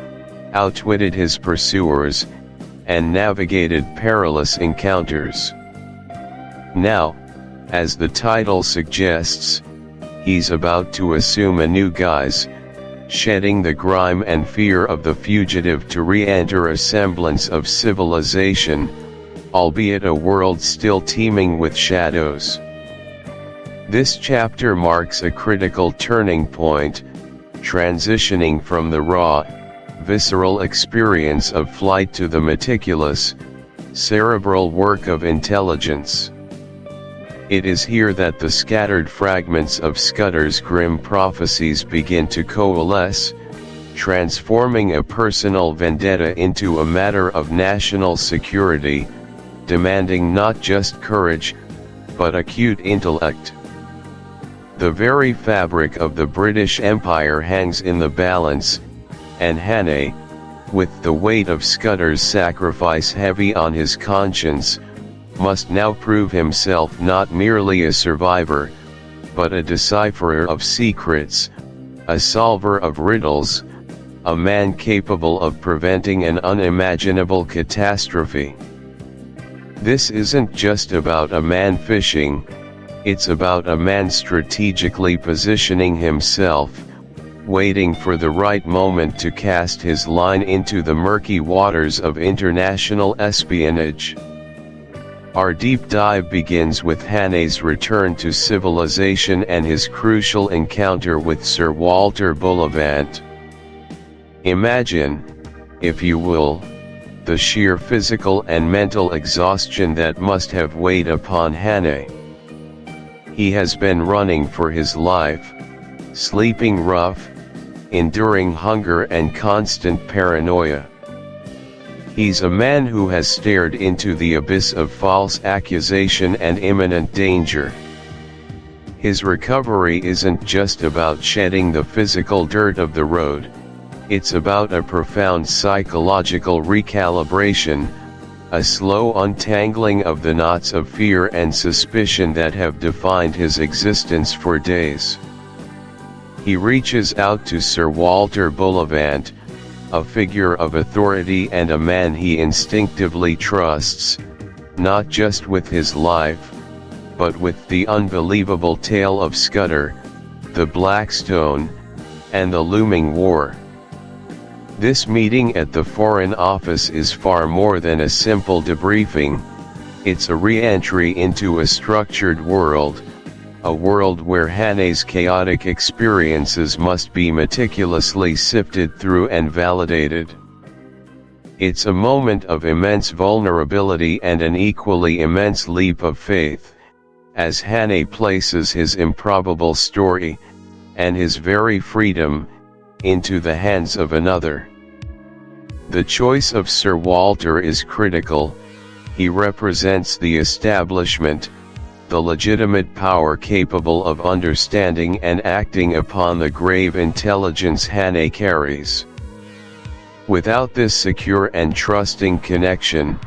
outwitted his pursuers, and navigated perilous encounters. Now, as the title suggests, he's about to assume a new guise, shedding the grime and fear of the fugitive to re-enter a semblance of civilization, albeit a world still teeming with shadows. This chapter marks a critical turning point, transitioning from the raw, visceral experience of flight to the meticulous, cerebral work of intelligence. It is here that the scattered fragments of Scudder's grim prophecies begin to coalesce, transforming a personal vendetta into a matter of national security, demanding not just courage, but acute intellect. The very fabric of the British Empire hangs in the balance, and Hannay, with the weight of Scudder's sacrifice heavy on his conscience, must now prove himself not merely a survivor, but a decipherer of secrets, a solver of riddles, a man capable of preventing an unimaginable catastrophe. This isn't just about a man fishing, it's about a man strategically positioning himself, waiting for the right moment to cast his line into the murky waters of international espionage. Our deep dive begins with Hannay's return to civilization and his crucial encounter with Sir Walter Bullivant. Imagine, if you will, the sheer physical and mental exhaustion that must have weighed upon Hannay. He has been running for his life, sleeping rough, enduring hunger and constant paranoia. He's a man who has stared into the abyss of false accusation and imminent danger. His recovery isn't just about shedding the physical dirt of the road, it's about a profound psychological recalibration, a slow untangling of the knots of fear and suspicion that have defined his existence for days. He reaches out to Sir Walter Bullivant, a figure of authority and a man he instinctively trusts, not just with his life, but with the unbelievable tale of Scudder, the Blackstone, and the looming war. This meeting at the Foreign Office is far more than a simple debriefing. It's a re-entry into a structured world, a world where Hannay's chaotic experiences must be meticulously sifted through and validated. It's a moment of immense vulnerability and an equally immense leap of faith, as Hannay places his improbable story, and his very freedom, into the hands of another. The choice of Sir Walter is critical. He represents the establishment, the legitimate power capable of understanding and acting upon the grave intelligence Hannay carries. Without this secure and trusting connection,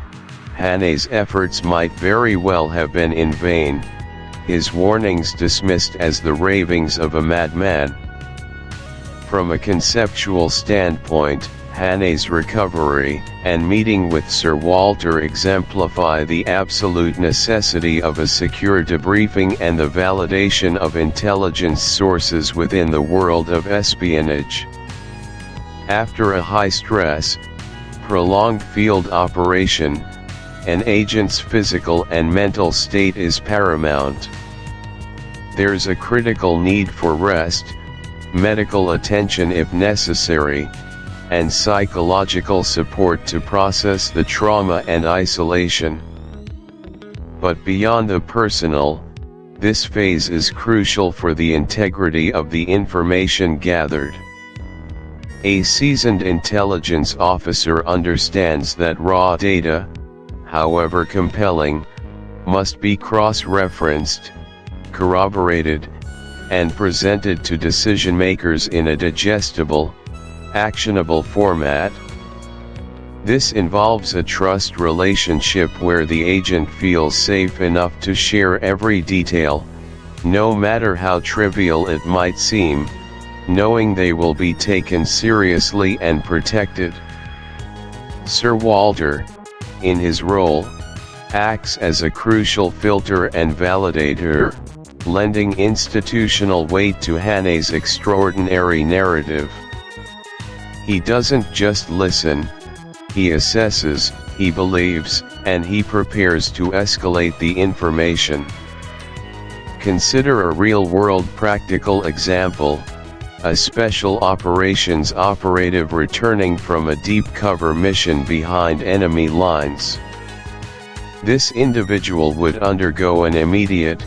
Hannay's efforts might very well have been in vain, his warnings dismissed as the ravings of a madman. From a conceptual standpoint, Hannay's recovery and meeting with Sir Walter exemplify the absolute necessity of a secure debriefing and the validation of intelligence sources within the world of espionage. After a high-stress, prolonged field operation, an agent's physical and mental state is paramount. There's a critical need for rest, medical attention if necessary, and psychological support to process the trauma and isolation. But beyond the personal, this phase is crucial for the integrity of the information gathered. A seasoned intelligence officer understands that raw data, however compelling, must be cross-referenced, corroborated, and presented to decision-makers in a digestible, actionable format. This involves a trust relationship where the agent feels safe enough to share every detail, no matter how trivial it might seem, knowing they will be taken seriously and protected. Sir Walter, in his role, acts as a crucial filter and validator, lending institutional weight to Hannay's extraordinary narrative. He doesn't just listen, he assesses, he believes, and he prepares to escalate the information. Consider a real-world practical example: a special operations operative returning from a deep cover mission behind enemy lines. This individual would undergo an immediate,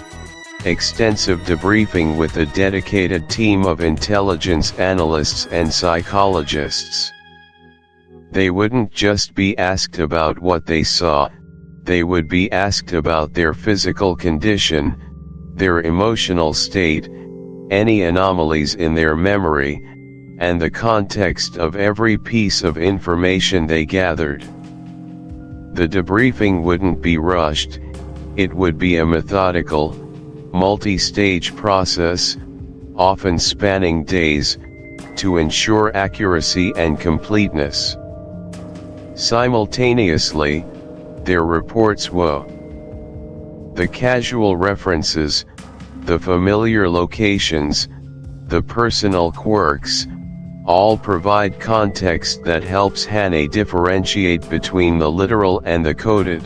extensive debriefing with a dedicated team of intelligence analysts and psychologists. They wouldn't just be asked about what they saw, they would be asked about their physical condition, their emotional state, any anomalies in their memory, and the context of every piece of information they gathered. The debriefing wouldn't be rushed, it would be a methodical, multi-stage process, often spanning days, to ensure accuracy and completeness. Simultaneously, their reports were the casual references, the familiar locations, the personal quirks, all provide context that helps Hannay differentiate between the literal and the coded.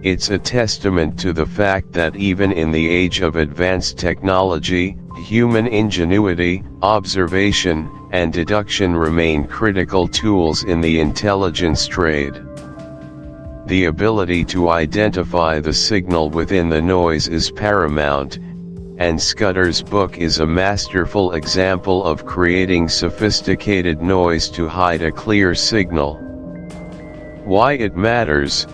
It's a testament to the fact that even in the age of advanced technology, human ingenuity, observation, and deduction remain critical tools in the intelligence trade. The ability to identify the signal within the noise is paramount, and Scudder's book is a masterful example of creating sophisticated noise to hide a clear signal. Why it matters: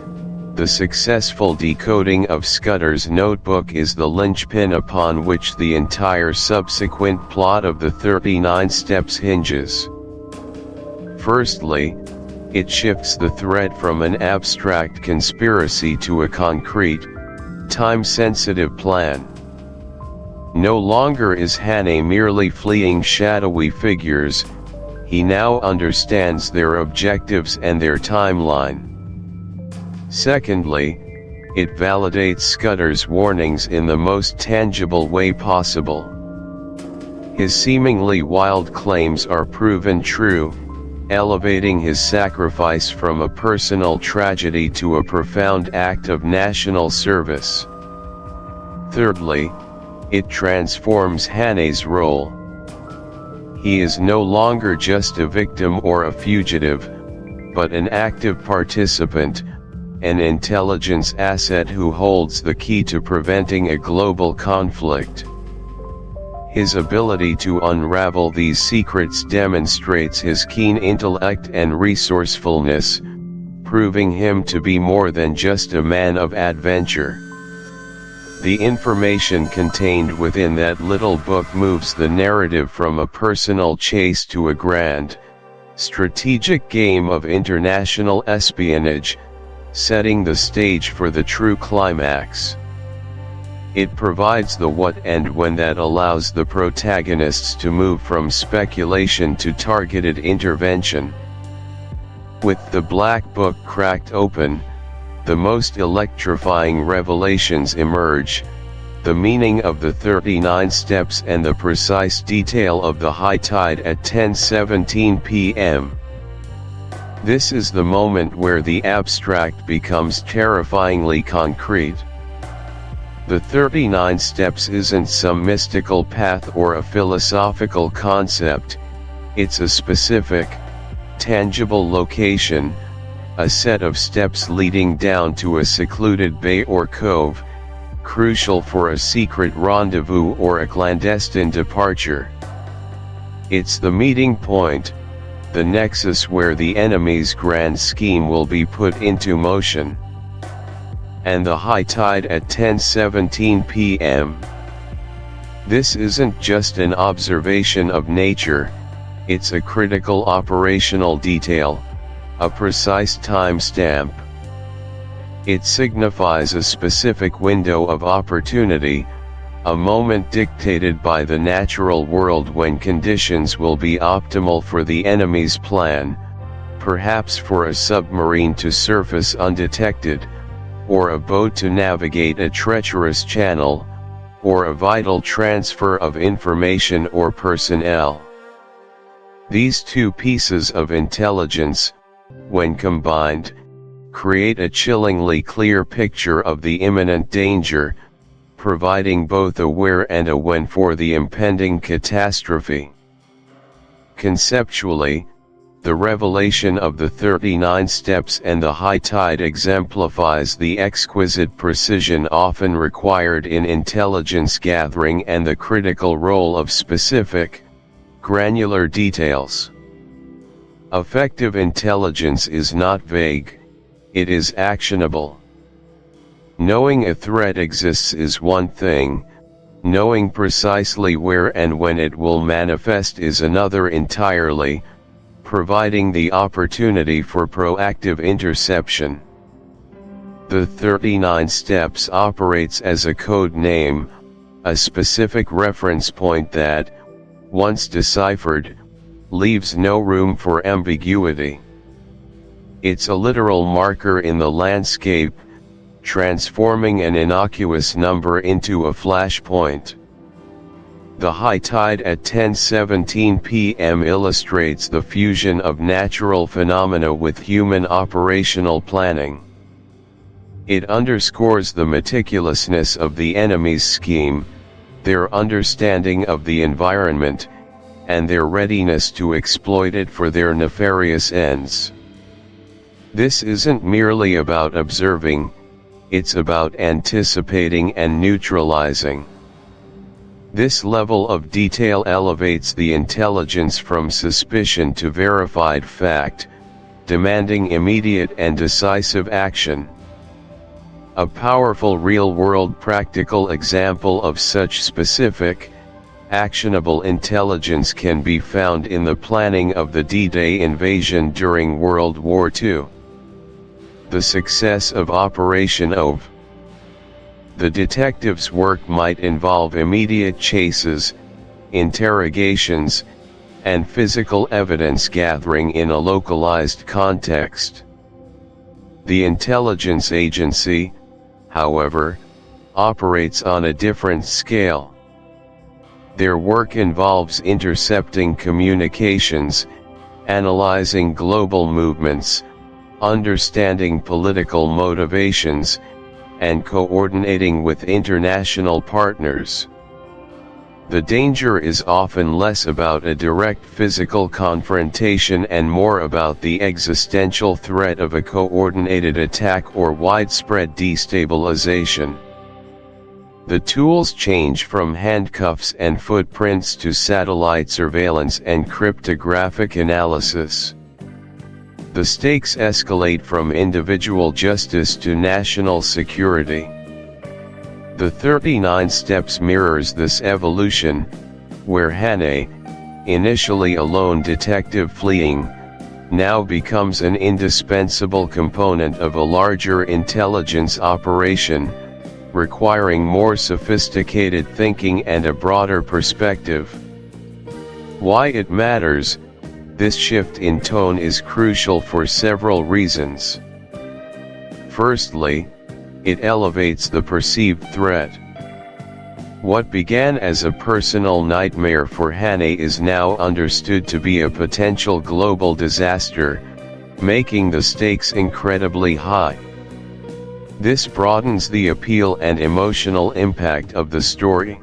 the successful decoding of Scudder's notebook is the linchpin upon which the entire subsequent plot of the 39 Steps hinges. Firstly, It shifts the threat from an abstract conspiracy to a concrete, time-sensitive plan. No longer is Hannay merely fleeing shadowy figures, he now understands their objectives and their timeline. Secondly, it validates Scudder's warnings in the most tangible way possible. His seemingly wild claims are proven true, elevating his sacrifice from a personal tragedy to a profound act of national service. Thirdly, it transforms Hannay's role. He is no longer just a victim or a fugitive, but an active participant, an intelligence asset who holds the key to preventing a global conflict. His ability to unravel these secrets demonstrates his keen intellect and resourcefulness, proving him to be more than just a man of adventure. The information contained within that little book moves the narrative from a personal chase to a grand, strategic game of international espionage, setting the stage for the true climax. It provides the what and when that allows the protagonists to move from speculation to targeted intervention. With the Black Book cracked open, the most electrifying revelations emerge, the meaning of the 39 steps and the precise detail of the high tide at 10:17 p.m. This is the moment where the abstract becomes terrifyingly concrete. The 39 steps isn't some mystical path or a philosophical concept, it's a specific, tangible location, a set of steps leading down to a secluded bay or cove, crucial for a secret rendezvous or a clandestine departure. It's the meeting point, the nexus where the enemy's grand scheme will be put into motion. And the high tide at 10:17 p.m. This isn't just an observation of nature, it's a critical operational detail, a precise timestamp. It signifies a specific window of opportunity, a moment dictated by the natural world when conditions will be optimal for the enemy's plan, perhaps for a submarine to surface undetected, or a boat to navigate a treacherous channel, or a vital transfer of information or personnel. These two pieces of intelligence, when combined, create a chillingly clear picture of the imminent danger, providing both a where and a when for the impending catastrophe. Conceptually, the revelation of the 39 steps and the high tide exemplifies the exquisite precision often required in intelligence gathering and the critical role of specific, granular details. Effective intelligence is not vague, it is actionable. Knowing a threat exists is one thing, knowing precisely where and when it will manifest is another entirely, providing the opportunity for proactive interception. The 39 steps operates as a code name, a specific reference point that, once deciphered, leaves no room for ambiguity. It's a literal marker in the landscape, transforming an innocuous number into a flashpoint. The high tide at 10:17 p.m. illustrates the fusion of natural phenomena with human operational planning. It underscores the meticulousness of the enemy's scheme, their understanding of the environment, and their readiness to exploit it for their nefarious ends. This isn't merely about observing, it's about anticipating and neutralizing. This level of detail elevates the intelligence from suspicion to verified fact, demanding immediate and decisive action. A powerful real-world practical example of such specific, actionable intelligence can be found in the planning of the D-Day invasion during World War II. The success of Operation OVE. The detective's work might involve immediate chases, interrogations, and physical evidence gathering in a localized context. The intelligence agency, however, operates on a different scale. Their work involves intercepting communications, analyzing global movements, understanding political motivations, and coordinating with international partners. The danger is often less about a direct physical confrontation and more about the existential threat of a coordinated attack or widespread destabilization. The tools change from handcuffs and footprints to satellite surveillance and cryptographic analysis. The stakes escalate from individual justice to national security. The 39 Steps mirrors this evolution, where Hannay, initially a lone detective fleeing, now becomes an indispensable component of a larger intelligence operation, requiring more sophisticated thinking and a broader perspective. Why it matters. This shift in tone is crucial for several reasons. Firstly, it elevates the perceived threat. What began as a personal nightmare for Hannay is now understood to be a potential global disaster, making the stakes incredibly high. This broadens the appeal and emotional impact of the story.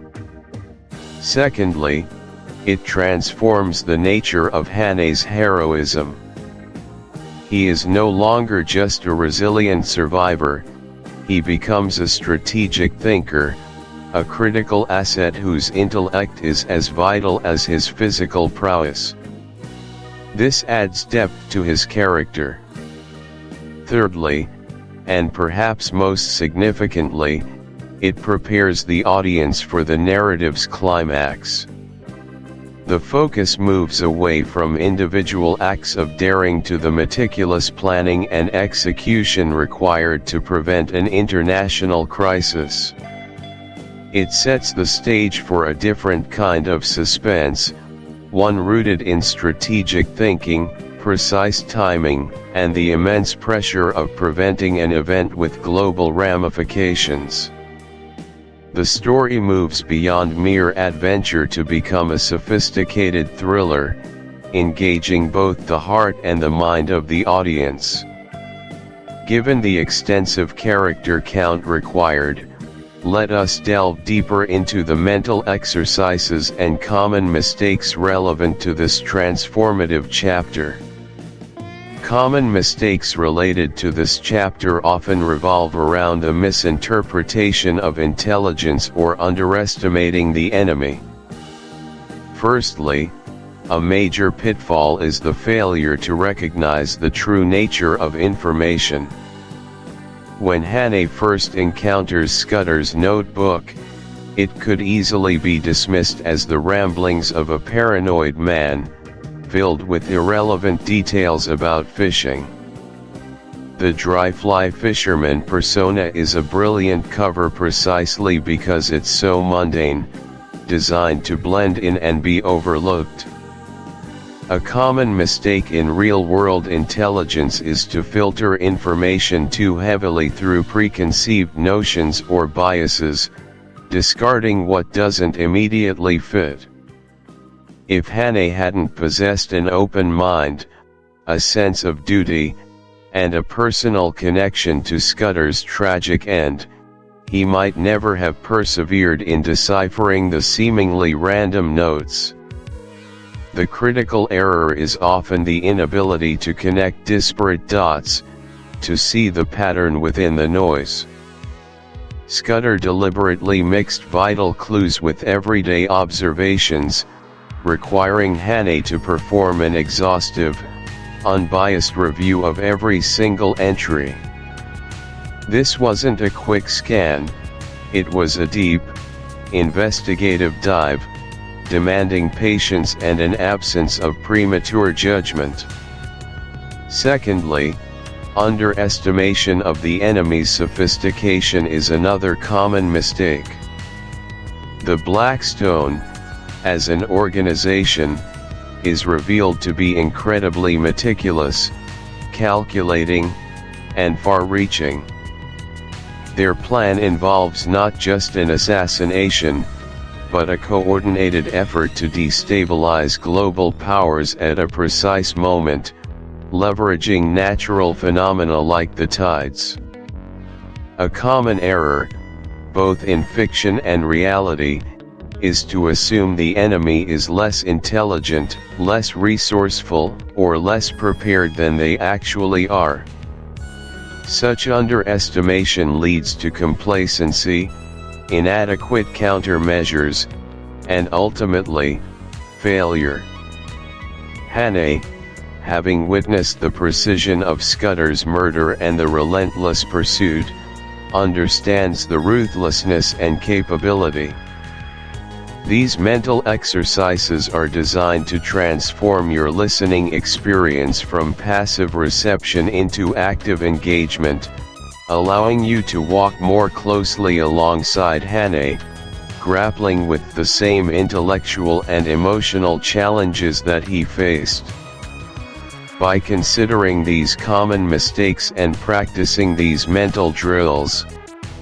Secondly, it transforms the nature of Hannay's heroism. He is no longer just a resilient survivor, he becomes a strategic thinker, a critical asset whose intellect is as vital as his physical prowess. This adds depth to his character. Thirdly, and perhaps most significantly, it prepares the audience for the narrative's climax. The focus moves away from individual acts of daring to the meticulous planning and execution required to prevent an international crisis. It sets the stage for a different kind of suspense, one rooted in strategic thinking, precise timing, and the immense pressure of preventing an event with global ramifications. The story moves beyond mere adventure to become a sophisticated thriller, engaging both the heart and the mind of the audience. Given the extensive character count required, let us delve deeper into the mental exercises and common mistakes relevant to this transformative chapter. Common mistakes related to this chapter often revolve around a misinterpretation of intelligence or underestimating the enemy. Firstly, a major pitfall is the failure to recognize the true nature of information. When Hannay first encounters Scudder's notebook, it could easily be dismissed as the ramblings of a paranoid man, filled with irrelevant details about fishing. The dry fly fisherman persona is a brilliant cover precisely because it's so mundane, designed to blend in and be overlooked. A common mistake in real-world intelligence is to filter information too heavily through preconceived notions or biases, discarding what doesn't immediately fit. If Hannay hadn't possessed an open mind, a sense of duty, and a personal connection to Scudder's tragic end, he might never have persevered in deciphering the seemingly random notes. The critical error is often the inability to connect disparate dots, to see the pattern within the noise. Scudder deliberately mixed vital clues with everyday observations, requiring Hannay to perform an exhaustive, unbiased review of every single entry. This wasn't a quick scan, it was a deep, investigative dive, demanding patience and an absence of premature judgment. Secondly, underestimation of the enemy's sophistication is another common mistake. The Black Stone, as an organization, is revealed to be incredibly meticulous, calculating, and far-reaching. Their plan involves not just an assassination, but a coordinated effort to destabilize global powers at a precise moment, leveraging natural phenomena like the tides. A common error, both in fiction and reality, is to assume the enemy is less intelligent, less resourceful, or less prepared than they actually are. Such underestimation leads to complacency, inadequate countermeasures, and ultimately, failure. Hannay, having witnessed the precision of Scudder's murder and the relentless pursuit, understands the ruthlessness and capability. These mental exercises are designed to transform your listening experience from passive reception into active engagement, allowing you to walk more closely alongside Hannay, grappling with the same intellectual and emotional challenges that he faced. By considering these common mistakes and practicing these mental drills,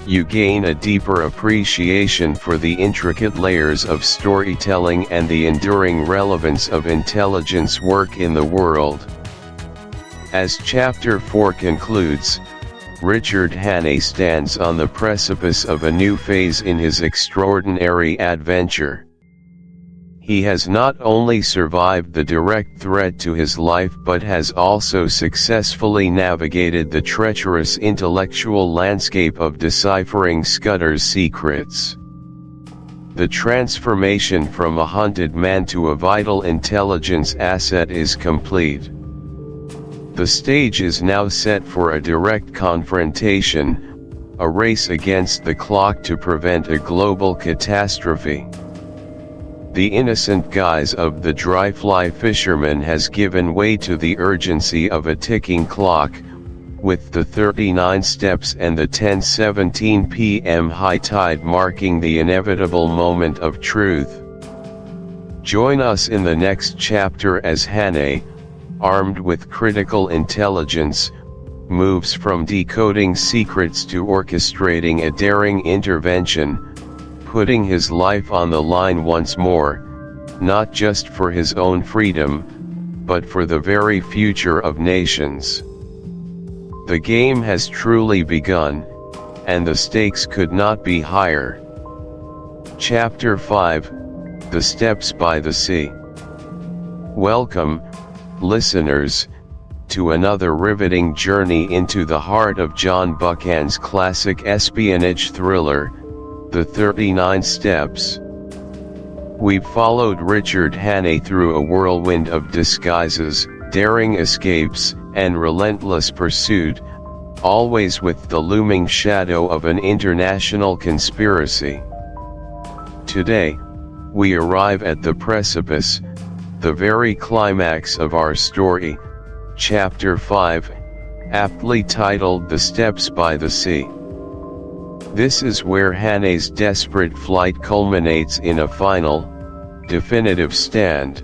you gain a deeper appreciation for the intricate layers of storytelling and the enduring relevance of intelligence work in the world. As Chapter 4 concludes, Richard Hannay stands on the precipice of a new phase in his extraordinary adventure. He has not only survived the direct threat to his life but has also successfully navigated the treacherous intellectual landscape of deciphering Scudder's secrets. The transformation from a hunted man to a vital intelligence asset is complete. The stage is now set for a direct confrontation, a race against the clock to prevent a global catastrophe. The innocent guise of the dry fly fisherman has given way to the urgency of a ticking clock, with the 39 steps and the 10:17 p.m. high tide marking the inevitable moment of truth. Join us in the next chapter as Hannay, armed with critical intelligence, moves from decoding secrets to orchestrating a daring intervention, putting his life on the line once more, not just for his own freedom, but for the very future of nations. The game has truly begun, and the stakes could not be higher. Chapter 5, The Steps by the Sea. Welcome, listeners, to another riveting journey into the heart of John Buchan's classic espionage thriller, The 39 Steps. We've followed Richard Hannay through a whirlwind of disguises, daring escapes, and relentless pursuit, always with the looming shadow of an international conspiracy. Today, we arrive at the precipice, the very climax of our story, Chapter 5, aptly titled The Steps by the Sea. This is where Hannay's desperate flight culminates in a final, definitive stand.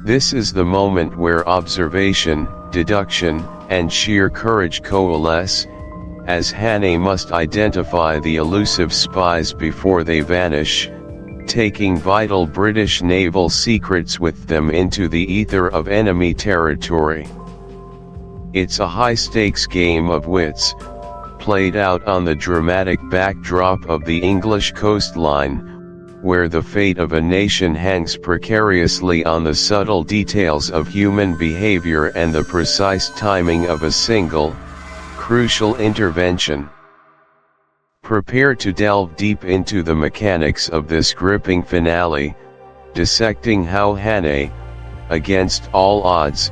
This is the moment where observation, deduction, and sheer courage coalesce, as Hannay must identify the elusive spies before they vanish, taking vital British naval secrets with them into the ether of enemy territory. It's a high-stakes game of wits, played out on the dramatic backdrop of the English coastline, where the fate of a nation hangs precariously on the subtle details of human behavior and the precise timing of a single, crucial intervention. Prepare to delve deep into the mechanics of this gripping finale, dissecting how Hannay, against all odds,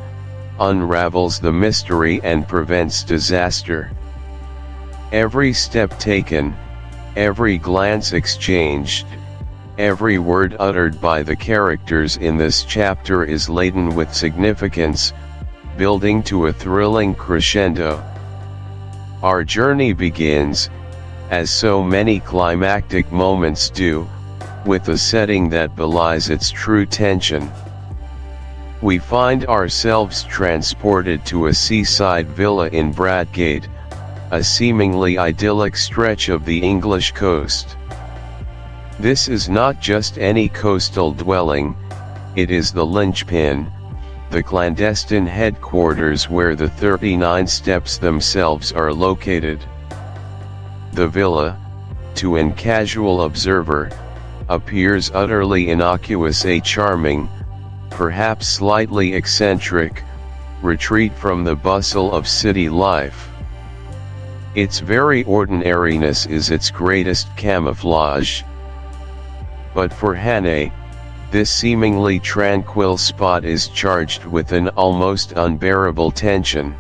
unravels the mystery and prevents disaster. Every step taken, every glance exchanged, Every word uttered by the characters in this chapter is laden with significance, building to a thrilling crescendo. Our journey begins, as so many climactic moments do, with a setting that belies its true tension. We find ourselves transported to a seaside villa in Bradgate, a seemingly idyllic stretch of the English coast. This is not just any coastal dwelling, it is the linchpin, the clandestine headquarters where the 39 Steps themselves are located. The villa, to an casual observer, appears utterly innocuous, a charming, perhaps slightly eccentric, retreat from the bustle of city life. Its very ordinariness is its greatest camouflage. But for Hannay, this seemingly tranquil spot is charged with an almost unbearable tension.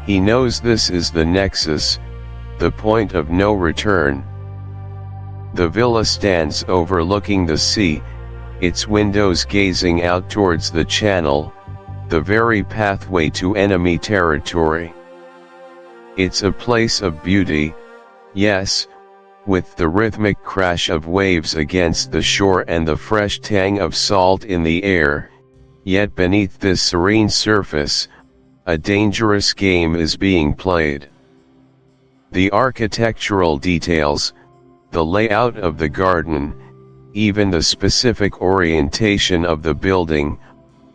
He knows this is the nexus, the point of no return. The villa stands overlooking the sea, its windows gazing out towards the channel, the very pathway to enemy territory. It's a place of beauty, yes, with the rhythmic crash of waves against the shore and the fresh tang of salt in the air, yet beneath this serene surface, a dangerous game is being played. The architectural details, the layout of the garden, even the specific orientation of the building,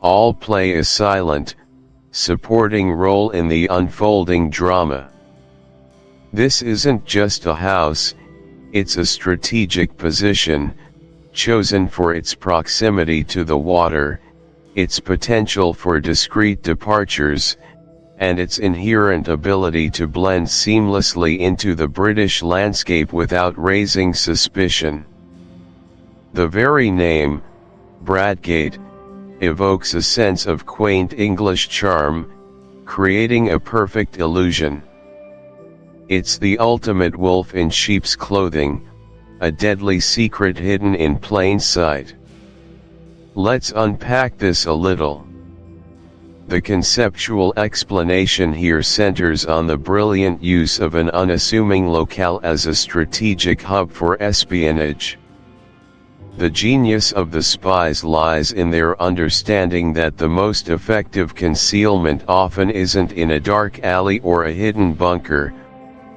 all play a silent, supporting role in the unfolding drama. This isn't just a house, it's a strategic position, chosen for its proximity to the water, its potential for discreet departures, and its inherent ability to blend seamlessly into the British landscape without raising suspicion. The very name, Bradgate, evokes a sense of quaint English charm, creating a perfect illusion. It's the ultimate wolf in sheep's clothing, a deadly secret hidden in plain sight. Let's unpack this a little. The conceptual explanation here centers on the brilliant use of an unassuming locale as a strategic hub for espionage. The genius of the spies lies in their understanding that the most effective concealment often isn't in a dark alley or a hidden bunker,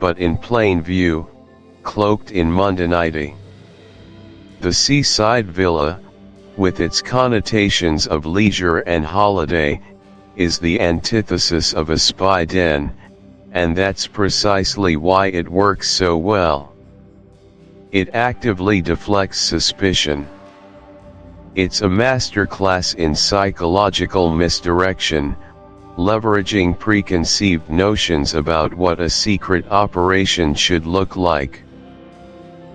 but in plain view, cloaked in mundanity. The seaside villa, with its connotations of leisure and holiday, is the antithesis of a spy den, and that's precisely why it works so well. It actively deflects suspicion. It's a masterclass in psychological misdirection, leveraging preconceived notions about what a secret operation should look like.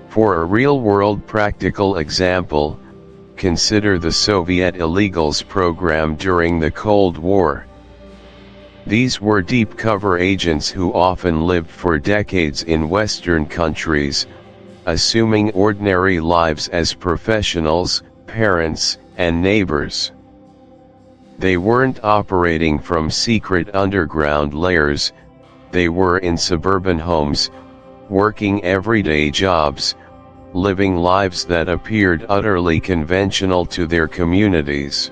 For a real-world practical example, consider the Soviet illegals program during the Cold War. These were deep cover agents who often lived for decades in Western countries, assuming ordinary lives as professionals, parents, and neighbors. They weren't operating from secret underground layers, they were in suburban homes, working everyday jobs, living lives that appeared utterly conventional to their communities.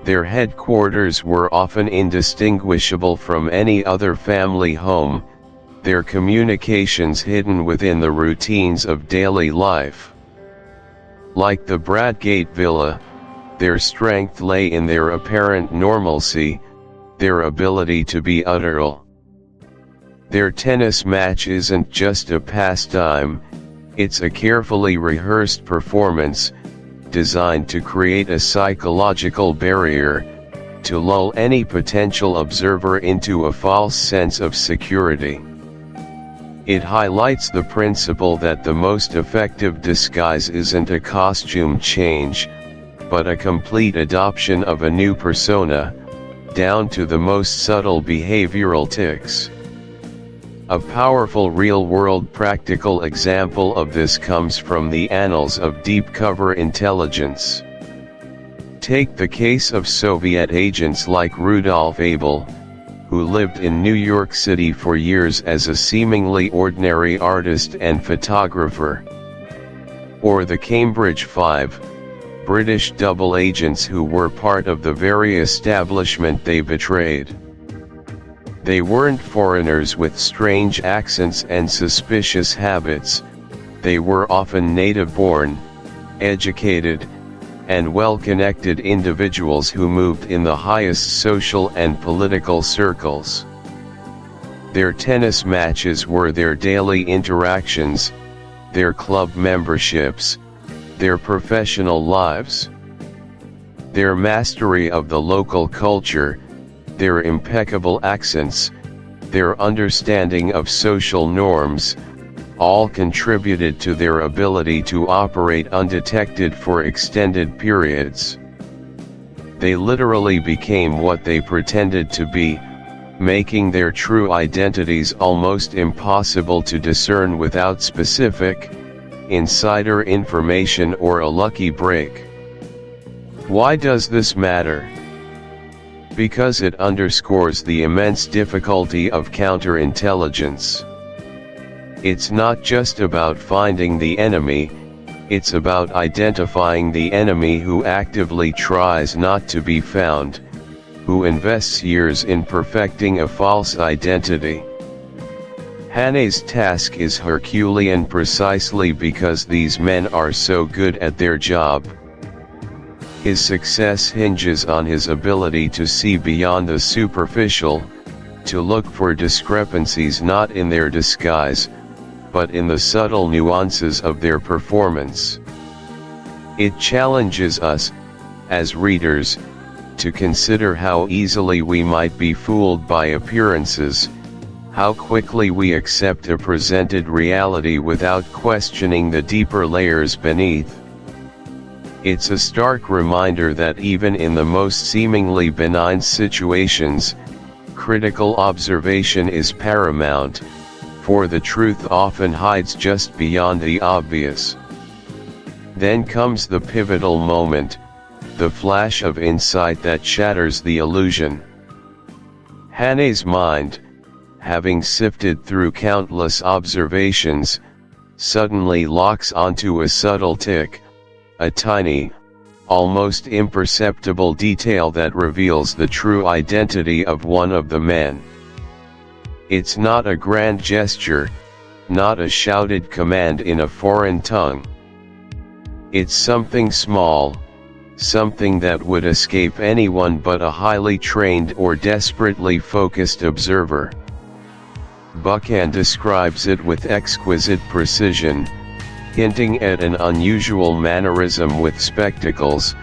Their headquarters were often indistinguishable from any other family home, their communications hidden within the routines of daily life. Like the Bradgate Villa, their strength lay in their apparent normalcy, their ability to be utteral. Their tennis match isn't just a pastime, it's a carefully rehearsed performance, designed to create a psychological barrier, to lull any potential observer into a false sense of security. It highlights the principle that the most effective disguise isn't a costume change, but a complete adoption of a new persona, down to the most subtle behavioral tics. A powerful real-world practical example of this comes from the annals of deep-cover intelligence. Take the case of Soviet agents like Rudolf Abel, who lived in New York City for years as a seemingly ordinary artist and photographer. Or the Cambridge Five, British double agents who were part of the very establishment they betrayed. They weren't foreigners with strange accents and suspicious habits, they were often native-born, educated, and well-connected individuals who moved in the highest social and political circles. Their tennis matches were their daily interactions, their club memberships, their professional lives. Their mastery of the local culture, their impeccable accents, their understanding of social norms, all contributed to their ability to operate undetected for extended periods. They literally became what they pretended to be, making their true identities almost impossible to discern without specific, insider information or a lucky break. Why does this matter? Because it underscores the immense difficulty of counterintelligence. It's not just about finding the enemy, it's about identifying the enemy who actively tries not to be found, who invests years in perfecting a false identity. Hannay's task is Herculean precisely because these men are so good at their job. His success hinges on his ability to see beyond the superficial, to look for discrepancies not in their disguise, but in the subtle nuances of their performance. It challenges us, as readers, to consider how easily we might be fooled by appearances, how quickly we accept a presented reality without questioning the deeper layers beneath. It's a stark reminder that even in the most seemingly benign situations, critical observation is paramount, for the truth often hides just beyond the obvious. Then comes the pivotal moment, the flash of insight that shatters the illusion. Hannay's mind, having sifted through countless observations, suddenly locks onto a subtle tick, a tiny, almost imperceptible detail that reveals the true identity of one of the men. It's not a grand gesture, not a shouted command in a foreign tongue. It's something small, something that would escape anyone but a highly trained or desperately focused observer. Buchan describes it with exquisite precision, hinting at an unusual mannerism with spectacles,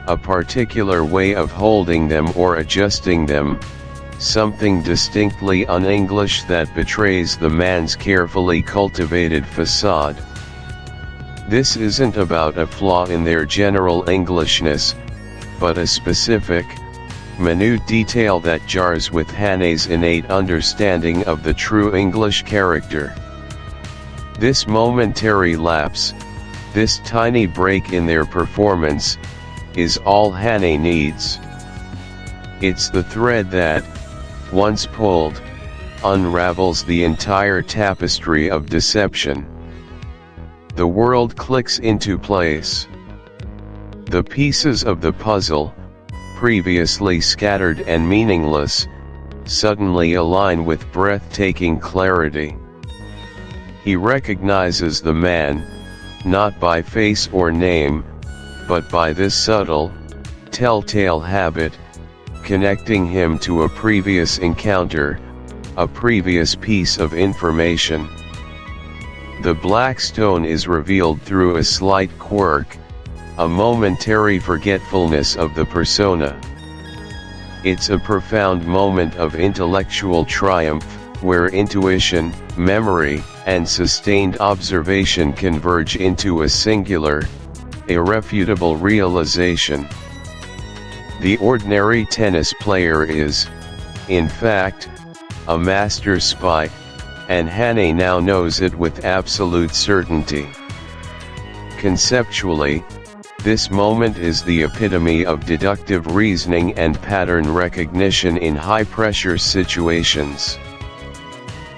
a particular way of holding them or adjusting them, something distinctly un-English that betrays the man's carefully cultivated facade. This isn't about a flaw in their general Englishness, but a specific, minute detail that jars with Hannay's innate understanding of the true English character. This momentary lapse, this tiny break in their performance, is all Hannay needs. It's the thread that, once pulled, unravels the entire tapestry of deception. The world clicks into place. The pieces of the puzzle, previously scattered and meaningless, suddenly align with breathtaking clarity. He recognizes the man, not by face or name, but by this subtle, telltale habit, connecting him to a previous encounter, a previous piece of information. The black stone is revealed through a slight quirk, a momentary forgetfulness of the persona. It's a profound moment of intellectual triumph, where intuition, memory, and sustained observation converge into a singular, irrefutable realization. The ordinary tennis player is, in fact, a master spy, and Hannay now knows it with absolute certainty. Conceptually, this moment is the epitome of deductive reasoning and pattern recognition in high-pressure situations.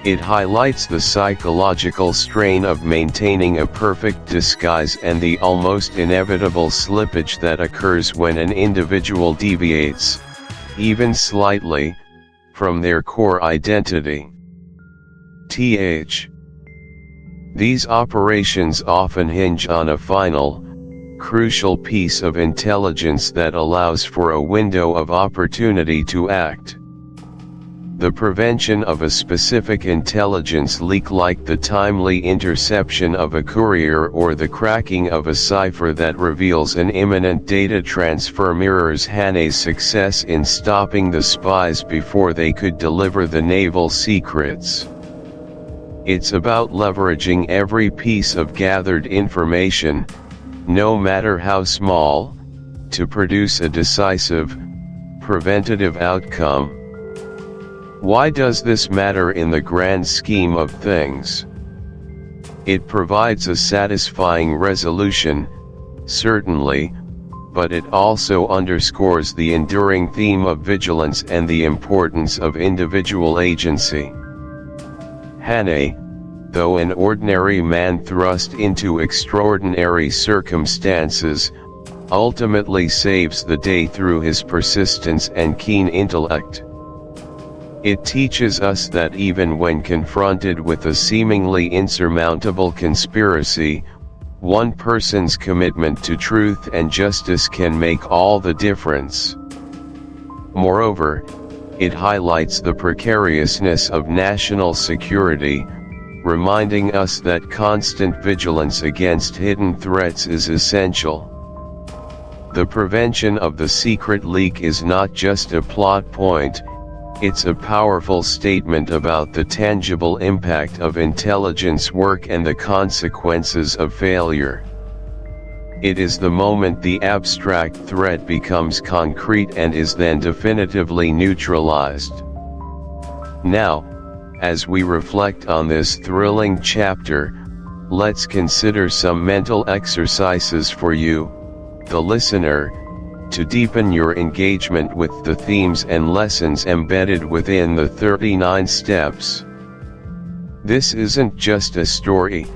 It highlights the psychological strain of maintaining a perfect disguise and the almost inevitable slippage that occurs when an individual deviates, even slightly, from their core identity. These operations often hinge on a final, crucial piece of intelligence that allows for a window of opportunity to act. The prevention of a specific intelligence leak, like the timely interception of a courier or the cracking of a cipher that reveals an imminent data transfer, mirrors Hannay's success in stopping the spies before they could deliver the naval secrets. It's about leveraging every piece of gathered information, no matter how small, to produce a decisive, preventative outcome. Why does this matter in the grand scheme of things? It provides a satisfying resolution, certainly, but it also underscores the enduring theme of vigilance and the importance of individual agency. Hannay, though an ordinary man thrust into extraordinary circumstances, ultimately saves the day through his persistence and keen intellect. It teaches us that even when confronted with a seemingly insurmountable conspiracy, one person's commitment to truth and justice can make all the difference. Moreover, it highlights the precariousness of national security, reminding us that constant vigilance against hidden threats is essential. The prevention of the secret leak is not just a plot point, it's a powerful statement about the tangible impact of intelligence work and the consequences of failure. It is the moment the abstract threat becomes concrete and is then definitively neutralized. Now, as we reflect on this thrilling chapter, let's consider some mental exercises for you, the listener, to deepen your engagement with the themes and lessons embedded within the 39 steps. This isn't just a story,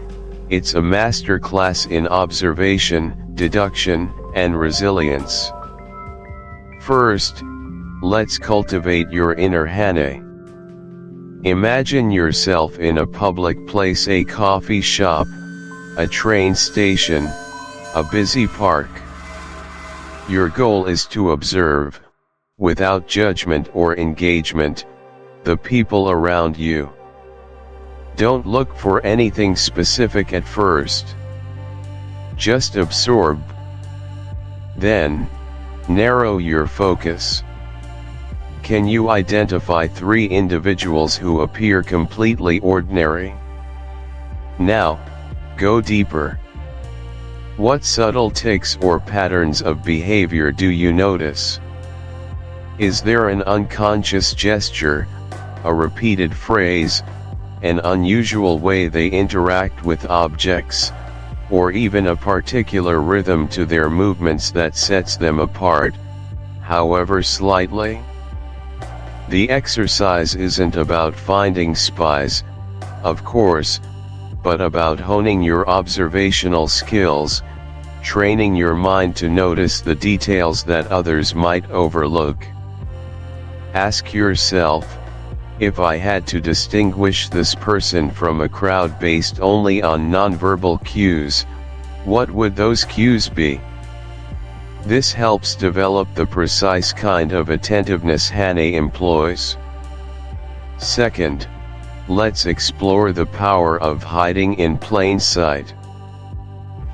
it's a masterclass in observation, deduction, and resilience. First, let's cultivate your inner Hannay. Imagine yourself in a public place, a coffee shop, a train station, a busy park. Your goal is to observe, without judgment or engagement, the people around you. Don't look for anything specific at first. Just absorb. Then, narrow your focus. Can you identify 3 individuals who appear completely ordinary? Now, go deeper. What subtle tics or patterns of behavior do you notice? Is there an unconscious gesture, a repeated phrase, an unusual way they interact with objects, or even a particular rhythm to their movements that sets them apart, however slightly? The exercise isn't about finding spies, of course, but about honing your observational skills, training your mind to notice the details that others might overlook. Ask yourself, if I had to distinguish this person from a crowd based only on nonverbal cues, what would those cues be? This helps develop the precise kind of attentiveness Hannay employs. Second, let's explore the power of hiding in plain sight.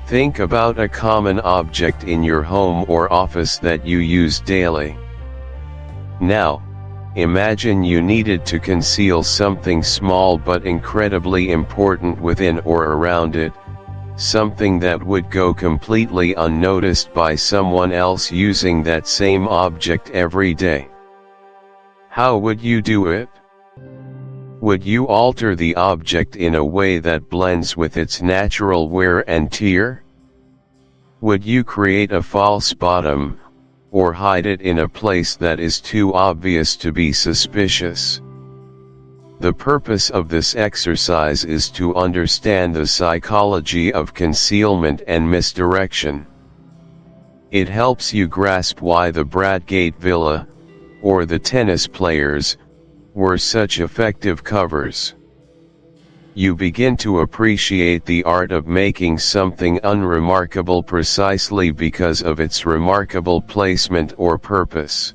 Think about a common object in your home or office that you use daily. Now, imagine you needed to conceal something small but incredibly important within or around it, something that would go completely unnoticed by someone else using that same object every day. How would you do it? Would you alter the object in a way that blends with its natural wear and tear? Would you create a false bottom, or hide it in a place that is too obvious to be suspicious? The purpose of this exercise is to understand the psychology of concealment and misdirection. It helps you grasp why the Bradgate Villa, or the tennis players, were such effective covers. You begin to appreciate the art of making something unremarkable precisely because of its remarkable placement or purpose.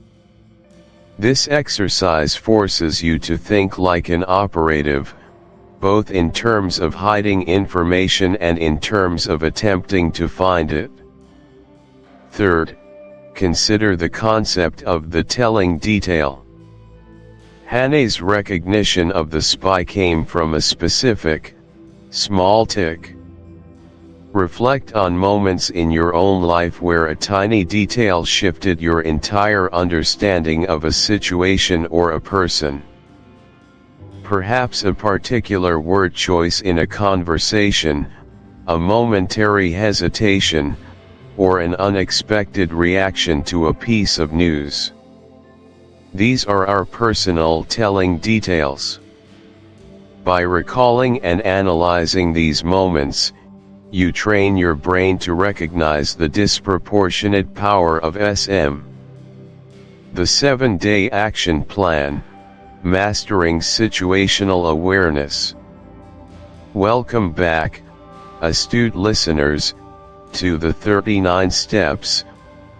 This exercise forces you to think like an operative, both in terms of hiding information and in terms of attempting to find it. Third, consider the concept of the telling detail. Hannay's recognition of the spy came from a specific, small tick. Reflect on moments in your own life where a tiny detail shifted your entire understanding of a situation or a person. Perhaps a particular word choice in a conversation, a momentary hesitation, or an unexpected reaction to a piece of news. These are our personal telling details. By recalling and analyzing these moments, you train your brain to recognize the disproportionate power of SM. The 7-day action plan, mastering situational awareness. Welcome back, astute listeners, to the 39 steps,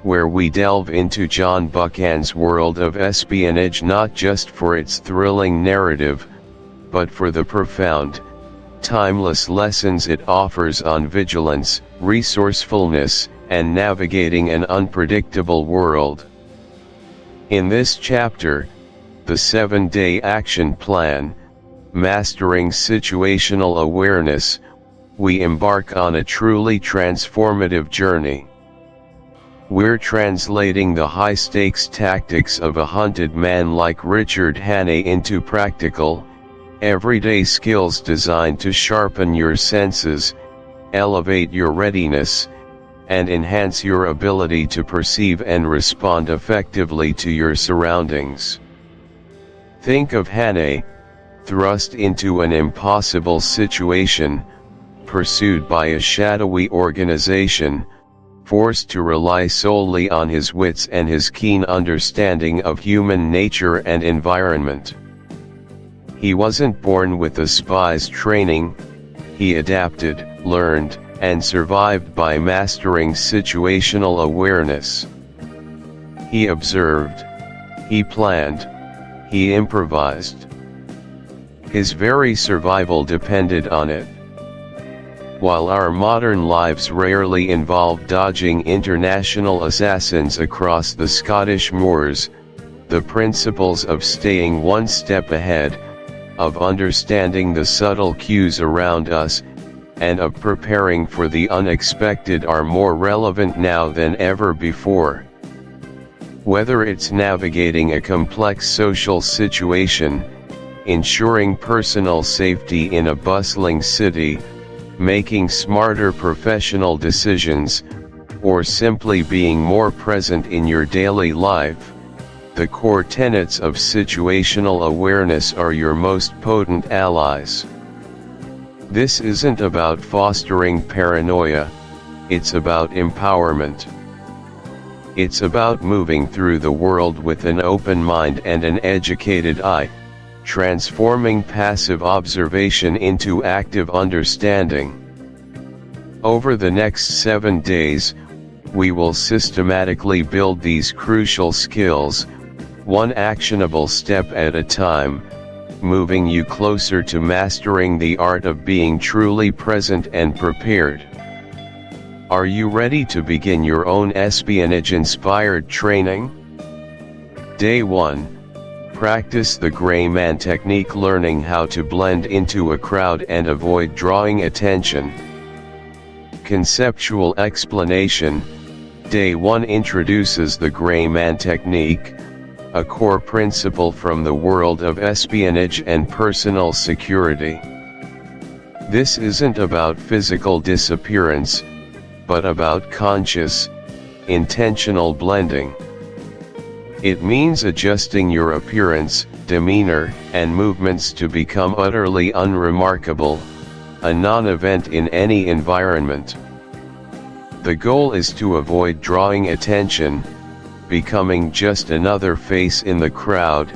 where we delve into John Buchan's world of espionage not just for its thrilling narrative, but for the profound, timeless lessons it offers on vigilance, resourcefulness, and navigating an unpredictable world. In this chapter, the 7-day action plan, mastering situational awareness, we embark on a truly transformative journey. We're translating the high-stakes tactics of a hunted man like Richard Hannay into practical, everyday skills designed to sharpen your senses, elevate your readiness, and enhance your ability to perceive and respond effectively to your surroundings. Think of Hannay, thrust into an impossible situation, pursued by a shadowy organization, forced to rely solely on his wits and his keen understanding of human nature and environment. He wasn't born with a spy's training, he adapted, learned, and survived by mastering situational awareness. He observed, he planned, he improvised. His very survival depended on it. While our modern lives rarely involve dodging international assassins across the Scottish moors, the principles of staying one step ahead, of understanding the subtle cues around us, and of preparing for the unexpected are more relevant now than ever before. Whether it's navigating a complex social situation, ensuring personal safety in a bustling city, making smarter professional decisions, or simply being more present in your daily life, the core tenets of situational awareness are your most potent allies. This isn't about fostering paranoia, it's about empowerment. It's about moving through the world with an open mind and an educated eye, transforming passive observation into active understanding. Over the next 7 days, we will systematically build these crucial skills, one actionable step at a time, moving you closer to mastering the art of being truly present and prepared. Are you ready to begin your own espionage-inspired training? Day 1. Practice the gray man technique, learning how to blend into a crowd and avoid drawing attention. Conceptual explanation. Day 1 introduces the gray man technique, a core principle from the world of espionage and personal security. This isn't about physical disappearance, but about conscious, intentional blending. It means adjusting your appearance, demeanor, and movements to become utterly unremarkable, a non-event in any environment. The goal is to avoid drawing attention, becoming just another face in the crowd,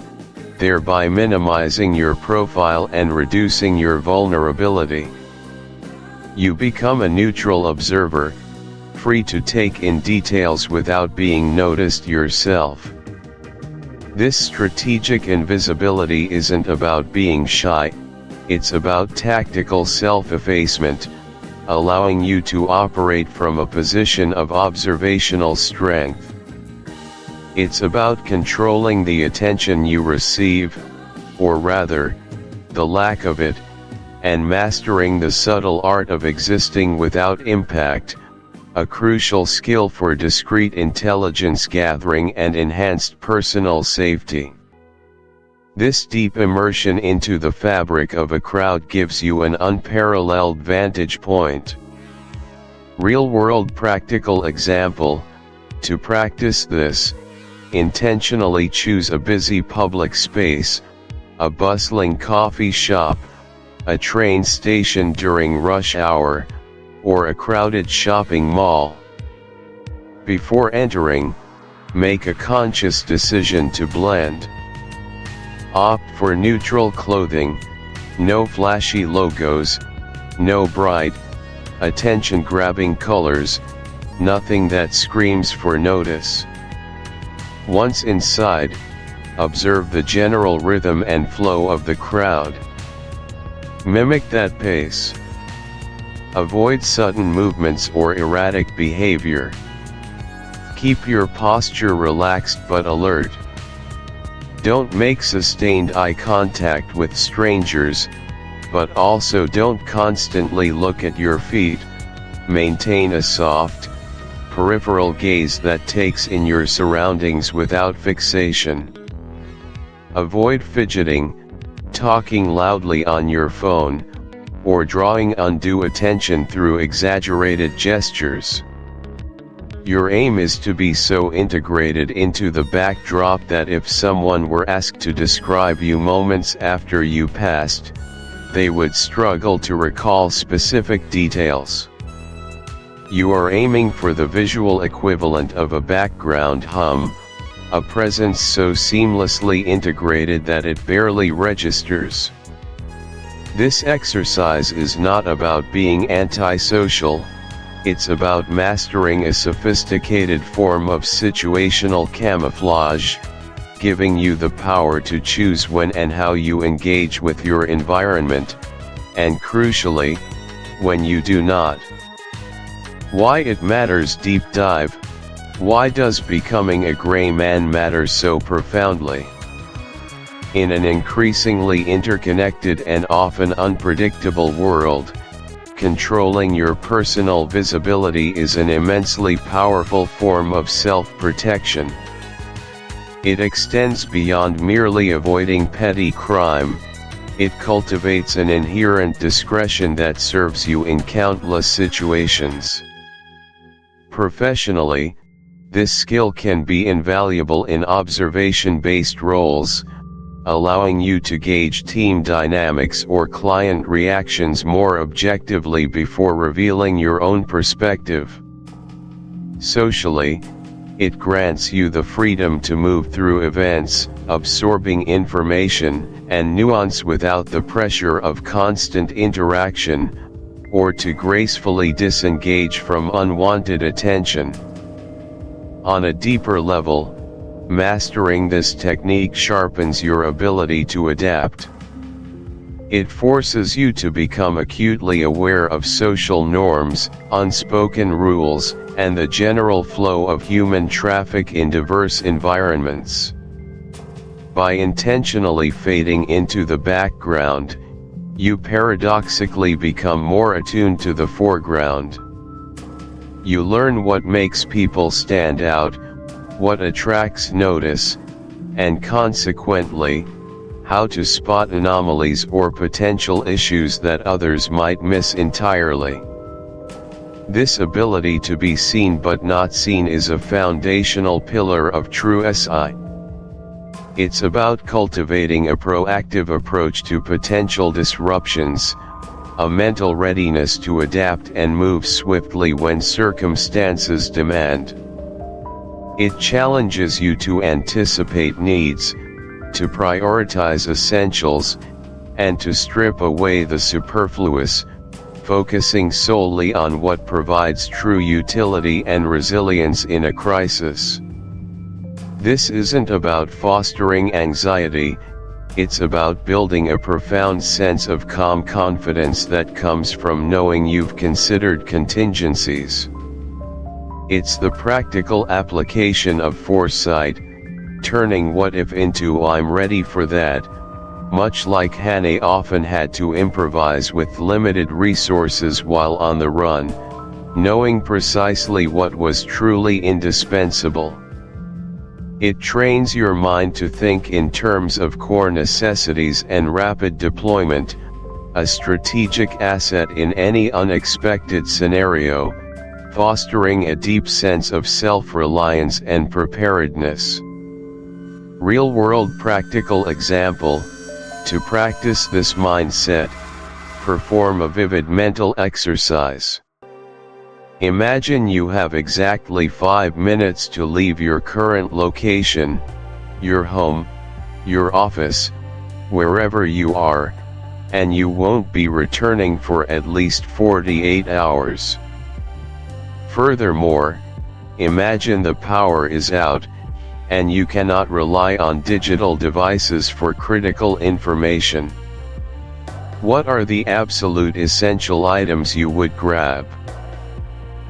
thereby minimizing your profile and reducing your vulnerability. You become a neutral observer, free to take in details without being noticed yourself. This strategic invisibility isn't about being shy, it's about tactical self-effacement, allowing you to operate from a position of observational strength. It's about controlling the attention you receive, or rather, the lack of it, and mastering the subtle art of existing without impact, a crucial skill for discreet intelligence gathering and enhanced personal safety. This deep immersion into the fabric of a crowd gives you an unparalleled vantage point. Real-world practical example: to practice this, intentionally choose a busy public space, a bustling coffee shop, a train station during rush hour, or a crowded shopping mall. Before entering, make a conscious decision to blend. Opt for neutral clothing, no flashy logos, no bright, attention-grabbing colors, nothing that screams for notice. Once inside, observe the general rhythm and flow of the crowd. Mimic that pace. Avoid sudden movements or erratic behavior. Keep your posture relaxed but alert. Don't make sustained eye contact with strangers, but also don't constantly look at your feet. Maintain a soft, peripheral gaze that takes in your surroundings without fixation. Avoid fidgeting, talking loudly on your phone, or drawing undue attention through exaggerated gestures. Your aim is to be so integrated into the backdrop that if someone were asked to describe you moments after you passed, they would struggle to recall specific details. You are aiming for the visual equivalent of a background hum, a presence so seamlessly integrated that it barely registers. This exercise is not about being antisocial, it's about mastering a sophisticated form of situational camouflage, giving you the power to choose when and how you engage with your environment, and crucially, when you do not. Why it matters deep dive. Why does becoming a gray man matter so profoundly? In an increasingly interconnected and often unpredictable world, controlling your personal visibility is an immensely powerful form of self-protection. It extends beyond merely avoiding petty crime. It cultivates an inherent discretion that serves you in countless situations. Professionally, this skill can be invaluable in observation-based roles, allowing you to gauge team dynamics or client reactions more objectively before revealing your own perspective. Socially, it grants you the freedom to move through events, absorbing information and nuance without the pressure of constant interaction, or to gracefully disengage from unwanted attention. On a deeper level, mastering this technique sharpens your ability to adapt. It forces you to become acutely aware of social norms, unspoken rules, and the general flow of human traffic in diverse environments. By intentionally fading into the background, you paradoxically become more attuned to the foreground. You learn what makes people stand out, what attracts notice, and consequently, how to spot anomalies or potential issues that others might miss entirely. This ability to be seen but not seen is a foundational pillar of true SI. It's about cultivating a proactive approach to potential disruptions, a mental readiness to adapt and move swiftly when circumstances demand. It challenges you to anticipate needs, to prioritize essentials, and to strip away the superfluous, focusing solely on what provides true utility and resilience in a crisis. This isn't about fostering anxiety, it's about building a profound sense of calm confidence that comes from knowing you've considered contingencies. It's the practical application of foresight, turning what if into I'm ready for that, much like Hannay often had to improvise with limited resources while on the run, knowing precisely what was truly indispensable. It trains your mind to think in terms of core necessities and rapid deployment, a strategic asset in any unexpected scenario, fostering a deep sense of self-reliance and preparedness. Real-world practical example: to practice this mindset, perform a vivid mental exercise. Imagine you have exactly 5 minutes to leave your current location, your home, your office, wherever you are, and you won't be returning for at least 48 hours. Furthermore, imagine the power is out, and you cannot rely on digital devices for critical information. What are the absolute essential items you would grab?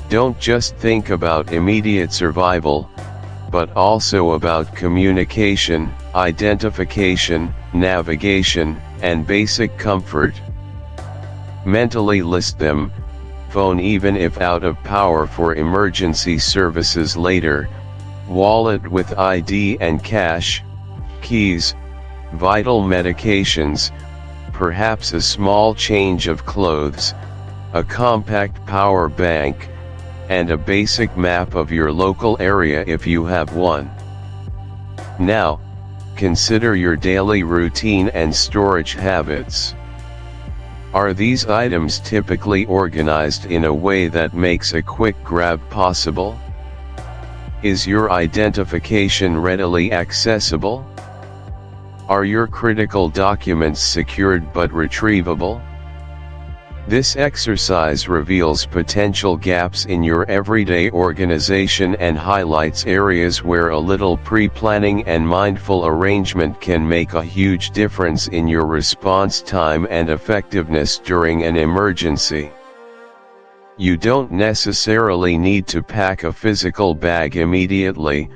Don't just think about immediate survival, but also about communication, identification, navigation, and basic comfort. Mentally list them: phone even if out of power for emergency services later, wallet with ID and cash, keys, vital medications, perhaps a small change of clothes, a compact power bank, and a basic map of your local area if you have one. Now, consider your daily routine and storage habits. Are these items typically organized in a way that makes a quick grab possible? Is your identification readily accessible? Are your critical documents secured but retrievable? This exercise reveals potential gaps in your everyday organization and highlights areas where a little pre-planning and mindful arrangement can make a huge difference in your response time and effectiveness during an emergency. You don't necessarily need to pack a physical bag immediately,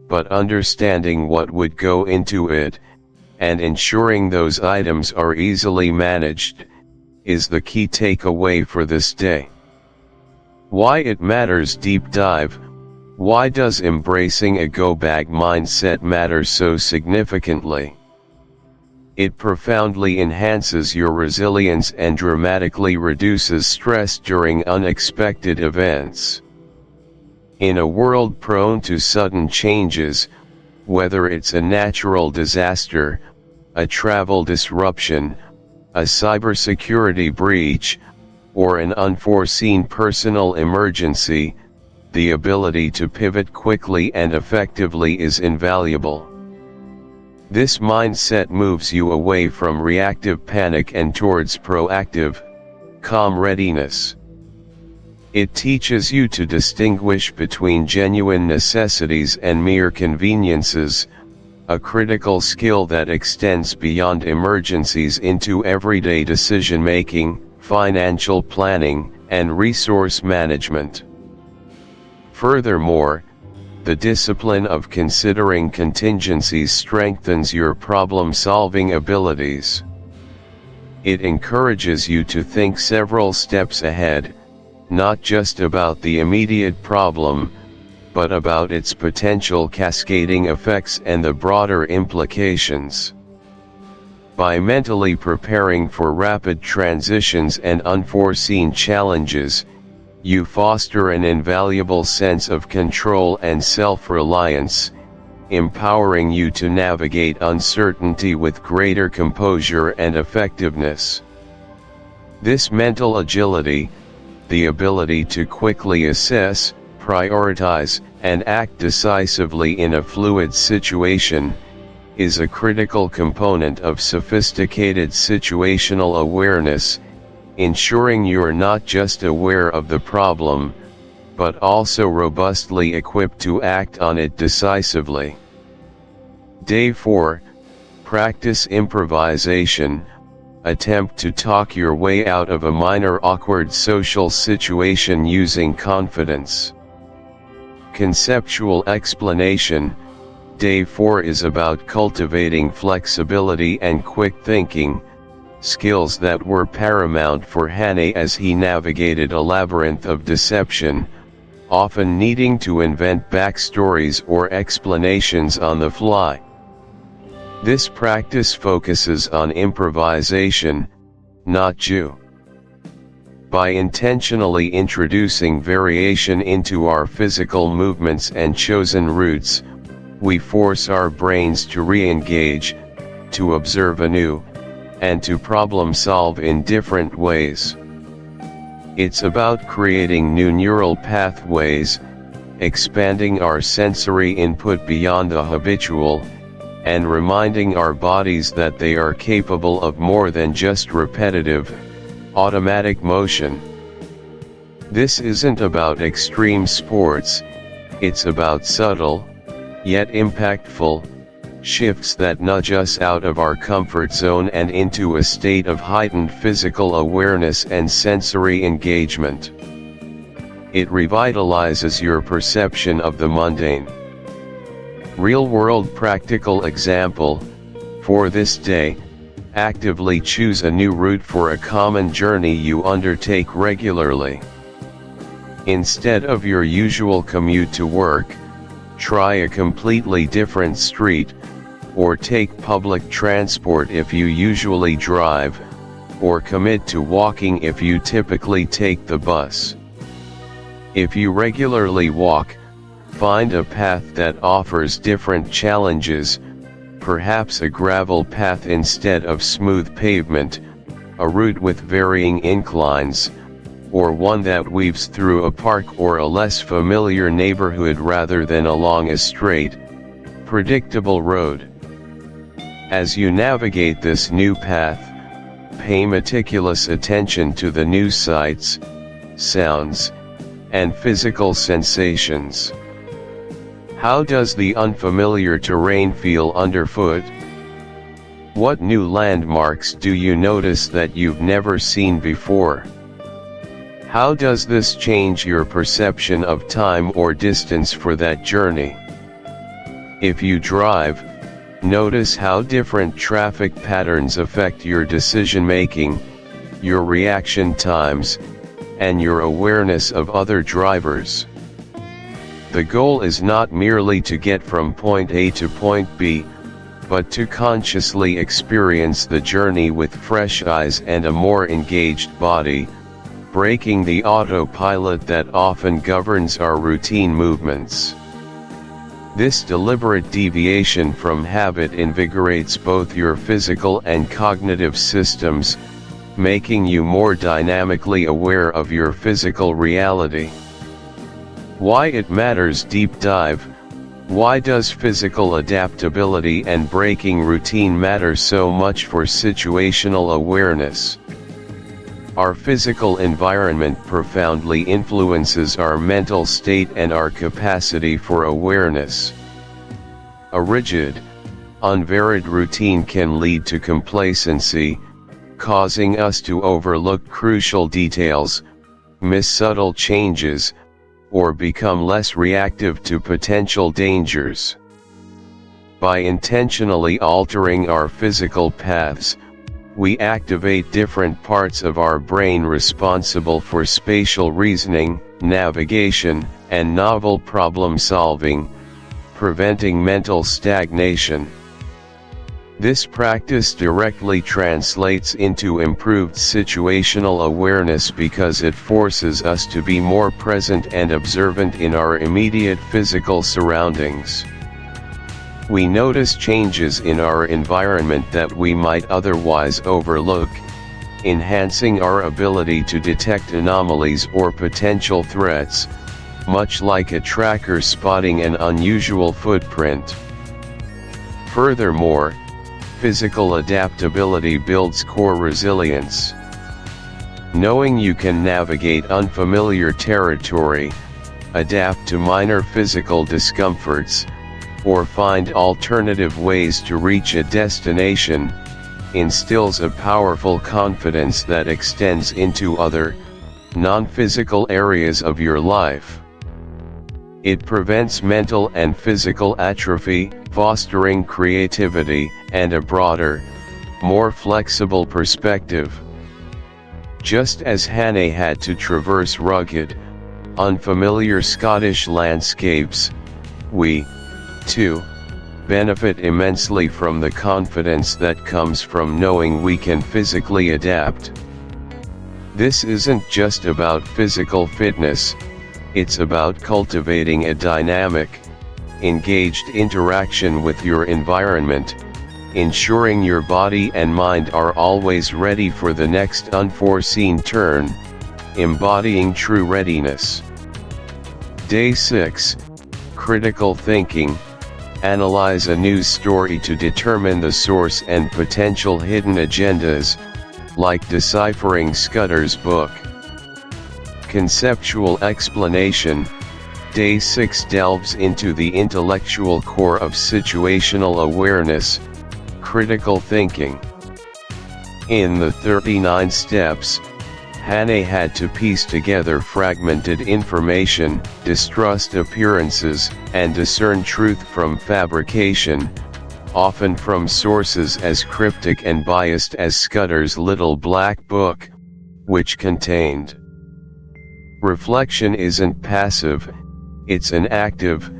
but understanding what would go into it, and ensuring those items are easily managed, is the key takeaway for this day. Why it matters deep dive. Why does embracing a go bag mindset matter so significantly? It profoundly enhances your resilience and dramatically reduces stress during unexpected events. In a world prone to sudden changes, whether it's a natural disaster, a travel disruption, a cybersecurity breach, or an unforeseen personal emergency, the ability to pivot quickly and effectively is invaluable. This mindset moves you away from reactive panic and towards proactive, calm readiness. It teaches you to distinguish between genuine necessities and mere conveniences, a critical skill that extends beyond emergencies into everyday decision-making, financial planning, and resource management. Furthermore, the discipline of considering contingencies strengthens your problem-solving abilities. It encourages you to think several steps ahead, not just about the immediate problem, but about its potential cascading effects and the broader implications. By mentally preparing for rapid transitions and unforeseen challenges, you foster an invaluable sense of control and self-reliance, empowering you to navigate uncertainty with greater composure and effectiveness. This mental agility, the ability to quickly assess, prioritize, and act decisively in a fluid situation, is a critical component of sophisticated situational awareness, ensuring you're not just aware of the problem, but also robustly equipped to act on it decisively. Day 4, Practice improvisation. Attempt to talk your way out of a minor awkward social situation using confidence. Conceptual explanation. Day 4 is about cultivating flexibility and quick thinking, skills that were paramount for Hannay as he navigated a labyrinth of deception, often needing to invent backstories or explanations on the fly. This practice focuses on improvisation, not jus. By intentionally introducing variation into our physical movements and chosen routes, we force our brains to re-engage, to observe anew, and to problem-solve in different ways. It's about creating new neural pathways, expanding our sensory input beyond the habitual, and reminding our bodies that they are capable of more than just repetitive, automatic motion. This isn't about extreme sports, it's about subtle, yet impactful, shifts that nudge us out of our comfort zone and into a state of heightened physical awareness and sensory engagement. It revitalizes your perception of the mundane. Real-world practical example, for this day, actively choose a new route for a common journey you undertake regularly. Instead of your usual commute to work, try a completely different street, or take public transport if you usually drive, or commit to walking if you typically take the bus. If you regularly walk, find a path that offers different challenges, perhaps a gravel path instead of smooth pavement, a route with varying inclines, or one that weaves through a park or a less familiar neighborhood rather than along a straight, predictable road. As you navigate this new path, pay meticulous attention to the new sights, sounds, and physical sensations. How does the unfamiliar terrain feel underfoot? What new landmarks do you notice that you've never seen before? How does this change your perception of time or distance for that journey? If you drive, notice how different traffic patterns affect your decision-making, your reaction times, and your awareness of other drivers. The goal is not merely to get from point A to point B, but to consciously experience the journey with fresh eyes and a more engaged body, breaking the autopilot that often governs our routine movements. This deliberate deviation from habit invigorates both your physical and cognitive systems, making you more dynamically aware of your physical reality. Why it matters. Deep dive. Why does physical adaptability and breaking routine matter so much for situational awareness? Our physical environment profoundly influences our mental state and our capacity for awareness. A rigid, unvaried routine can lead to complacency, causing us to overlook crucial details, miss subtle changes, or become less reactive to potential dangers. By intentionally altering our physical paths, we activate different parts of our brain responsible for spatial reasoning, navigation, and novel problem solving, preventing mental stagnation. This practice directly translates into improved situational awareness because it forces us to be more present and observant in our immediate physical surroundings. We notice changes in our environment that we might otherwise overlook, enhancing our ability to detect anomalies or potential threats, much like a tracker spotting an unusual footprint. Furthermore, physical adaptability builds core resilience. Knowing you can navigate unfamiliar territory, adapt to minor physical discomforts, or find alternative ways to reach a destination, instills a powerful confidence that extends into other, non-physical areas of your life. It prevents mental and physical atrophy, fostering creativity and a broader, more flexible perspective. Just as Hannay had to traverse rugged, unfamiliar Scottish landscapes, we, too, benefit immensely from the confidence that comes from knowing we can physically adapt. This isn't just about physical fitness, it's about cultivating a dynamic, engaged interaction with your environment, ensuring your body and mind are always ready for the next unforeseen turn, embodying true readiness. Day 6, Critical Thinking. Analyze a news story to determine the source and potential hidden agendas, like deciphering Scudder's book. Conceptual explanation. Day 6 delves into the intellectual core of situational awareness, critical thinking. In the 39 steps, Hannay had to piece together fragmented information, distrust appearances, and discern truth from fabrication, often from sources as cryptic and biased as Scudder's Little Black Book, which contained. Reflection isn't passive, it's an active,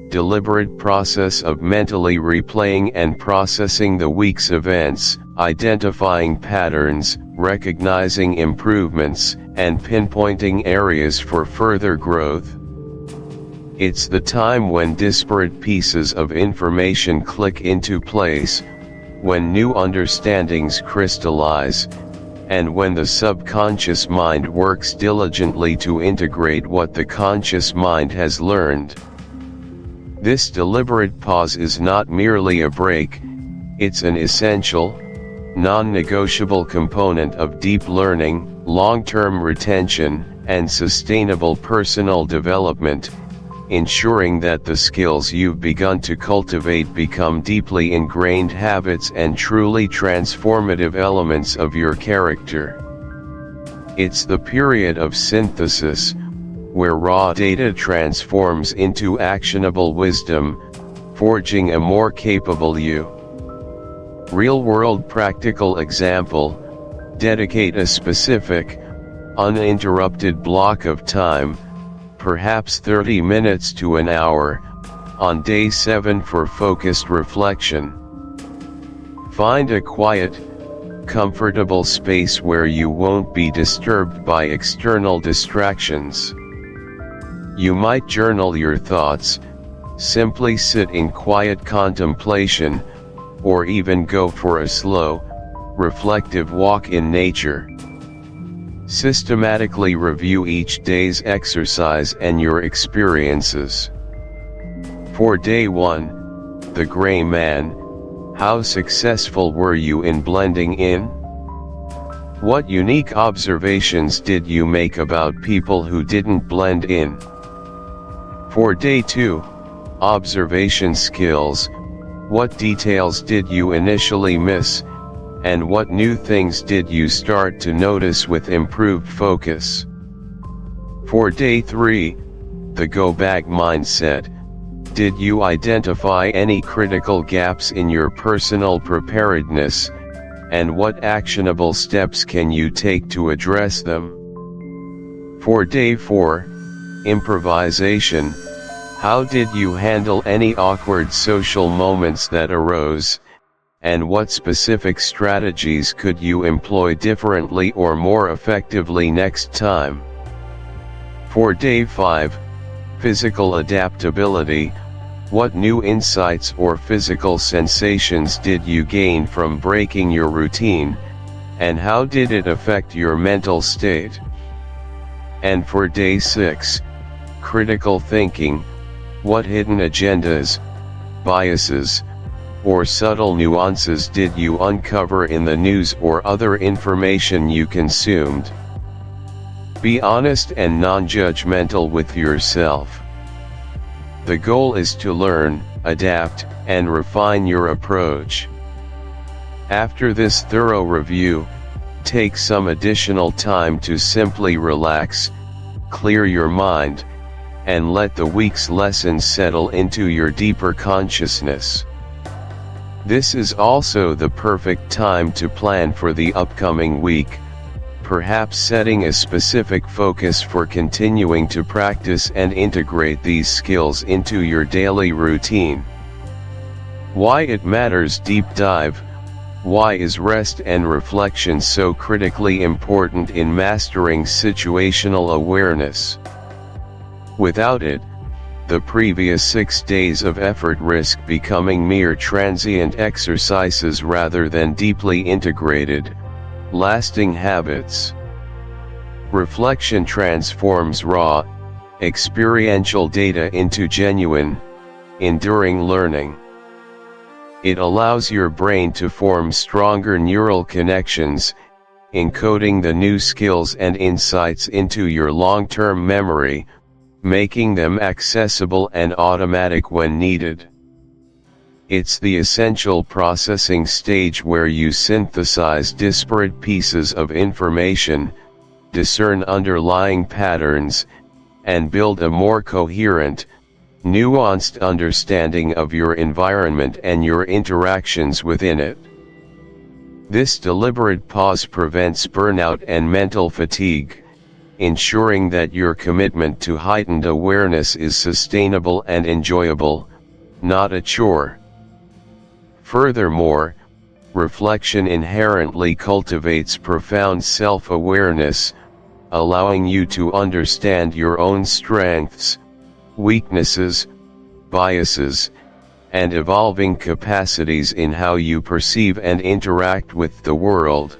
deliberate process of mentally replaying and processing the week's events, identifying patterns, recognizing improvements, and pinpointing areas for further growth. It's the time when disparate pieces of information click into place, when new understandings crystallize, and when the subconscious mind works diligently to integrate what the conscious mind has learned. This deliberate pause is not merely a break, it's an essential, non-negotiable component of deep learning, long-term retention, and sustainable personal development, ensuring that the skills you've begun to cultivate become deeply ingrained habits and truly transformative elements of your character. It's the period of synthesis, where raw data transforms into actionable wisdom, forging a more capable you. Real-world practical example: dedicate a specific, uninterrupted block of time, perhaps 30 minutes to an hour, on day 7 for focused reflection. Find a quiet, comfortable space where you won't be disturbed by external distractions. You might journal your thoughts, simply sit in quiet contemplation, or even go for a slow, reflective walk in nature. Systematically review each day's exercise and your experiences. For day 1, The Gray Man, how successful were you in blending in? What unique observations did you make about people who didn't blend in? For day 2, Observation Skills, what details did you initially miss, and what new things did you start to notice with improved focus? For day 3, The Go Bag Mindset, did you identify any critical gaps in your personal preparedness, and what actionable steps can you take to address them? For day 4, improvisation, how did you handle any awkward social moments that arose, and what specific strategies could you employ differently or more effectively next time? For day 5, physical adaptability, what new insights or physical sensations did you gain from breaking your routine, and how did it affect your mental state? And for day 6, critical thinking, what hidden agendas, biases, or subtle nuances did you uncover in the news or other information you consumed? Be honest and non-judgmental with yourself. The goal is to learn, adapt, and refine your approach. After this thorough review, take some additional time to simply relax, clear your mind, and let the week's lessons settle into your deeper consciousness. This is also the perfect time to plan for the upcoming week, perhaps setting a specific focus for continuing to practice and integrate these skills into your daily routine. Why it matters deep dive. Why is rest and reflection so critically important in mastering situational awareness? Without it, the previous 6 days of effort risk becoming mere transient exercises rather than deeply integrated, lasting habits. Reflection transforms raw, experiential data into genuine, enduring learning. It allows your brain to form stronger neural connections, encoding the new skills and insights into your long-term memory, making them accessible and automatic when needed. It's the essential processing stage where you synthesize disparate pieces of information, discern underlying patterns, and build a more coherent, nuanced understanding of your environment and your interactions within it. This deliberate pause prevents burnout and mental fatigue, ensuring that your commitment to heightened awareness is sustainable and enjoyable, not a chore. Furthermore, reflection inherently cultivates profound self-awareness, allowing you to understand your own strengths, weaknesses, biases, and evolving capacities in how you perceive and interact with the world.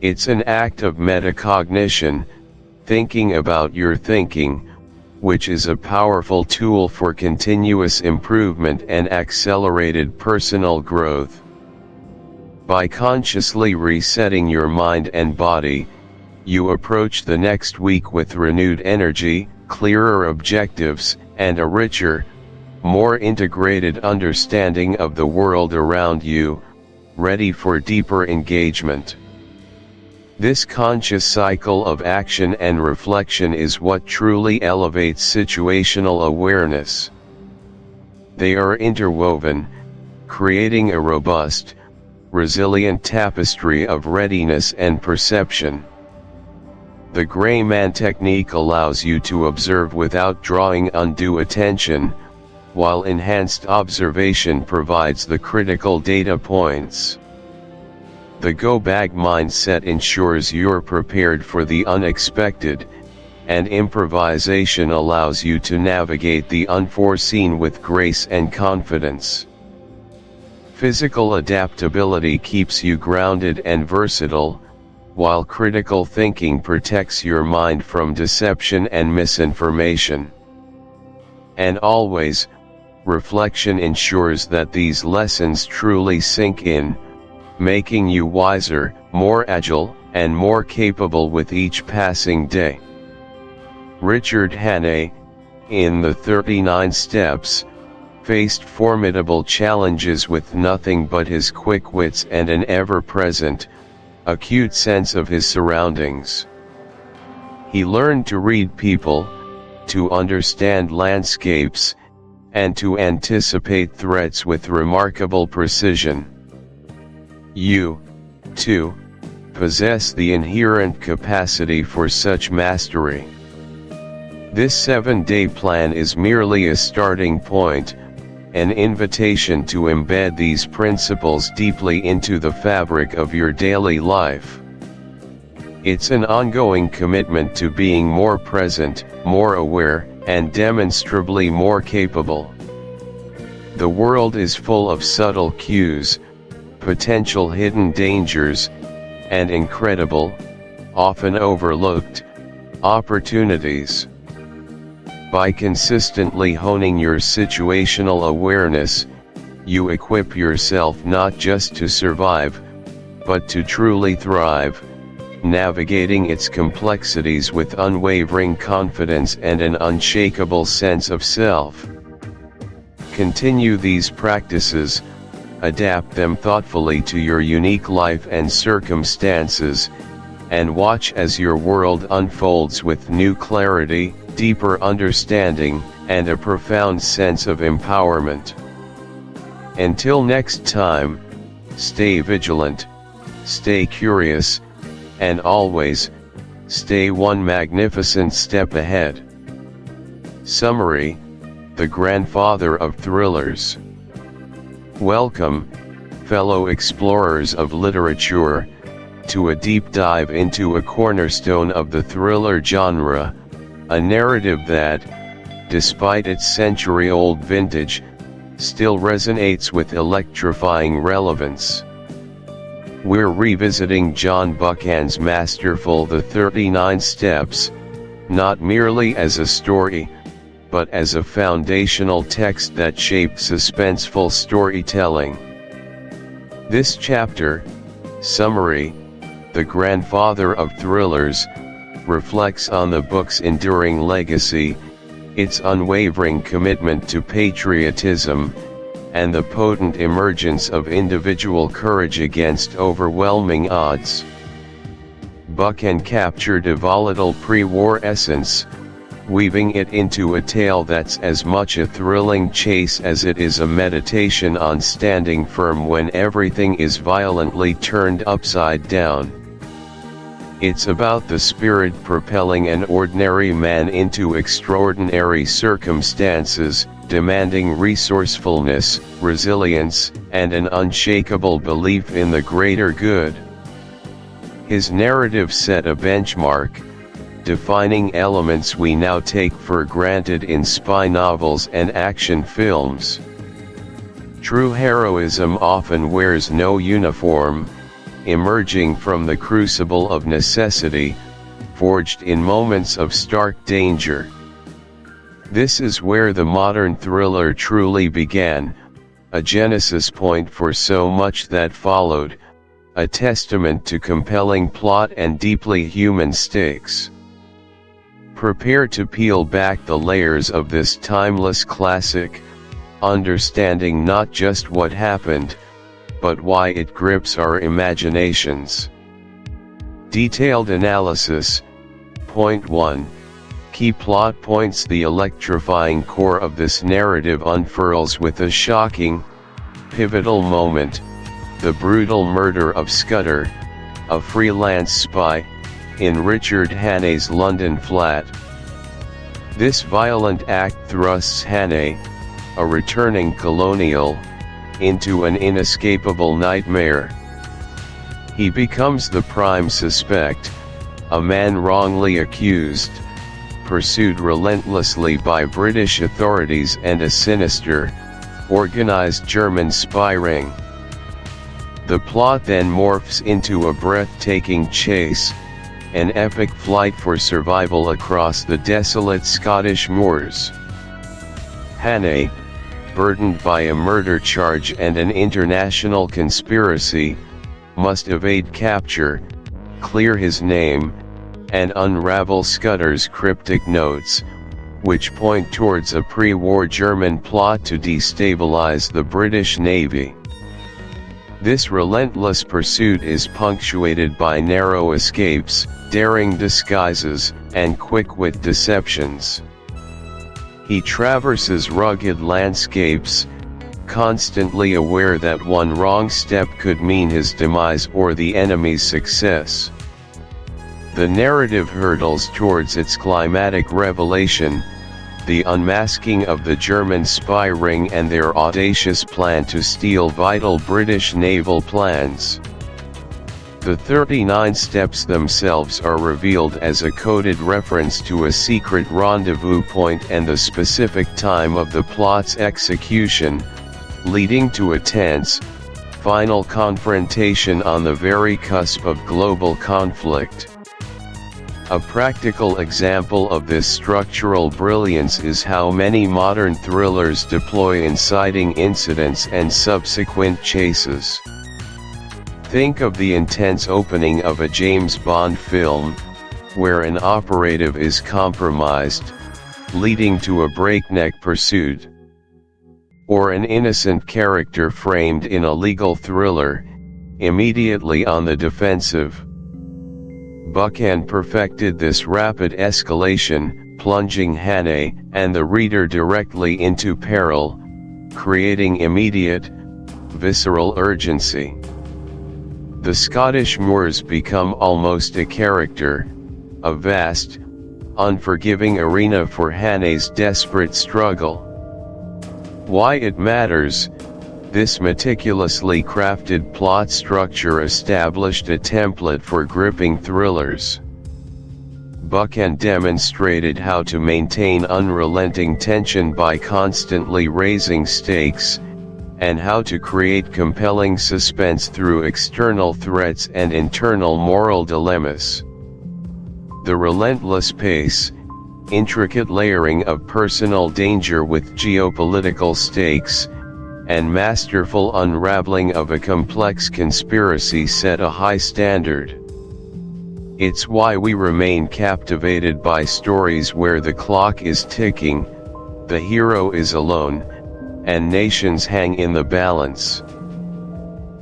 It's an act of metacognition, thinking about your thinking, which is a powerful tool for continuous improvement and accelerated personal growth. By consciously resetting your mind and body, you approach the next week with renewed energy, clearer objectives, and a richer, more integrated understanding of the world around you, ready for deeper engagement. This conscious cycle of action and reflection is what truly elevates situational awareness. They are interwoven, creating a robust, resilient tapestry of readiness and perception. The gray man technique allows you to observe without drawing undue attention, while enhanced observation provides the critical data points. The go-bag mindset ensures you're prepared for the unexpected, and improvisation allows you to navigate the unforeseen with grace and confidence. Physical adaptability keeps you grounded and versatile, while critical thinking protects your mind from deception and misinformation. And always, reflection ensures that these lessons truly sink in, making you wiser, more agile, and more capable with each passing day. Richard Hannay, in The 39 Steps, faced formidable challenges with nothing but his quick wits and an ever-present, acute sense of his surroundings. He learned to read people, to understand landscapes, and to anticipate threats with remarkable precision. You, too, possess the inherent capacity for such mastery. This 7-day plan is merely a starting point, an invitation to embed these principles deeply into the fabric of your daily life. It's an ongoing commitment to being more present, more aware, and demonstrably more capable. The world is full of subtle cues, potential hidden dangers, and incredible, often overlooked, opportunities. By consistently honing your situational awareness, you equip yourself not just to survive, but to truly thrive, navigating its complexities with unwavering confidence and an unshakable sense of self. Continue these practices, adapt them thoughtfully to your unique life and circumstances, and watch as your world unfolds with new clarity, deeper understanding, and a profound sense of empowerment. Until next time, stay vigilant, stay curious, and always, stay one magnificent step ahead. Summary: the grandfather of thrillers. Welcome, fellow explorers of literature, to a deep dive into a cornerstone of the thriller genre, a narrative that, despite its century-old vintage, still resonates with electrifying relevance. We're revisiting John Buchan's masterful The 39 Steps, not merely as a story, but as a foundational text that shaped suspenseful storytelling. This chapter, Summary, The Grandfather of Thrillers, reflects on the book's enduring legacy, its unwavering commitment to patriotism, and the potent emergence of individual courage against overwhelming odds. Buchan captured a volatile pre-war essence, weaving it into a tale that's as much a thrilling chase as it is a meditation on standing firm when everything is violently turned upside down. It's about the spirit propelling an ordinary man into extraordinary circumstances, demanding resourcefulness, resilience, and an unshakable belief in the greater good. His narrative set a benchmark, defining elements we now take for granted in spy novels and action films. True heroism often wears no uniform, emerging from the crucible of necessity, forged in moments of stark danger. This is where the modern thriller truly began, a genesis point for so much that followed, a testament to compelling plot and deeply human stakes. Prepare to peel back the layers of this timeless classic, understanding not just what happened, but why it grips our imaginations. Detailed analysis. Point 1. Key plot points. The electrifying core of this narrative unfurls with a shocking, pivotal moment, the brutal murder of Scudder, a freelance spy, in Richard Hannay's London flat. This violent act thrusts Hannay, a returning colonial, into an inescapable nightmare. He becomes the prime suspect, a man wrongly accused, pursued relentlessly by British authorities and a sinister, organized German spy ring. The plot then morphs into a breathtaking chase, an epic flight for survival across the desolate Scottish moors. Hannay, burdened by a murder charge and an international conspiracy, must evade capture, clear his name, and unravel Scudder's cryptic notes, which point towards a pre-war German plot to destabilize the British Navy. This relentless pursuit is punctuated by narrow escapes, daring disguises, and quick-wit deceptions. He traverses rugged landscapes, constantly aware that one wrong step could mean his demise or the enemy's success. The narrative hurtles towards its climatic revelation, the unmasking of the German spy ring and their audacious plan to steal vital British naval plans. The 39 steps themselves are revealed as a coded reference to a secret rendezvous point and the specific time of the plot's execution, leading to a tense, final confrontation on the very cusp of global conflict. A practical example of this structural brilliance is how many modern thrillers deploy inciting incidents and subsequent chases. Think of the intense opening of a James Bond film, where an operative is compromised, leading to a breakneck pursuit. Or an innocent character framed in a legal thriller, immediately on the defensive. Buchan perfected this rapid escalation, plunging Hannay and the reader directly into peril, creating immediate, visceral urgency. The Scottish moors become almost a character, a vast, unforgiving arena for Hannay's desperate struggle. Why it matters: this meticulously crafted plot structure established a template for gripping thrillers. Buchan demonstrated how to maintain unrelenting tension by constantly raising stakes, and how to create compelling suspense through external threats and internal moral dilemmas. The relentless pace, intricate layering of personal danger with geopolitical stakes, and masterful unraveling of a complex conspiracy set a high standard. It's why we remain captivated by stories where the clock is ticking, the hero is alone, and nations hang in the balance.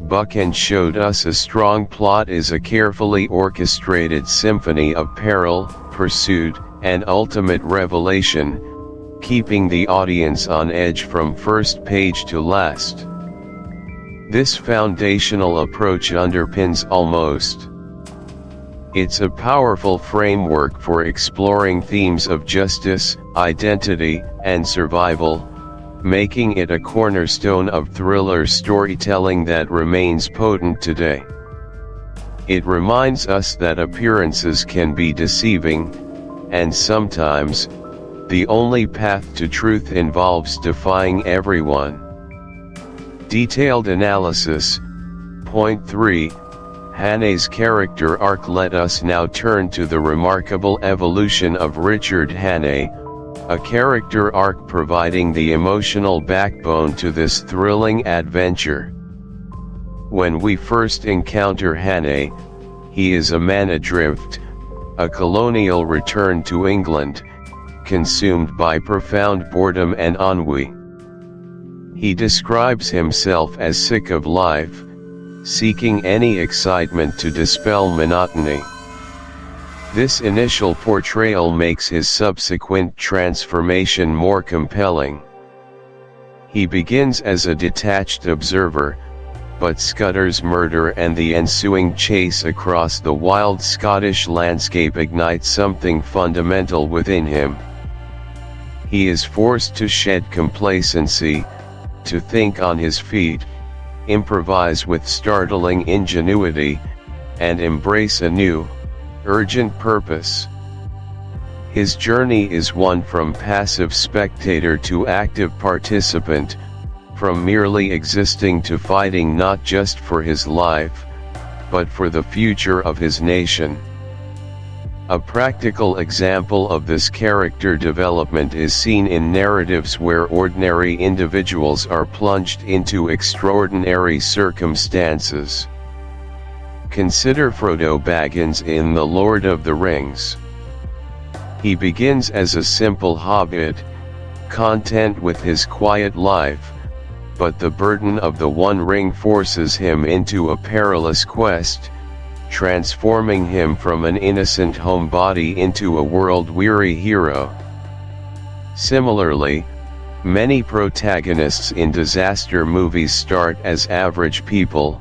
Buchan showed us a strong plot is a carefully orchestrated symphony of peril, pursuit, and ultimate revelation, keeping the audience on edge from first page to last. This foundational approach underpins Almost. It's a powerful framework for exploring themes of justice, identity, and survival, making it a cornerstone of thriller storytelling that remains potent today. It reminds us that appearances can be deceiving, and sometimes, the only path to truth involves defying everyone. Detailed analysis. Point 3. Hannay's character arc. Let us now turn to the remarkable evolution of Richard Hannay, a character arc providing the emotional backbone to this thrilling adventure. When we first encounter Hannay, he is a man adrift, a colonial returned to England, consumed by profound boredom and ennui. He describes himself as sick of life, seeking any excitement to dispel monotony. This initial portrayal makes his subsequent transformation more compelling. He begins as a detached observer, but Scudder's murder and the ensuing chase across the wild Scottish landscape ignite something fundamental within him. He is forced to shed complacency, to think on his feet, improvise with startling ingenuity, and embrace a new, urgent purpose. His journey is one from passive spectator to active participant, from merely existing to fighting not just for his life, but for the future of his nation. A practical example of this character development is seen in narratives where ordinary individuals are plunged into extraordinary circumstances. Consider Frodo Baggins in The Lord of the Rings. He begins as a simple hobbit, content with his quiet life, but the burden of the One Ring forces him into a perilous quest, transforming him from an innocent homebody into a world-weary hero. Similarly, Many protagonists in disaster movies start as average people,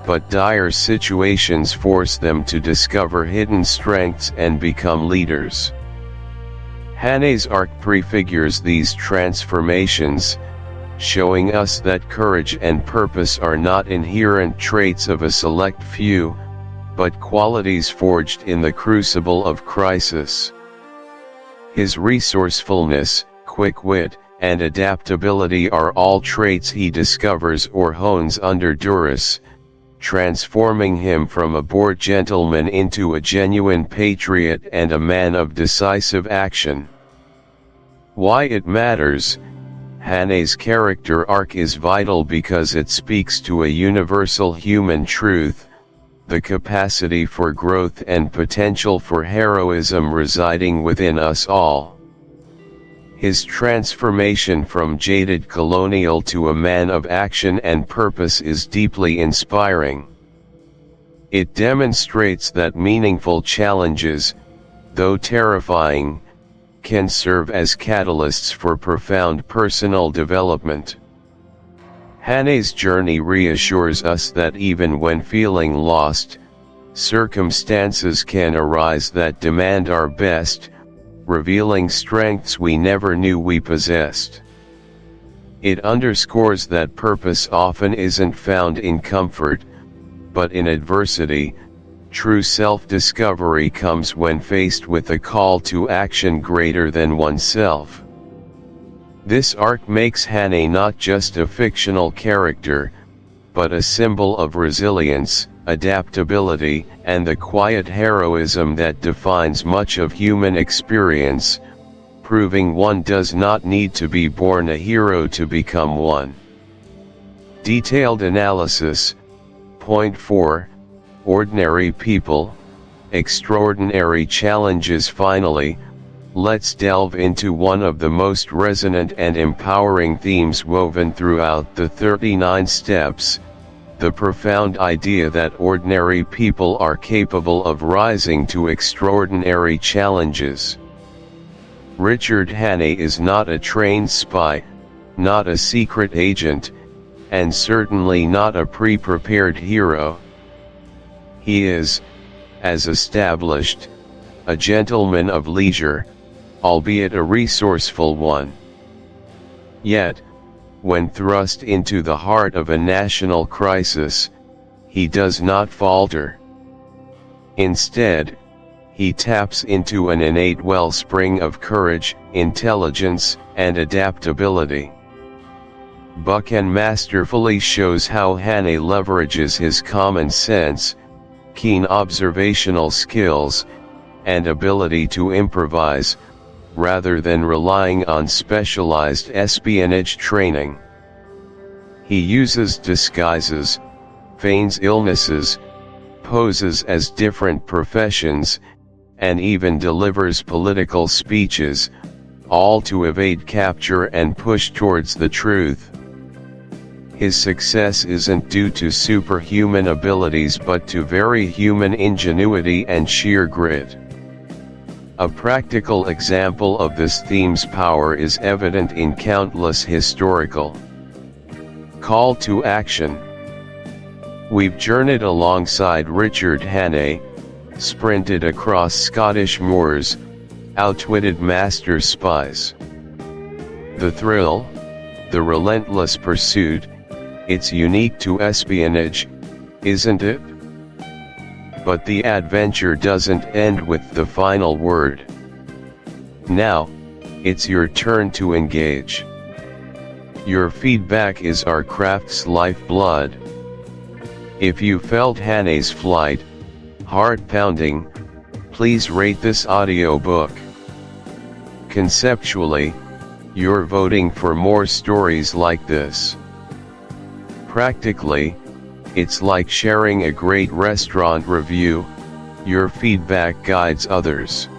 but dire situations force them to discover hidden strengths and become leaders. Hannay's arc prefigures these transformations, showing us that courage and purpose are not inherent traits of a select few, but qualities forged in the crucible of crisis. His resourcefulness, quick wit, and adaptability are all traits he discovers or hones under duress, transforming him from a bored gentleman into a genuine patriot and a man of decisive action. Why it matters? Hannay's character arc is vital because it speaks to a universal human truth, the capacity for growth and potential for heroism residing within us all. His transformation from jaded colonial to a man of action and purpose is deeply inspiring. It demonstrates that meaningful challenges, though terrifying, can serve as catalysts for profound personal development. Hannay's journey reassures us that even when feeling lost, circumstances can arise that demand our best, revealing strengths we never knew we possessed. It underscores that purpose often isn't found in comfort, but in adversity. True self-discovery comes when faced with a call to action greater than oneself. This arc makes Hannay not just a fictional character, but a symbol of resilience, adaptability, and the quiet heroism that defines much of human experience, proving one does not need to be born a hero to become one. Detailed analysis. Point 4. Ordinary people, extraordinary challenges. Finally, let's delve into one of the most resonant and empowering themes woven throughout the 39 steps, the profound idea that ordinary people are capable of rising to extraordinary challenges. Richard Hannay is not a trained spy, not a secret agent, and certainly not a pre-prepared hero. He is, as established, a gentleman of leisure, albeit a resourceful one. Yet, when thrust into the heart of a national crisis, he does not falter. Instead, he taps into an innate wellspring of courage, intelligence, and adaptability. Buchan masterfully shows how Hannay leverages his common sense, keen observational skills, and ability to improvise, rather than relying on specialized espionage training. He uses disguises, feigns illnesses, poses as different professions, and even delivers political speeches, all to evade capture and push towards the truth. His success isn't due to superhuman abilities but to very human ingenuity and sheer grit. A practical example of this theme's power is evident in countless historical call to action. We've journeyed alongside Richard Hannay, sprinted across Scottish moors, outwitted master spies. The thrill, the relentless pursuit, it's unique to espionage, isn't it? But the adventure doesn't end with the final word. Now, it's your turn to engage. Your feedback is our craft's lifeblood. If you felt Hannay's flight, heart-pounding, please rate this audiobook. Conceptually, you're voting for more stories like this. Practically, it's like sharing a great restaurant review, your feedback guides others.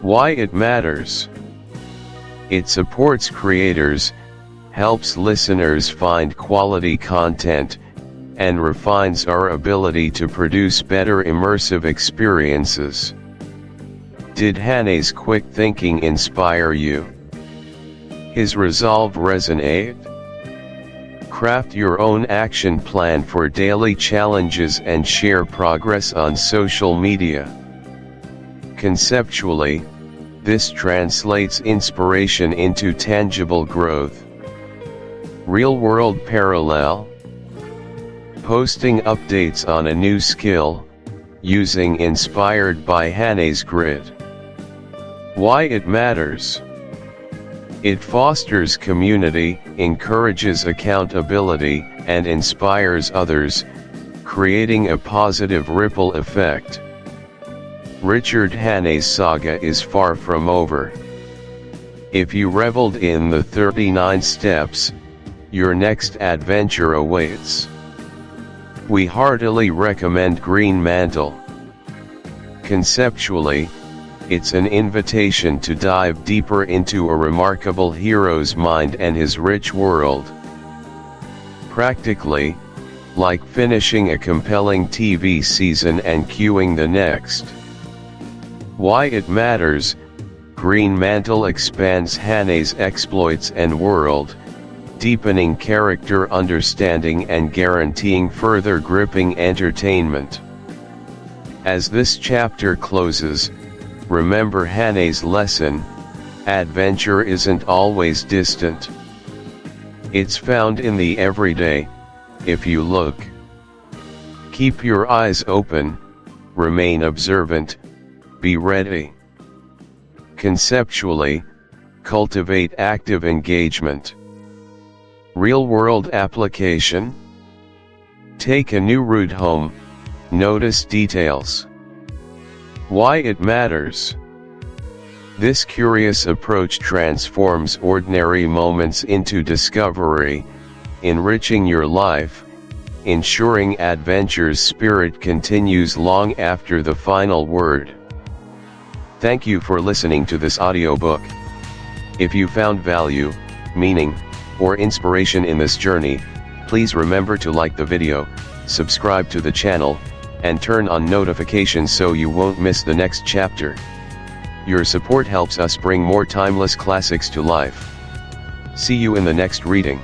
Why it matters? It supports creators, helps listeners find quality content, and refines our ability to produce better immersive experiences. Did Hannay's quick thinking inspire you? his resolve resonate? Craft your own action plan for daily challenges and share progress on social media. Conceptually, this translates inspiration into tangible growth. Real-world parallel: posting updates on a new skill, using inspired by Hannay's grit. Why it matters: it fosters community, encourages accountability, and inspires others, creating a positive ripple effect. Richard Hannay's saga is far from over. If you reveled in the 39 steps, your next adventure awaits. We heartily recommend Green Mantle. Conceptually, it's an invitation to dive deeper into a remarkable hero's mind and his rich world. Practically, like finishing a compelling TV season and queuing the next. Why it matters: Green Mantle expands Hannay's exploits and world, deepening character understanding and guaranteeing further gripping entertainment. As this chapter closes, remember Hannay's lesson: adventure isn't always distant. It's found in the everyday, if you look. Keep your eyes open, remain observant, be ready. Conceptually, cultivate active engagement. Real-world application: take a new route home, notice details. Why it matters: this curious approach transforms ordinary moments into discovery, enriching your life, ensuring adventure's spirit continues long after the final word. Thank you for listening to this audiobook. If you found value, meaning, or inspiration in this journey, please remember to like the video, subscribe to the channel, and turn on notifications so you won't miss the next chapter. Your support helps us bring more timeless classics to life. See you in the next reading.